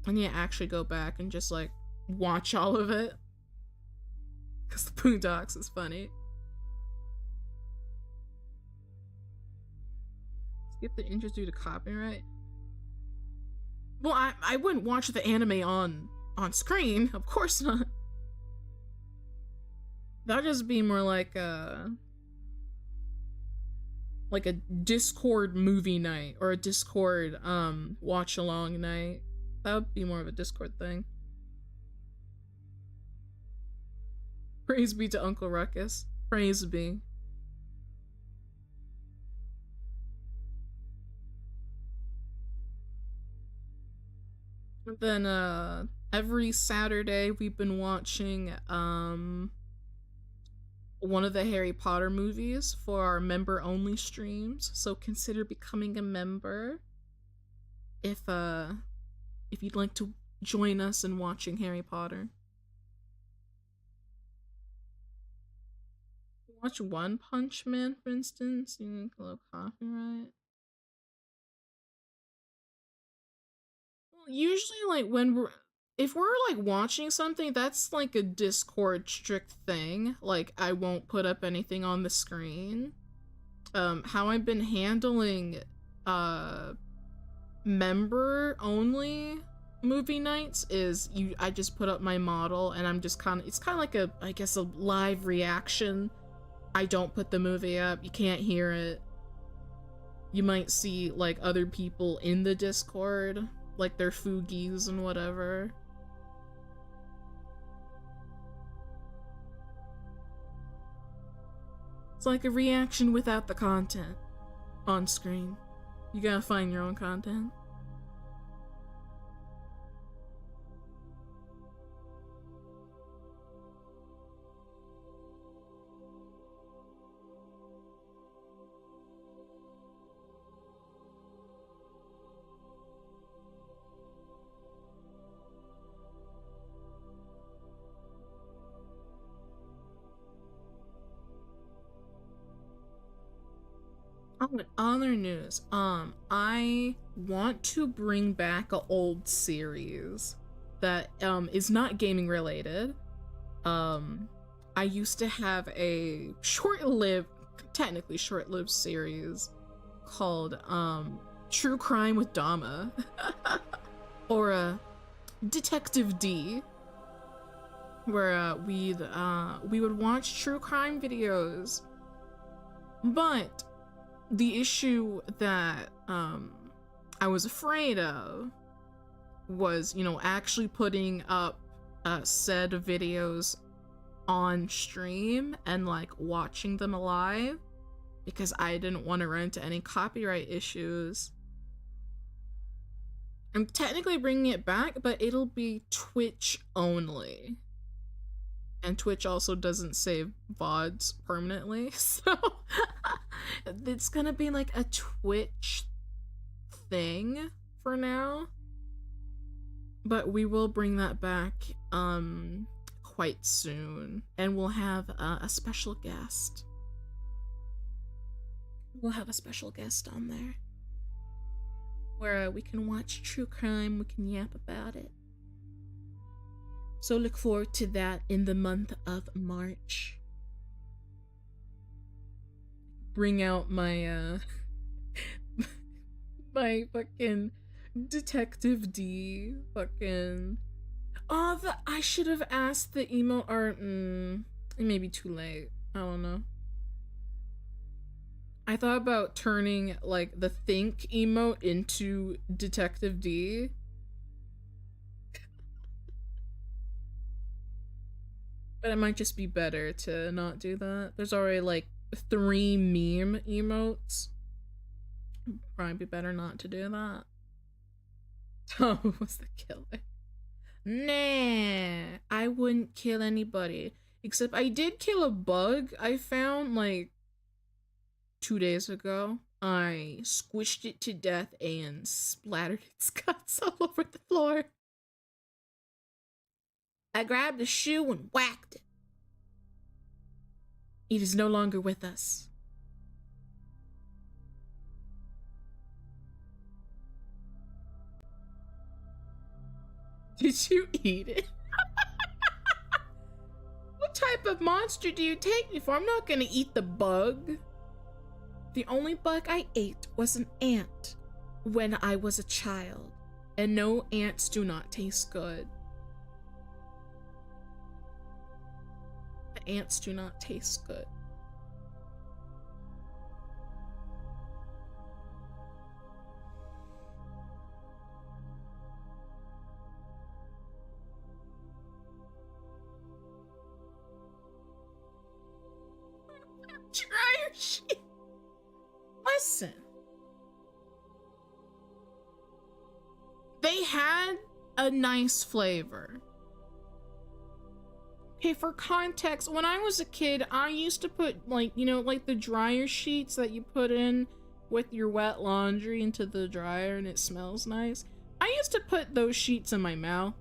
Speaker 2: I need to actually go back and just like watch all of it, because the Boondocks is funny. Skip the intros due to copyright. Well, I wouldn't watch the anime on screen, of course not. That'd just be more like a Discord movie night or a Discord watch along night. That would be more of a Discord thing. Praise be to Uncle Ruckus. Praise be. And then every Saturday we've been watching one of the Harry Potter movies for our member only streams, so consider becoming a member if you'd like to join us in watching Harry Potter. Watch One Punch Man, for instance. You need a little copyright. Well, usually, like, if we're like watching something, that's like a Discord strict thing. Like, I won't put up anything on the screen. How I've been handling member only movie nights is I just put up my model and I'm just it's kind of like a live reaction. I don't put the movie up. You can't hear it. You might see like other people in the Discord, like their foogies and whatever. It's like a reaction without the content on screen. You gotta find your own content. Oh, and other news, I want to bring back an old series that is not gaming related. I used to have a technically short-lived series called True Crime with Dama or Detective D, where we would watch true crime videos, but the issue that I was afraid of was, actually putting up said videos on stream and like watching them live, because I didn't want to run into any copyright issues. I'm technically bringing it back, but it'll be Twitch only. And Twitch also doesn't save VODs permanently, so it's gonna be like a Twitch thing for now. But we will bring that back quite soon, and we'll have a special guest. We'll have a special guest on there where we can watch true crime, we can yap about it. So look forward to that in the month of March. Bring out my my fucking Detective D fucking. Oh, I should have asked the emote art. It may be too late. I don't know. I thought about turning like the think emote into Detective D. But it might just be better to not do that. There's already like 3 meme emotes. Probably be better not to do that. Tom was the killer. Nah, I wouldn't kill anybody. Except I did kill a bug I found like 2 days ago. I squished it to death and splattered its guts all over the floor. I grabbed a shoe and whacked it. It is no longer with us. Did you eat it? What type of monster do you take me for? I'm not gonna eat the bug. The only bug I ate was an ant when I was a child. And no, ants do not taste good. The ants do not taste good. Dryer sheet. Listen. They had a nice flavor. Okay, for context, when I was a kid, I used to put, like, you know, like the dryer sheets that you put in with your wet laundry into the dryer and it smells nice. I used to put those sheets in my mouth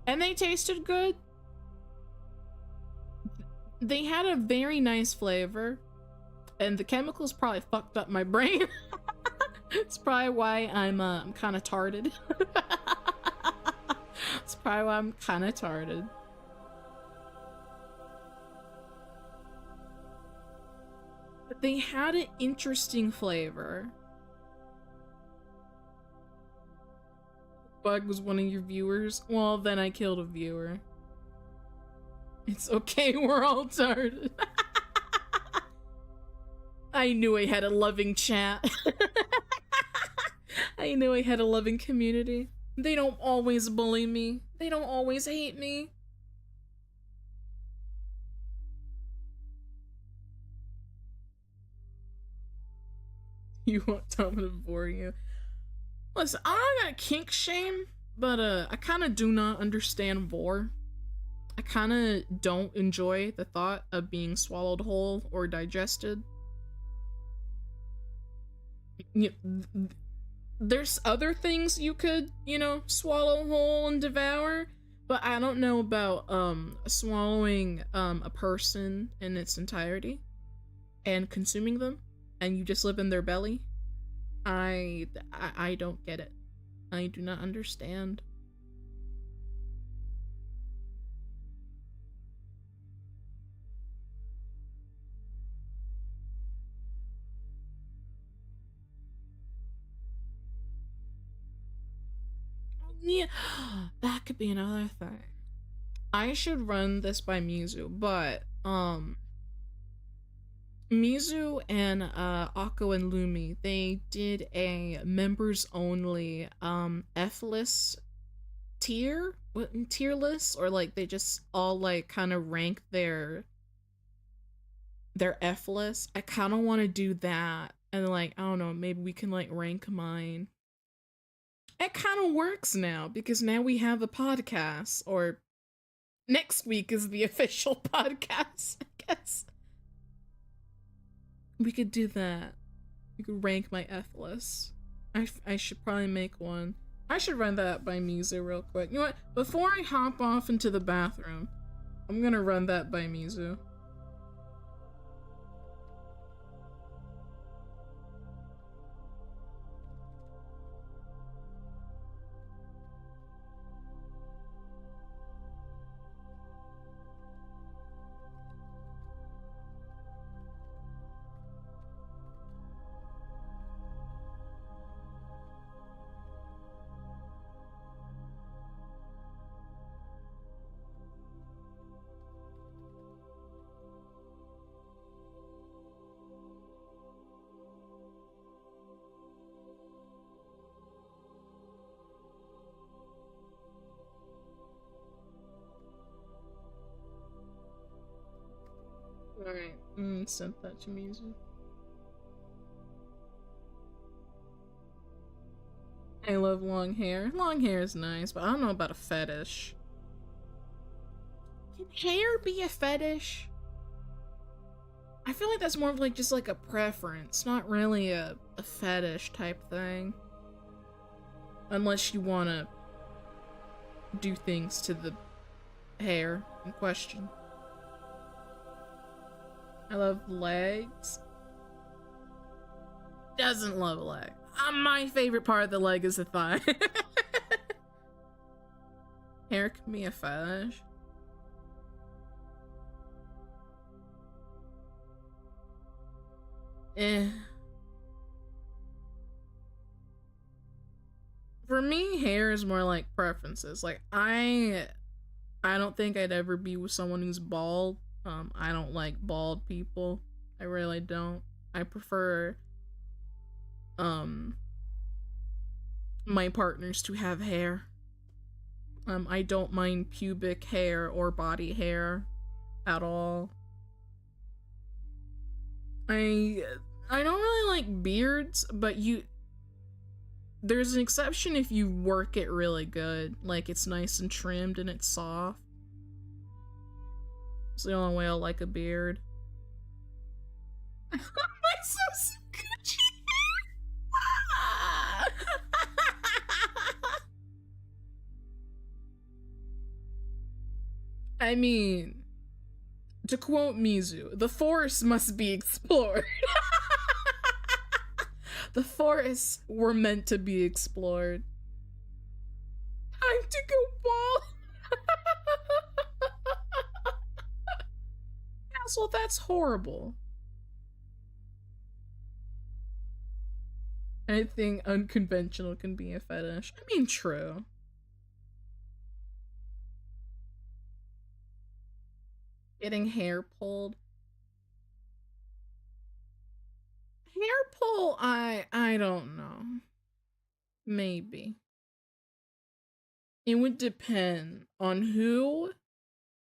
Speaker 2: and they tasted good. They had a very nice flavor and the chemicals probably fucked up my brain. It's probably why I'm kind of tarded. It's probably why I'm kind of tarded. But they had an interesting flavor. Bug was one of your viewers? Well, then I killed a viewer. It's okay, we're all tarded. I knew I had a loving chat. I knew I had a loving community. They don't always bully me. They don't always hate me. You want Dama to bore you? Listen, I'm not gonna kink shame, but I kind of do not understand vor. I kind of don't enjoy the thought of being swallowed whole or digested. There's other things you could, you know, swallow whole and devour, but I don't know about swallowing a person in its entirety and consuming them and you just live in their belly. I don't get it. I do not understand. Yeah, that could be another thing. I should run this by Mizu, but Mizu and Akko and Lumi, they did a members only F-list tier list, or like they just all like kind of rank their F list. I kind of want to do that, and like I don't know, maybe we can like rank mine it kind of works now because now we have a podcast, or next week is the official podcast, I guess. We could do that. We could rank my F list. I should probably make one. I should run that by Mizu real quick. You know what? Before I hop off into the bathroom, I'm gonna run that by Mizu. Alright, sent that to Mizu. I love long hair. Long hair is nice, but I don't know about a fetish. Can hair be a fetish? I feel like that's more of like just like a preference, not really a fetish type thing. Unless you wanna do things to the hair in question. I love legs. Doesn't love a leg. My favorite part of the leg is the thigh. Hair can be a fetish. For me, hair is more like preferences. Like I don't think I'd ever be with someone who's bald. I don't like bald people. I really don't. I prefer my partners to have hair. I don't mind pubic hair or body hair at all. I don't really like beards, but there's an exception if you work it really good. Like it's nice and trimmed and it's soft. It's the only way I'll like a beard. My so Gucci. I mean, to quote Mizu, the forest must be explored. The forests were meant to be explored. Time to go bald. Well, that's horrible. I think unconventional can be a fetish. I mean, true. Getting hair pulled. Hair pull, I don't know. Maybe. It would depend on who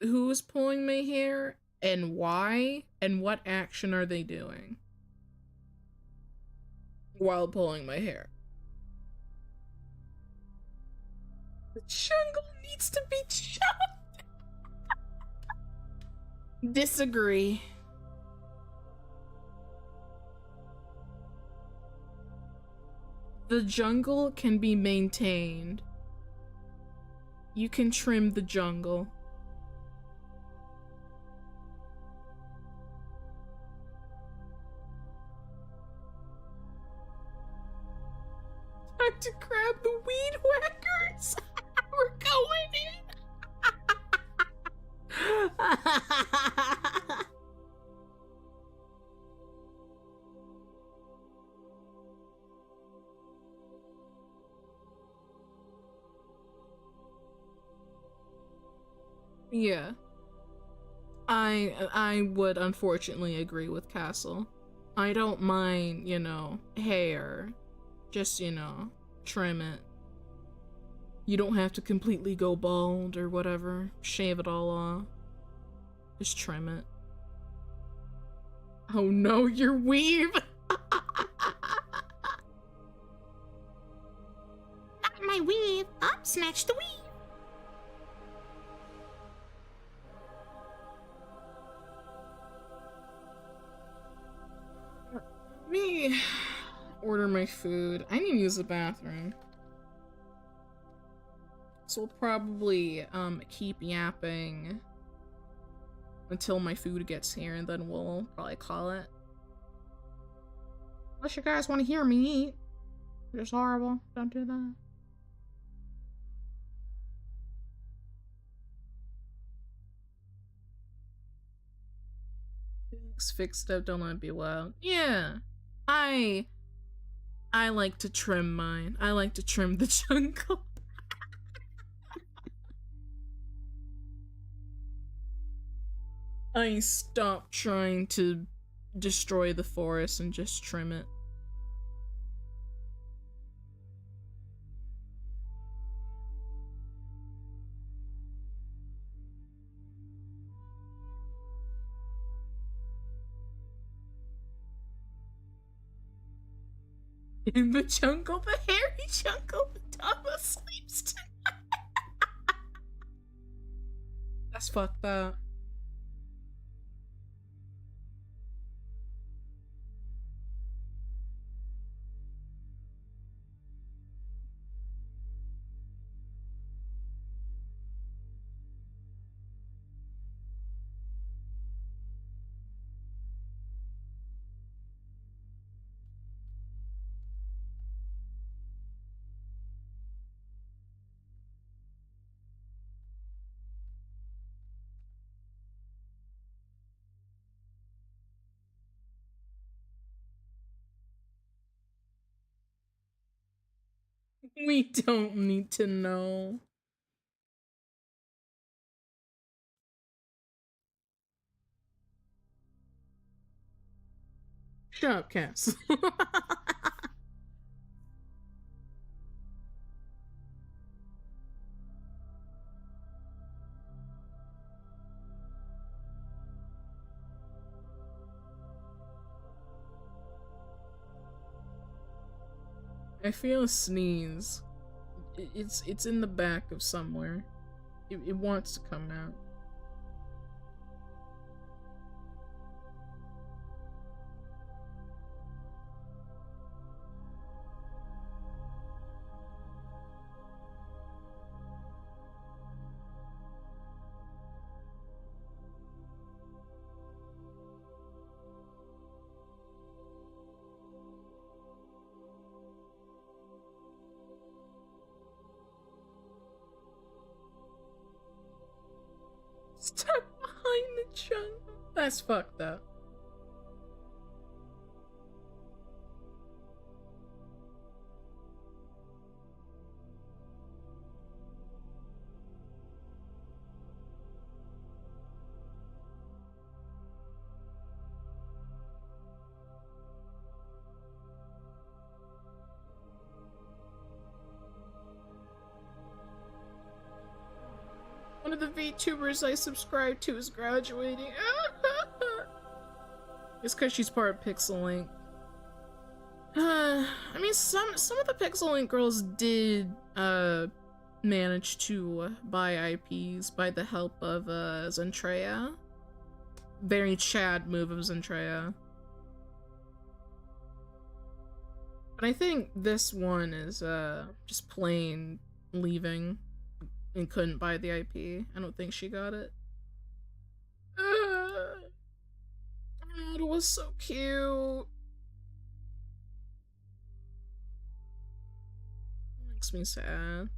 Speaker 2: is pulling my hair and why and what action are they doing while pulling my hair. The jungle needs to be chopped. Disagree. The jungle can be maintained. You can trim the jungle. Time to grab the weed whackers. We're going in. Yeah. I would unfortunately agree with Castle. I don't mind, hair. Just, trim it. You don't have to completely go bald or whatever. Shave it all off. Just trim it. Oh no, your weave! snatch the weave. Let me order my food. I need to use the bathroom. So we'll probably keep yapping until my food gets here, and then we'll probably call it. Unless you guys want to hear me eat. It's horrible. Don't do that. Fix stuff, don't let it be loud. Yeah. I like to trim mine. I like to trim the jungle. I stopped trying to destroy the forest and just trim it. In the jungle, the hairy jungle, the Dama sleeps tonight. That's fucked up. We don't need to know. Shut up, Cass. I feel a sneeze. It's in the back of somewhere. It wants to come out. Stuck behind the jungle. That's fucked up. One of the Vtubers I subscribe to is graduating. It's because she's part of Pixel Link. I mean, some of the Pixel Link girls did manage to buy IPs by the help of Zentreya. Very Chad move of Zentreya. But I think this one is just plain leaving and couldn't buy the IP. I don't think she got it. It was so cute. Makes me sad.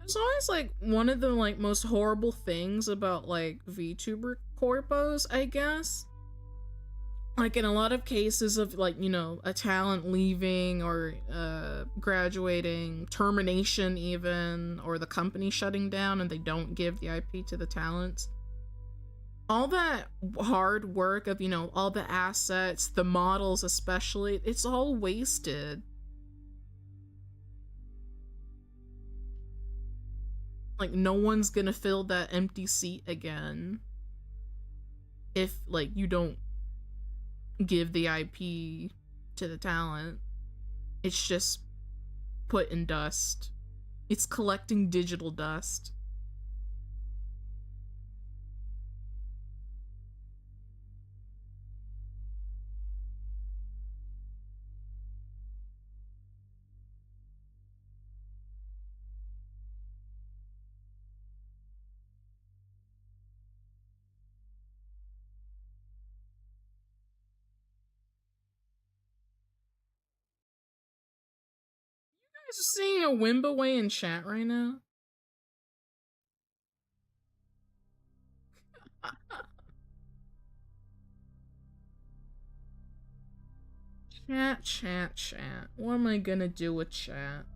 Speaker 2: It's always like one of the like most horrible things about like VTuber corpos, I guess. Like in a lot of cases of like, you know, a talent leaving or graduating, termination even, or the company shutting down and they don't give the IP to the talents. All that hard work of, you know, all the assets, the models especially, it's all wasted. Like no one's gonna fill that empty seat again if like you don't give the IP to the talent. It's just put in dust. It's collecting digital dust. You guys are seeing a Wimbaway in chat right now? Chat. What am I gonna do with chat?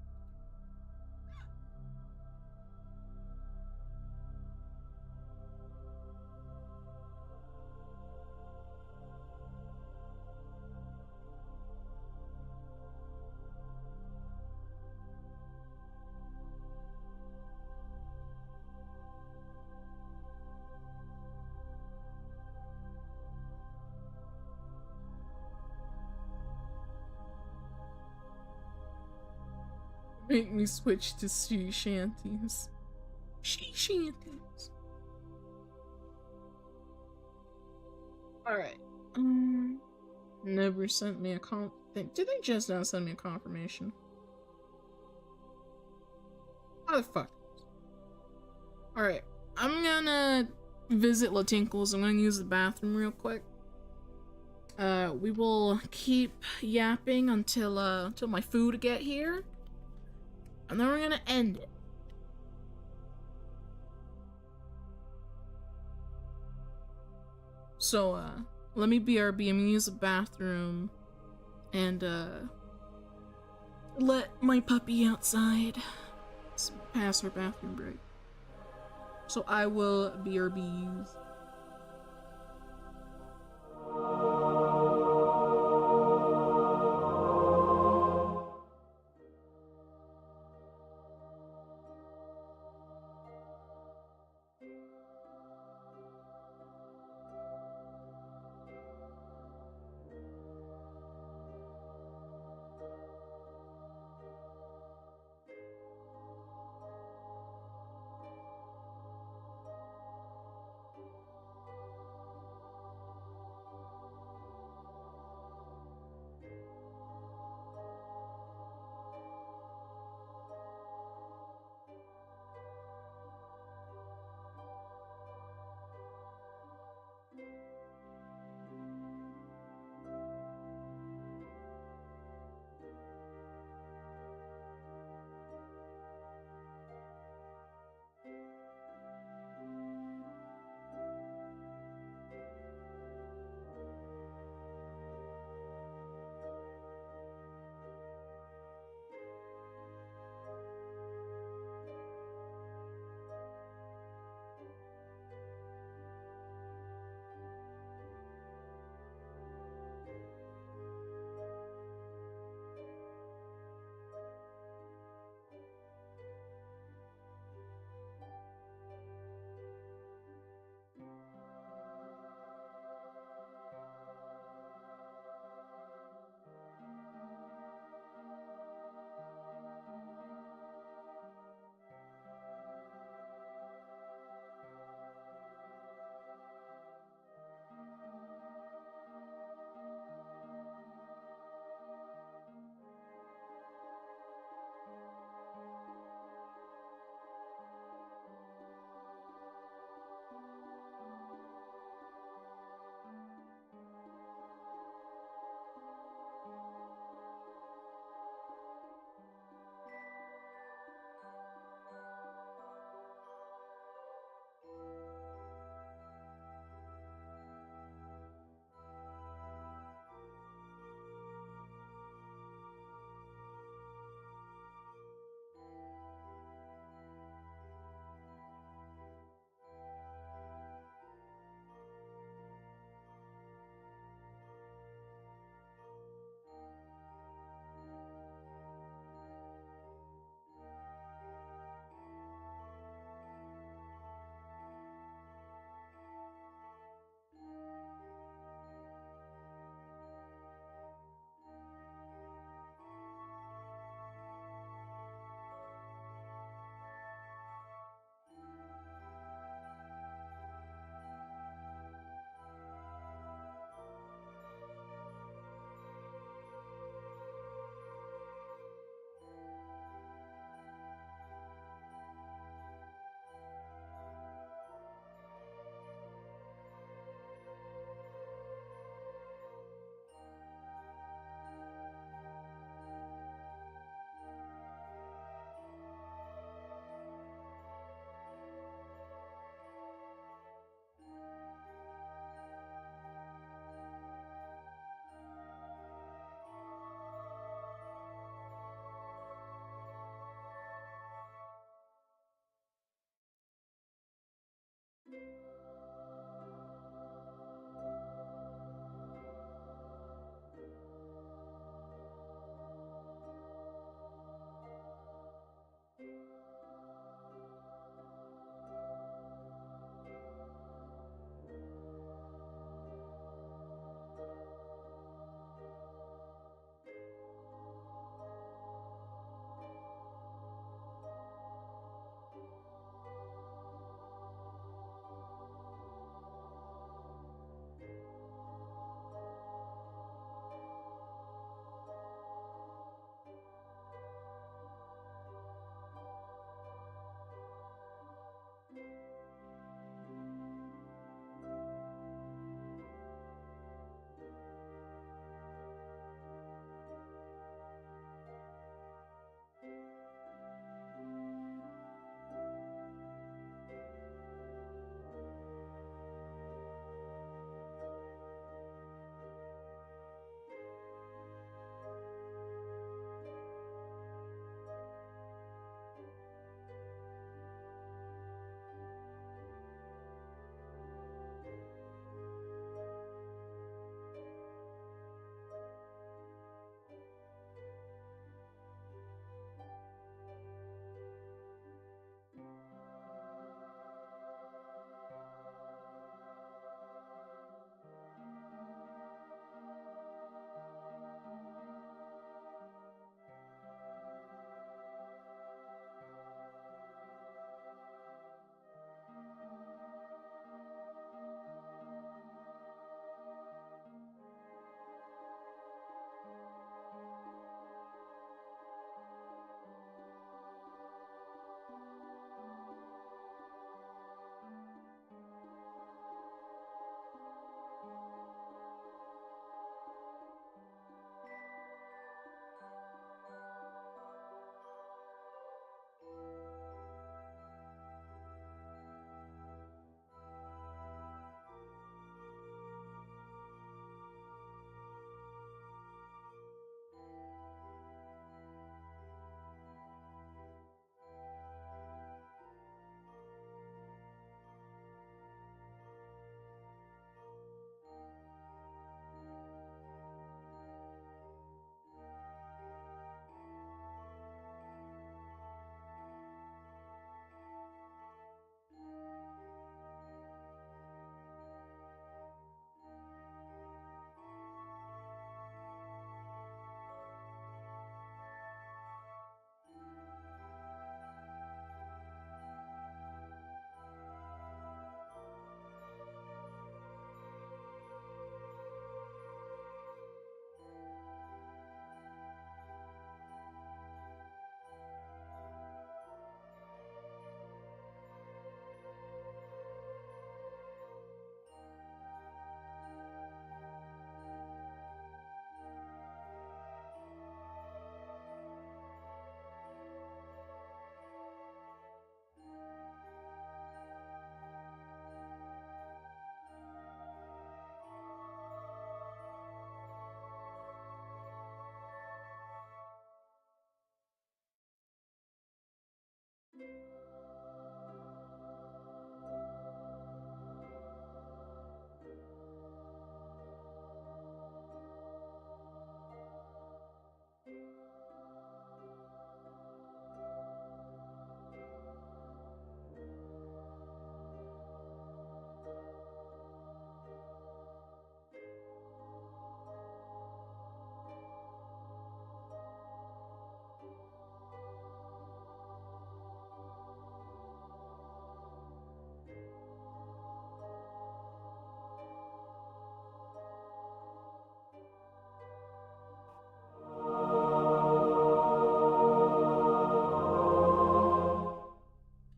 Speaker 2: Make me switch to sea shanties. She shanties. Alright. Never sent me a did they just now send me a confirmation? How the fuck? Alright. I'm gonna visit Latinkles. I'm gonna use the bathroom real quick. We will keep yapping until my food get here. And then we're gonna end it. So, let me BRB. I'm gonna use the bathroom. And, let my puppy outside. Let's pass her bathroom break. So I will BRB.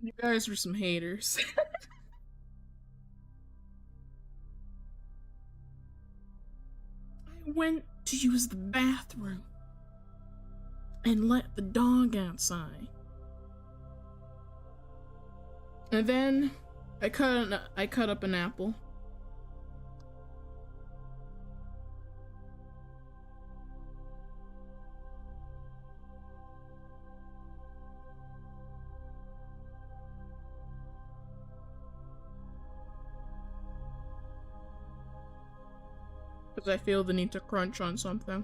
Speaker 2: You guys are some haters. I went to use the bathroom and let the dog outside. And then I cut up an apple. Because I feel the need to crunch on something.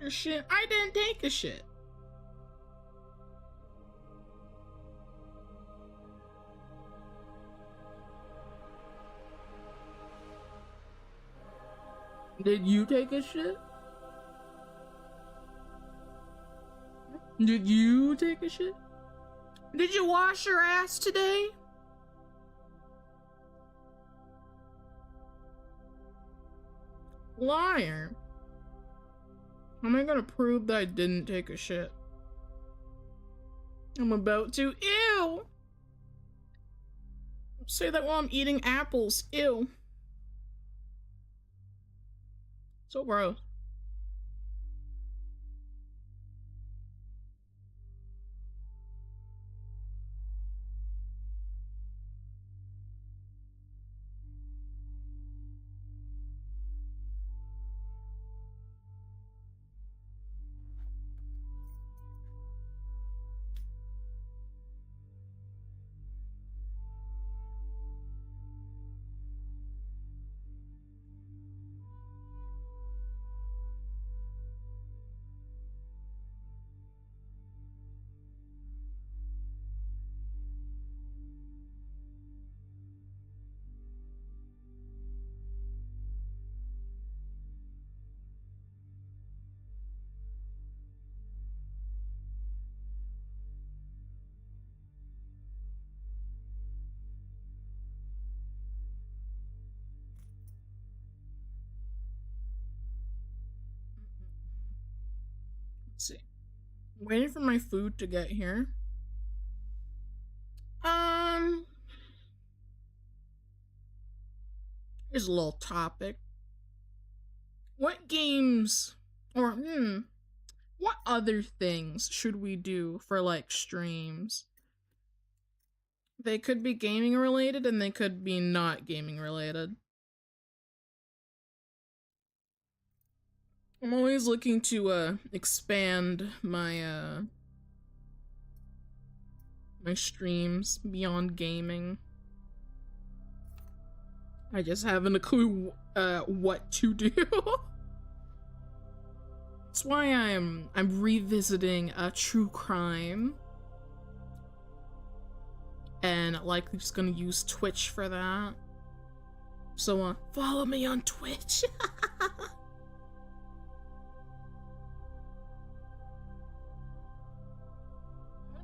Speaker 2: Your shit. I didn't take a shit. Did you take a shit? Did you take a shit? Did you wash your ass today? Liar. How am I gonna prove that I didn't take a shit? I'm about to. Ew! Say that while I'm eating apples. Ew. So gross. Let's see. Waiting for my food to get here. Here's a little topic. What games or what other things should we do for like streams? They could be gaming related and they could be not gaming related. I'm always looking to expand my my streams beyond gaming. I just haven't a clue what to do. That's why I'm revisiting true crime. And likely just gonna use Twitch for that. So follow me on Twitch.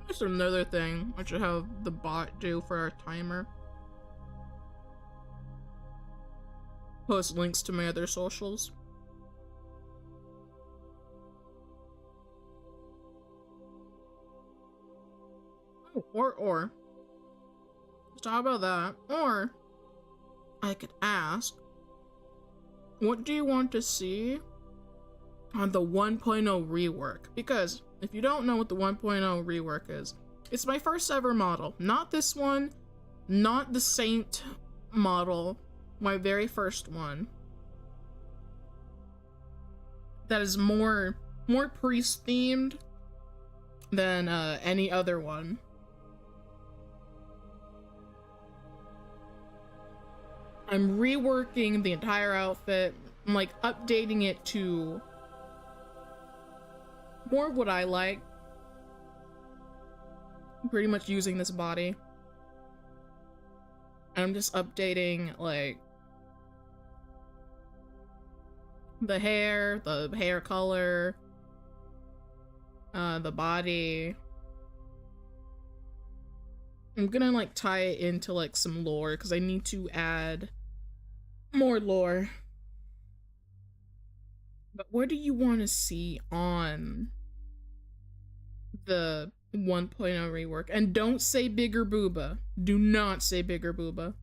Speaker 2: There's another thing I should have the bot do for our timer. Post links to my other socials. Or, let's talk about that. Or, I could ask, what do you want to see on the 1.0 rework? Because if you don't know what the 1.0 rework is, it's my first ever model. Not this one, not the Saint model, my very first one. That is more priest themed than any other one. I'm reworking the entire outfit. I'm like updating it to more what I like. I'm pretty much using this body. I'm just updating like the hair color, the body. I'm gonna like tie it into like some lore because I need to add more lore. But what do you want to see on the 1.0 rework? And don't say bigger booba. Do not say bigger booba.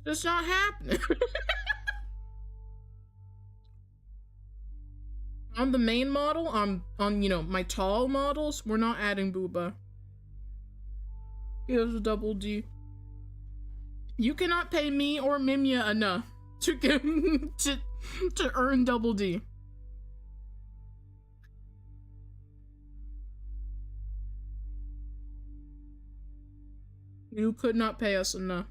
Speaker 2: It's not happening. On the main model, on you know, my tall models, we're not adding booba. Here's a double D. You cannot pay me or Mimia enough to get to earn double D. You could not pay us enough.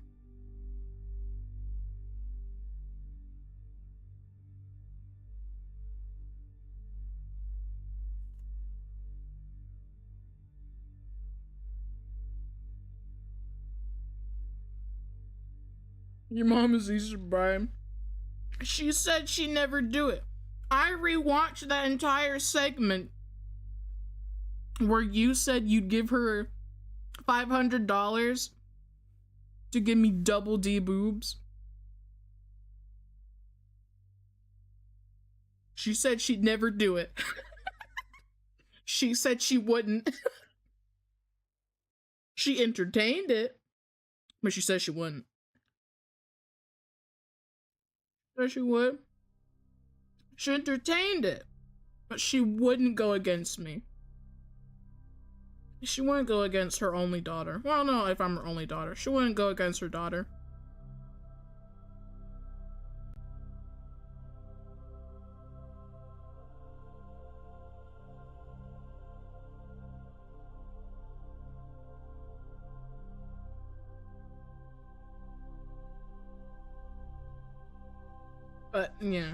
Speaker 2: Your mom is Easter Brian. She said she'd never do it. I rewatched that entire segment where you said you'd give her $500 to give me double D boobs. She said she'd never do it. She said she wouldn't. She entertained it, but she said she wouldn't. Said she would. She entertained it, but she wouldn't go against me. She wouldn't go against her only daughter. Well, no, if I'm her only daughter. She wouldn't go against her daughter. But, yeah.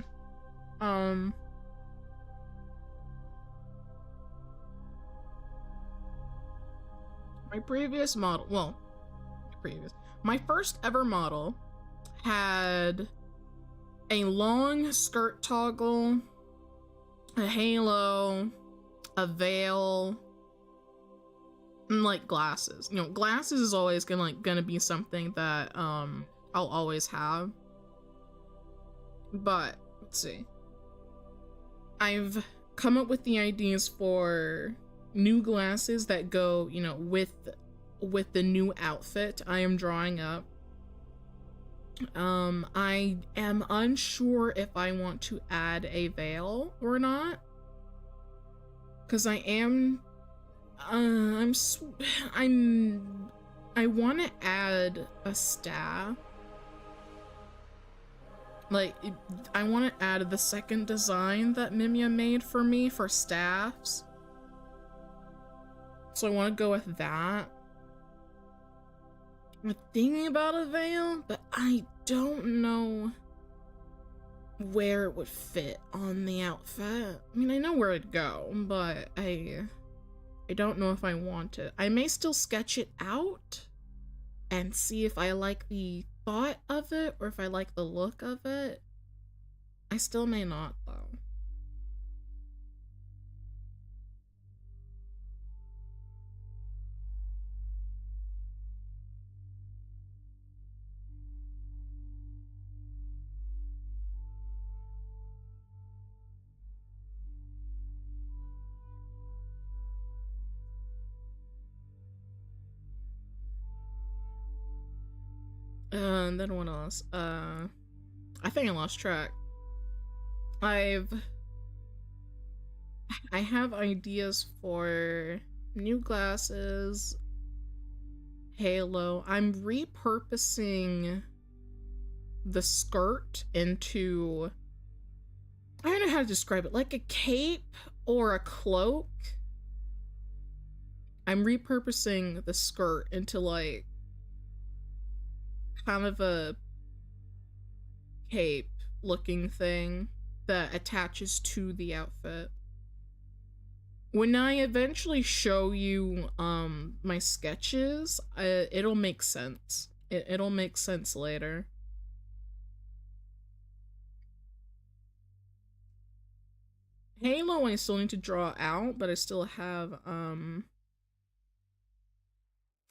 Speaker 2: My previous model, well, my first ever model had a long skirt toggle, a halo, a veil, and like glasses. You know, glasses is always gonna be something that I'll always have. But let's see. I've come up with the ideas for new glasses that go, you know, with the new outfit I am drawing up. I am unsure if I want to add a veil or not, because I want to add a staff. Like, I want to add the second design that Mimia made for me for staffs. So I want to go with that. I'm thinking about a veil, but I don't know where it would fit on the outfit. I mean, I know where it'd go, but I don't know if I want it. I may still sketch it out and see if I like the thought of it or if I like the look of it. I still may not, though. And then what else? I think I lost track. I have ideas for new glasses, halo. I'm repurposing the skirt into, I don't know how to describe it, like a cape or a cloak. I'm repurposing the skirt into like kind of a cape looking thing that attaches to the outfit. When I eventually show you my sketches, it'll make sense. It'll make sense later. Halo I still need to draw out, but I still have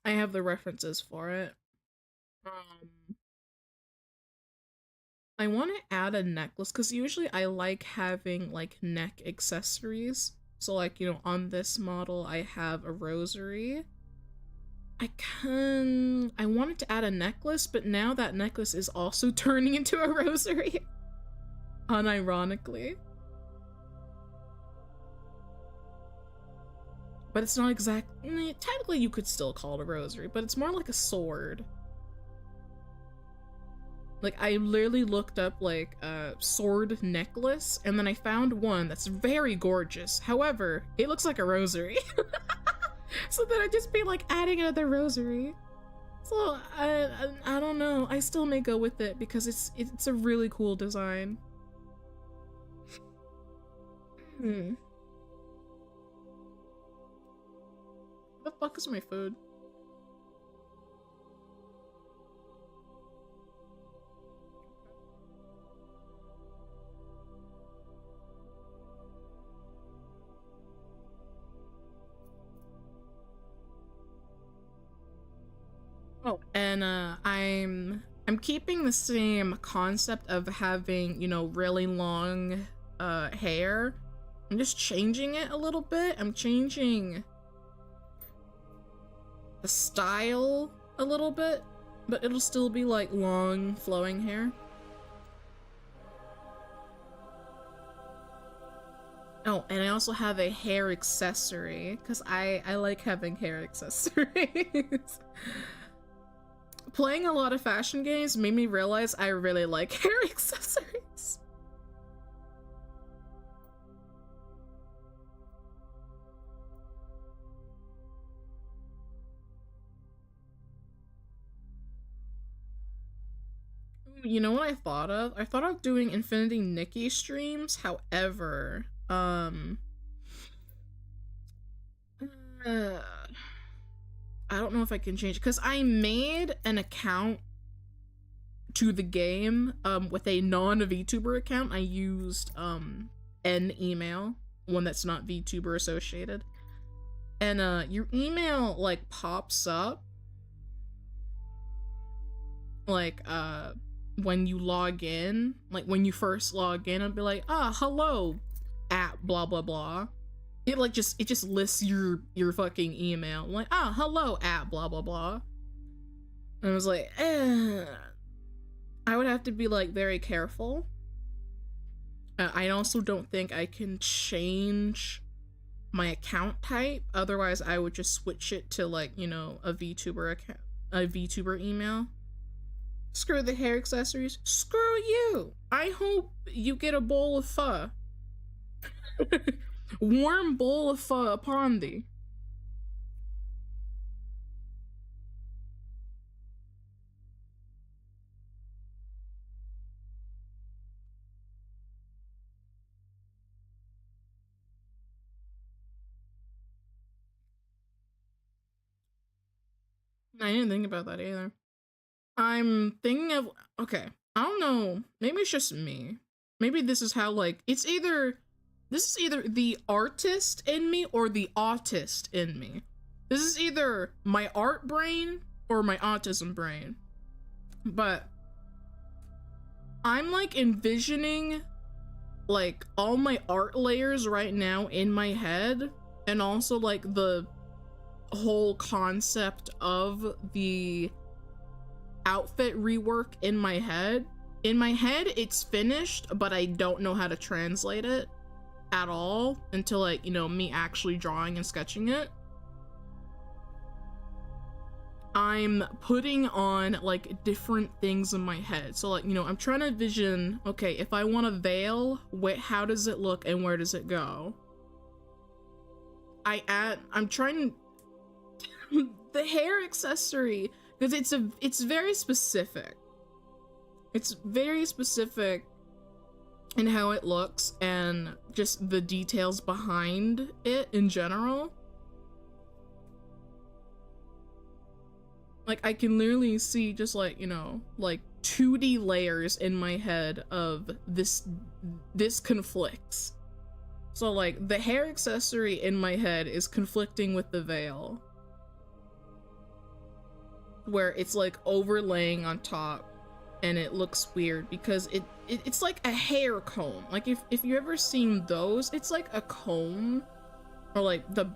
Speaker 2: I have the references for it. I want to add a necklace because usually I like having like neck accessories. So like, you know, on this model I have a rosary. I wanted to add a necklace, but now that necklace is also turning into a rosary. Unironically. But it's not exactly, technically you could still call it a rosary, but it's more like a sword. Like, I literally looked up, like, a sword necklace, and then I found one that's very gorgeous. However, it looks like a rosary. So then I'd just be, like, adding another rosary. So, I don't know. I still may go with it, because it's a really cool design. The fuck is my food? Oh, and I'm keeping the same concept of having, you know, really long hair. I'm just changing it a little bit. I'm changing the style a little bit, but it'll still be like long flowing hair. Oh, and I also have a hair accessory because I like having hair accessories. Playing a lot of fashion games made me realize I really like hair accessories. You know what I thought of? I thought of doing Infinity Nikki streams, however, I don't know if I can change it because I made an account to the game with a non-Vtuber account. I used an email, one that's not Vtuber associated, and your email like pops up like when you log in, like when you first log in, it'll be like, hello at blah blah blah. It like it just lists your fucking email. I'm like, hello at blah blah blah. And I was like, I would have to be like very careful. I also don't think I can change my account type. Otherwise, I would just switch it to like, you know, a Vtuber account, a Vtuber email. Screw the hair accessories. Screw you. I hope you get a bowl of pho. Warm bowl of pho upon thee. I didn't think about that either. I'm thinking of, okay, I don't know, maybe it's just me. Maybe this is how, like, this is either the artist in me or the autist in me. This is either my art brain or my autism brain. But I'm like envisioning like all my art layers right now in my head, and also like the whole concept of the outfit rework in my head. In my head, it's finished, but I don't know how to translate it at all until, like, you know, me actually drawing and sketching it. I'm putting on, like, different things in my head. So, like, you know, I'm trying to envision, okay, if I want a veil, how does it look and where does it go? I'm trying the hair accessory, because it's very specific. It's very specific in how it looks and just the details behind it in general. Like, I can literally see just, like, you know, like 2D layers in my head of this conflicts. So, like, the hair accessory in my head is conflicting with the veil, where it's like overlaying on top and it looks weird because it's like a hair comb. Like, if you ever seen those, it's like a comb, or like the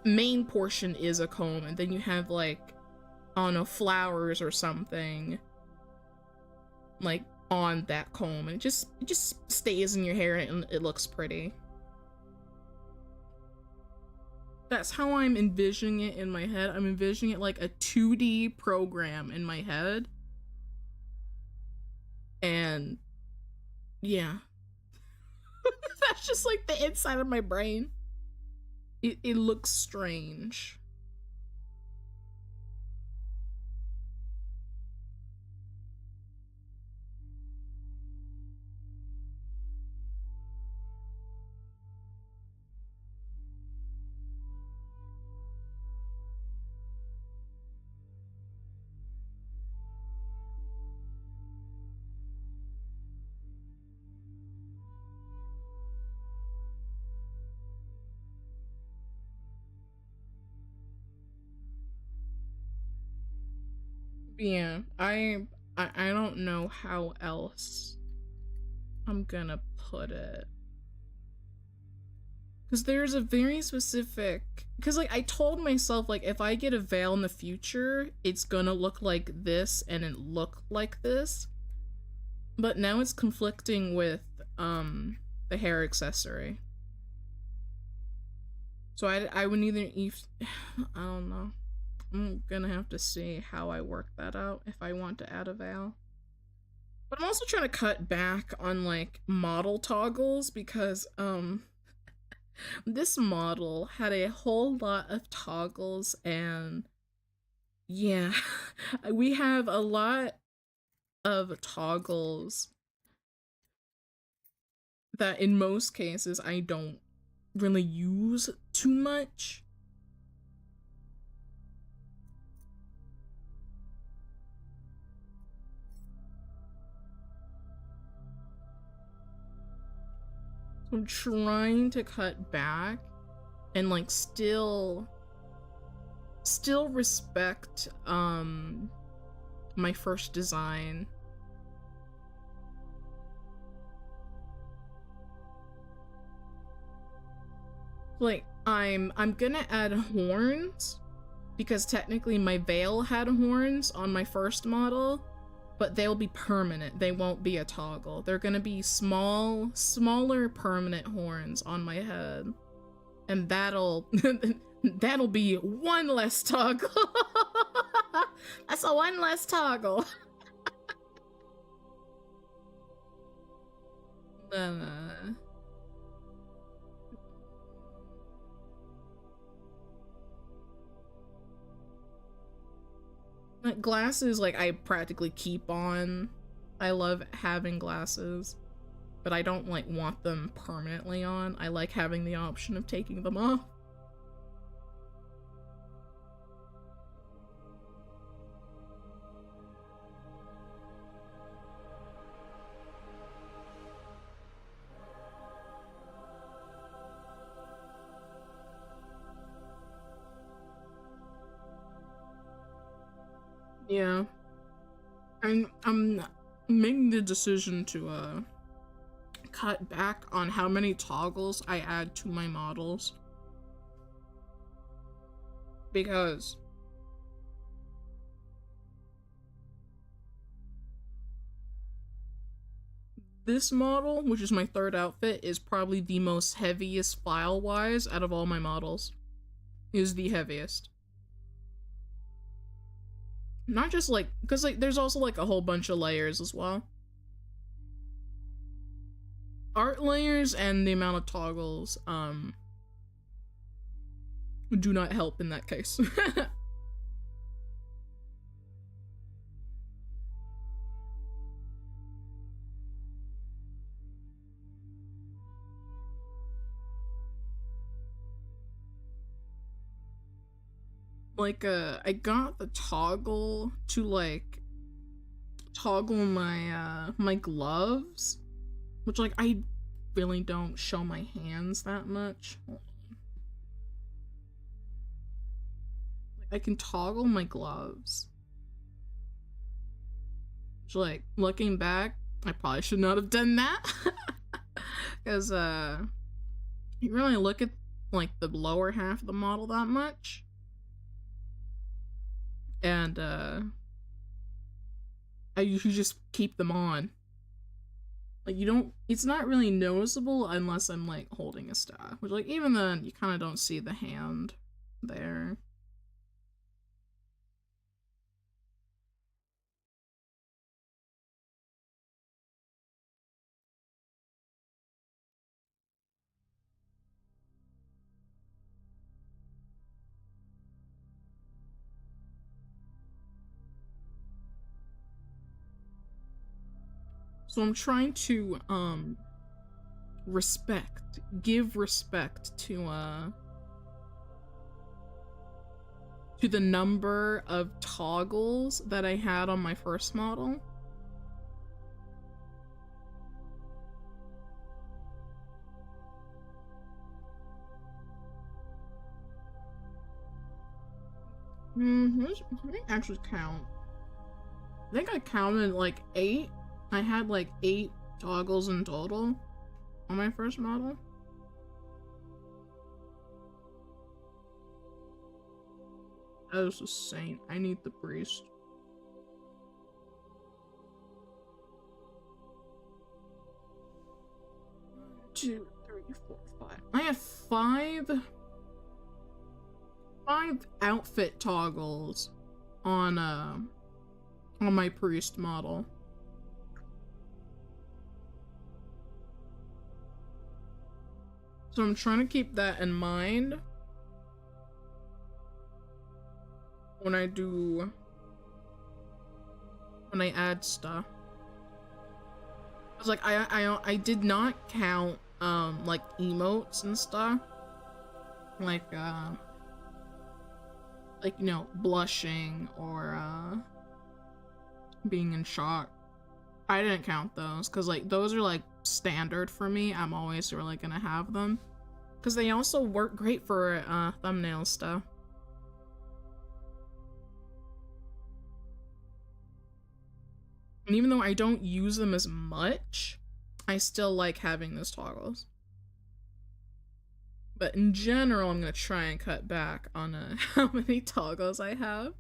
Speaker 2: main portion is a comb and then you have, like, I don't know, flowers or something like on that comb, and it just stays in your hair and it looks pretty. That's how I'm envisioning it in my head. I'm envisioning it like a 2D program in my head. And yeah. That's just like the inside of my brain. It looks strange. Yeah, I don't know how else I'm gonna put it. Because there's a very specific, because, like, I told myself, like, if I get a veil in the future, it's gonna look like this and it look like this. But now it's conflicting with the hair accessory. So I would either I don't know. I'm gonna have to see how I work that out if I want to add a veil. But I'm also trying to cut back on, like, model toggles because this model had a whole lot of toggles, and yeah, we have a lot of toggles that in most cases I don't really use too much. So I'm trying to cut back and, like, still respect my first design. Like, I'm gonna add horns because technically my veil had horns on my first model, but they'll be permanent. They won't be a toggle. They're gonna be smaller permanent horns on my head, and that'll that'll be one less toggle. That's a one less toggle. Like, glasses, like, I practically keep on. I love having glasses, but I don't, like, want them permanently on. I like having the option of taking them off. Yeah. I'm making the decision to cut back on how many toggles I add to my models, because this model, which is my third outfit, is probably the most heaviest file-wise out of all my models. Is the heaviest. Not just like, because like there's also like a whole bunch of layers as well. Art layers and the amount of toggles do not help in that case. Like I got the toggle to like toggle my my gloves, which like I really don't show my hands that much. Hold on. Like, I can toggle my gloves, which like looking back I probably should not have done that, because you really look at like the lower half of the model that much. And I usually just keep them on. Like you don't, it's not really noticeable unless I'm like holding a staff, which like even then you kind of don't see the hand there. So I'm trying to give respect to the number of toggles that I had on my first model. Let me actually count. I think I counted like 8. I had like 8 toggles in total on my first model. That was a saint. I need the priest. One, 2, 3, 4, 5. I had 5 outfit toggles on my priest model. So I'm trying to keep that in mind when I add stuff. I was like, I did not count like emotes and stuff, like you know, blushing or being in shock. I didn't count those because like those are like standard for me. I'm always really gonna have them because they also work great for thumbnail stuff. And even though I don't use them as much, I still like having those toggles. But in general, I'm gonna try and cut back on how many toggles I have.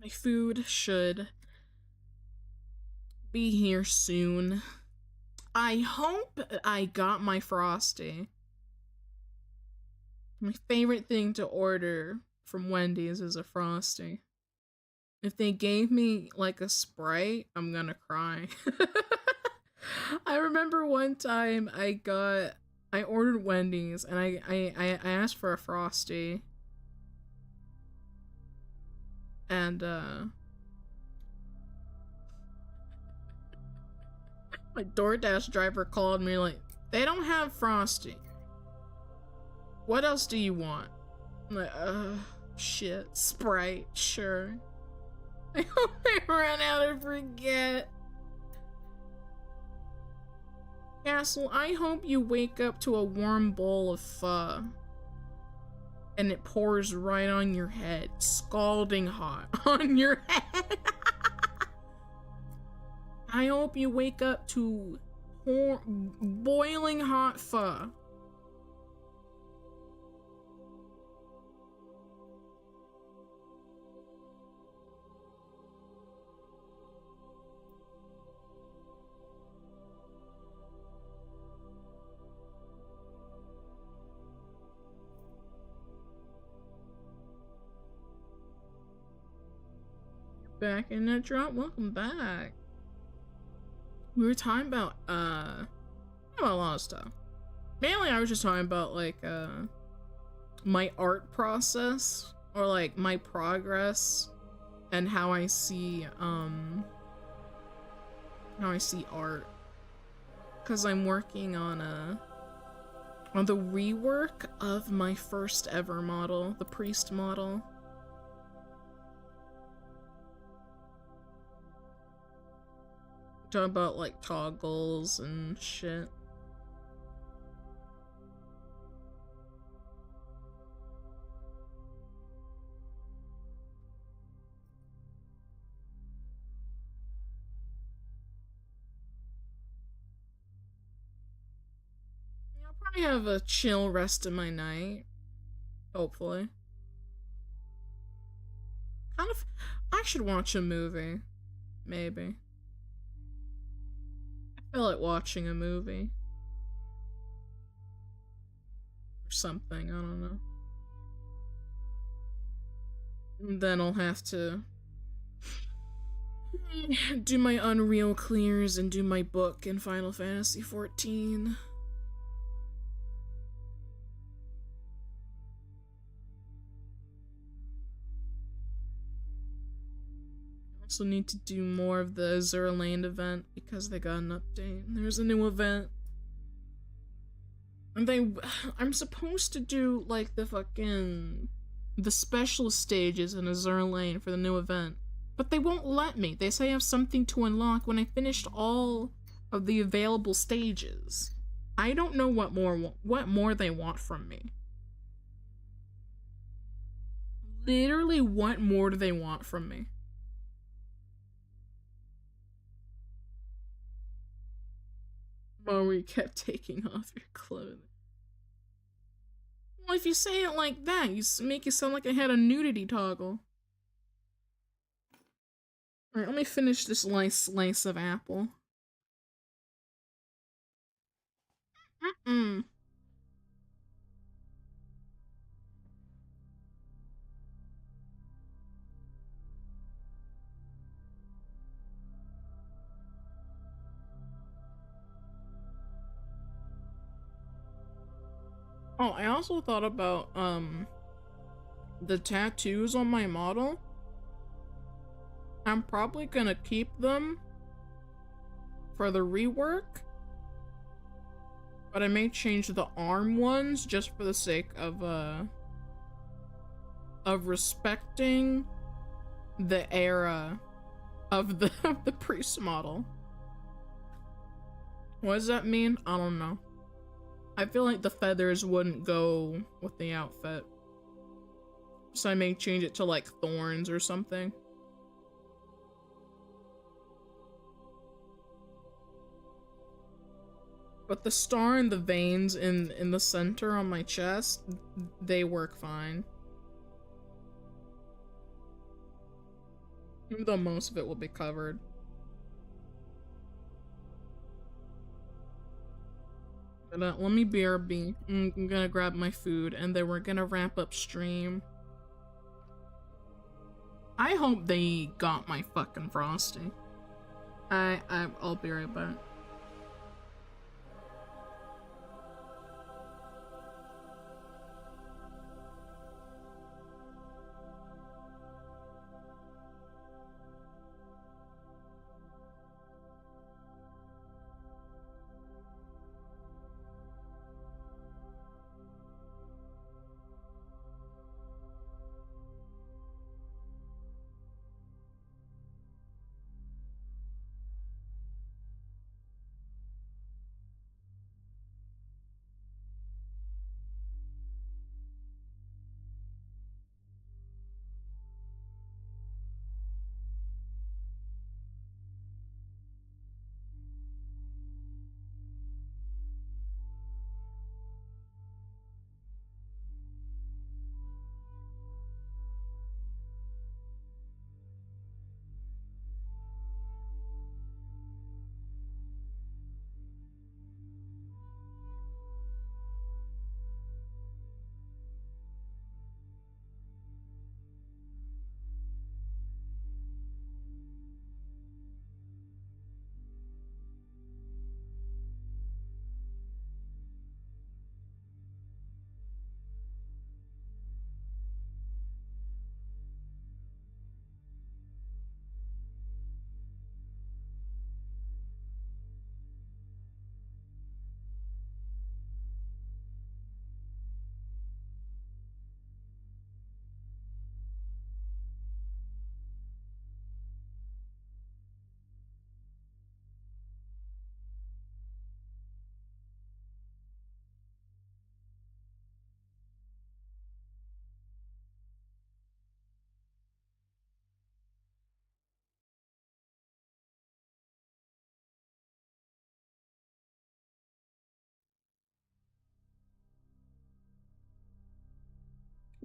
Speaker 2: My food should be here soon. I hope I got my Frosty. My favorite thing to order from Wendy's is a Frosty. If they gave me like a Sprite, I'm gonna cry. I remember one time I ordered Wendy's and I asked for a Frosty. And my DoorDash driver called me like, they don't have Frosty. What else do you want? I'm like, shit, Sprite, sure. I hope I ran out and forget. Castle, I hope you wake up to a warm bowl of pho. And it pours right on your head. Scalding hot on your head. I hope you wake up to boiling hot pho. Back in that drop. Welcome back. We were talking about a lot of stuff. Mainly I was just talking about like my art process, or like my progress, and how I see art. Cause I'm working on the rework of my first ever model, the priest model. Talk about like toggles and shit. I'll probably have a chill rest of my night. Hopefully. I should watch a movie. Maybe. I feel like watching a movie. Or something, I don't know. And then I'll have to do my Unreal clears and do my book in Final Fantasy XIV. Also need to do more of the Azure Land event because they got an update. There's a new event. And I'm supposed to do like the special stages in Azure Lane for the new event. But they won't let me. They say I have something to unlock when I finished all of the available stages. I don't know what more they want from me. Literally, what more do they want from me? Marie kept taking off your clothing. Well, if you say it like that, you make it sound like I had a nudity toggle. Alright, let me finish this nice slice of apple. Oh, I also thought about, the tattoos on my model. I'm probably gonna keep them for the rework, but I may change the arm ones just for the sake of respecting the era of the priest model. What does that mean? I don't know. I feel like the feathers wouldn't go with the outfit. So I may change it to like thorns or something. But the star and the veins in the center on my chest, they work fine. Even though most of it will be covered. But, let me BRB. I'm gonna grab my food and then we're gonna wrap up stream. I hope they got my fucking Frosty. I'll be right back.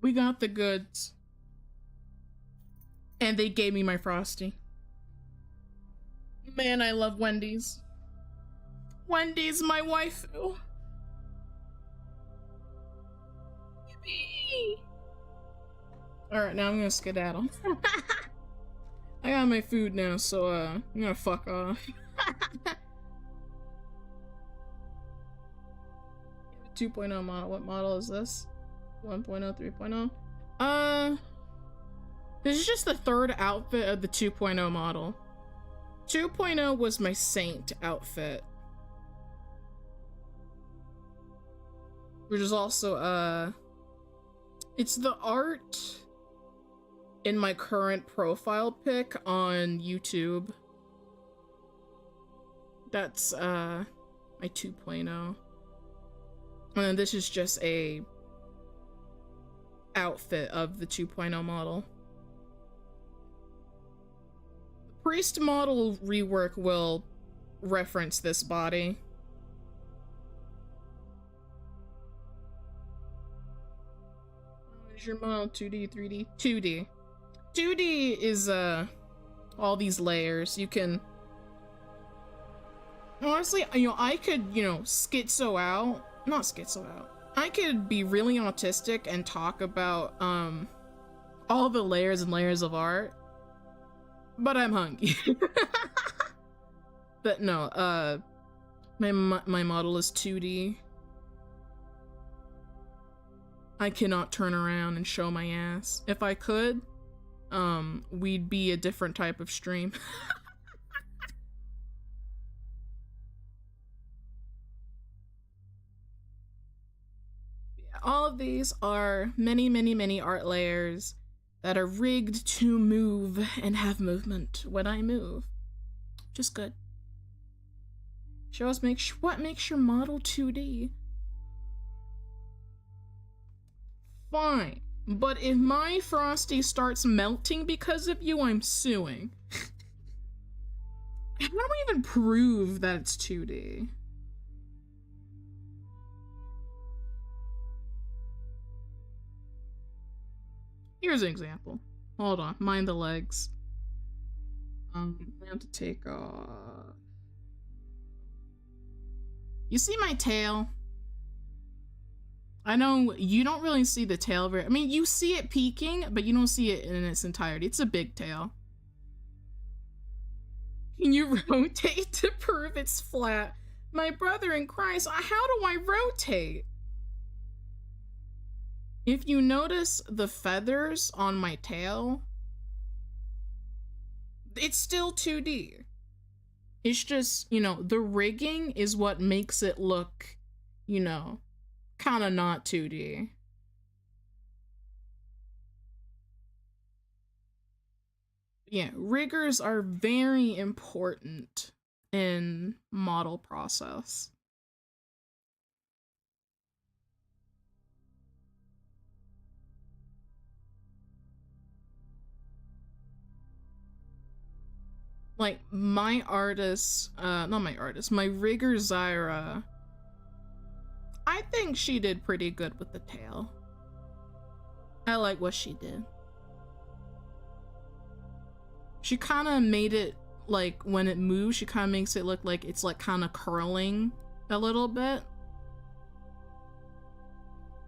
Speaker 2: We got the goods. And they gave me my Frosty. Man, I love Wendy's. Wendy's my waifu. Yippee! Alright, now I'm gonna skedaddle. I got my food now, so I'm gonna fuck off. 2.0 model. What model is this? 1.0, 3.0? This is just the third outfit of the 2.0 model. 2.0 was my Saint outfit. Which is also, it's the art in my current profile pic on YouTube. That's, my 2.0. And then this is just a outfit of the 2.0 model. The priest model rework will reference this body. Where's your model? 2D, 3D? 2D. 2D is, all these layers. You can... Honestly, you know, I could, you know, schizo out. Not schizo out. I could be really autistic and talk about, all the layers and layers of art. But I'm hungry. But no, my model is 2D. I cannot turn around and show my ass. If I could, we'd be a different type of stream. Yeah, all of these are many, many, many art layers that are rigged to move and have movement when I move. Just good. Show us what makes your model 2D. Fine, but if my Frosty starts melting because of you, I'm suing. How do we even prove that it's 2D? Here's an example. Hold on, mind the legs. I have to take off. You see my tail? I know you don't really see the tail very. I mean, you see it peeking, but you don't see it in its entirety. It's a big tail. Can you rotate to prove it's flat? My brother in Christ, how do I rotate? If you notice the feathers on my tail, it's still 2D. It's just, you know, the rigging is what makes it look, you know, kind of not 2D. Yeah, riggers are very important in model process. Like, my artist, not my artist, my rigger Zyra, I think she did pretty good with the tail. I like what she did. She kind of made it, like, when it moves, she kind of makes it look like it's, like, kind of curling a little bit.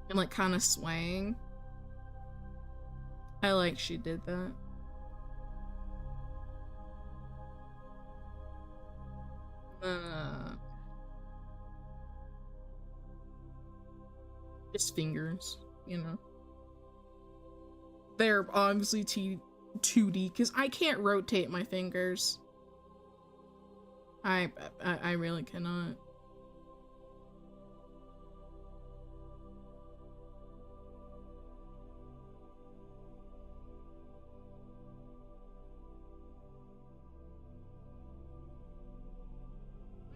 Speaker 2: And, like, kind of swaying. I like she did that. Just fingers, you know. They're obviously 2D because I can't rotate my fingers. I really cannot.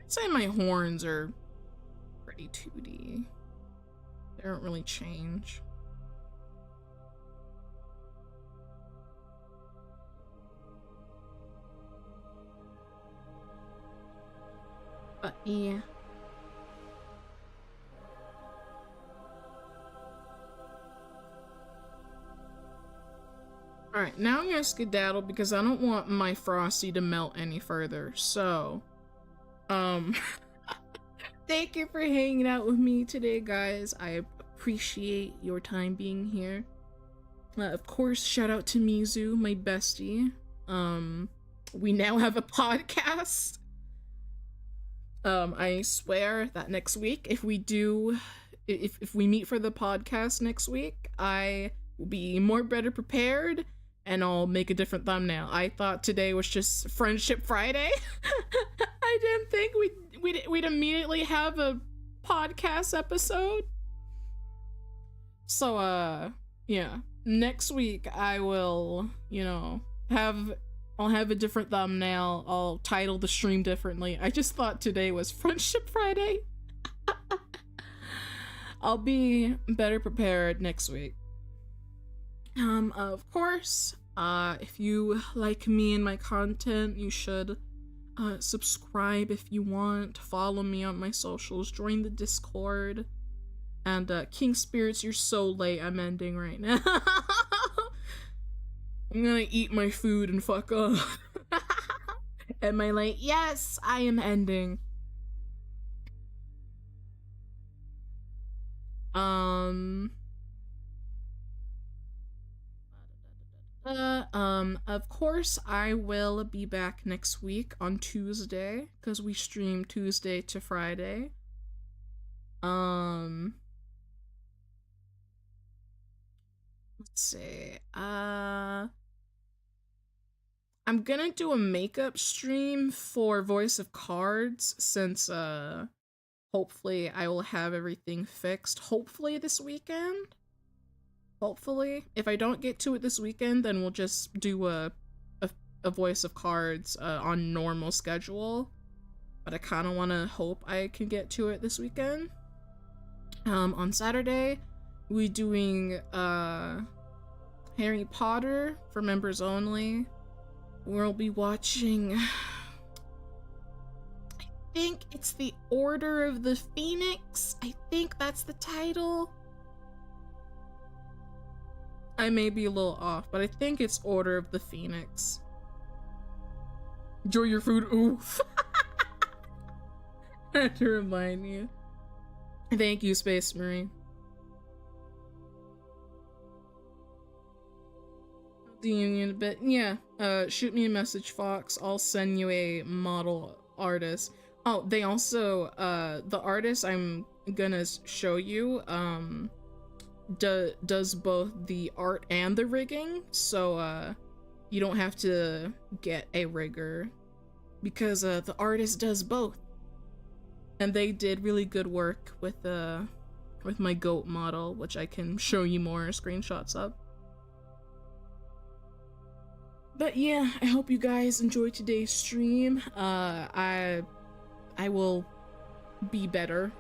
Speaker 2: I'd say my horns are pretty 2D. They don't really change. But yeah. Alright, now I'm gonna skedaddle because I don't want my Frosty to melt any further. So, thank you for hanging out with me today, guys. I appreciate your time being here. Of course, shout out to Mizu, my bestie. We now have a podcast. I swear that next week, if we meet for the podcast next week, I will be better prepared, and I'll make a different thumbnail. I thought today was just Frenship Friday. I didn't think we'd immediately have a podcast episode. So, yeah. Next week, I will, you know, I'll have a different thumbnail. I'll title the stream differently. I just thought today was Frenship Friday. I'll be better prepared next week. Of course, if you like me and my content, you should subscribe if you want, follow me on my socials, join the Discord, and King Spirits, you're so late, I'm ending right now. I'm gonna eat my food and fuck off. Am I late? Yes, I am ending. Of course, I will be back next week on Tuesday, because we stream Tuesday to Friday. Let's see, I'm gonna do a makeup stream for Voice of Cards, since, hopefully I will have everything fixed, hopefully this weekend. Hopefully. If I don't get to it this weekend, then we'll just do a Voice of Cards on normal schedule. But I kind of want to hope I can get to it this weekend. On Saturday, we're doing Harry Potter for members only. We'll be watching, I think it's the Order of the Phoenix. I think that's the title. I may be a little off, but I think it's Order of the Phoenix. Enjoy your food. Oof. I had to remind you. Thank you, Space Marine. DMing in a bit. Yeah, shoot me a message, Fox. I'll send you a model artist. Oh, they also, the artist I'm gonna show you, does both the art and the rigging, so, you don't have to get a rigger, because, the artist does both. And they did really good work with my goat model, which I can show you more screenshots of. But yeah, I hope you guys enjoyed today's stream. I will be better.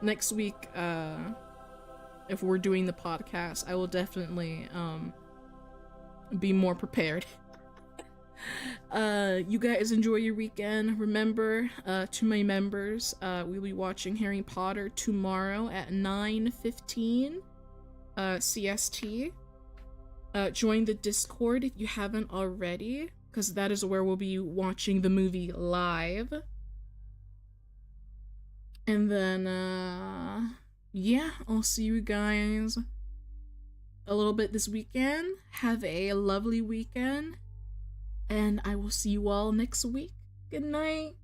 Speaker 2: Next week, if we're doing the podcast, I will definitely be more prepared. You guys enjoy your weekend. Remember, to my members, we'll be watching Harry Potter tomorrow at 9:15 CST. Join the Discord if you haven't already, because that is where we'll be watching the movie live. And then, yeah, I'll see you guys a little bit this weekend. Have a lovely weekend, and I will see you all next week. Good night.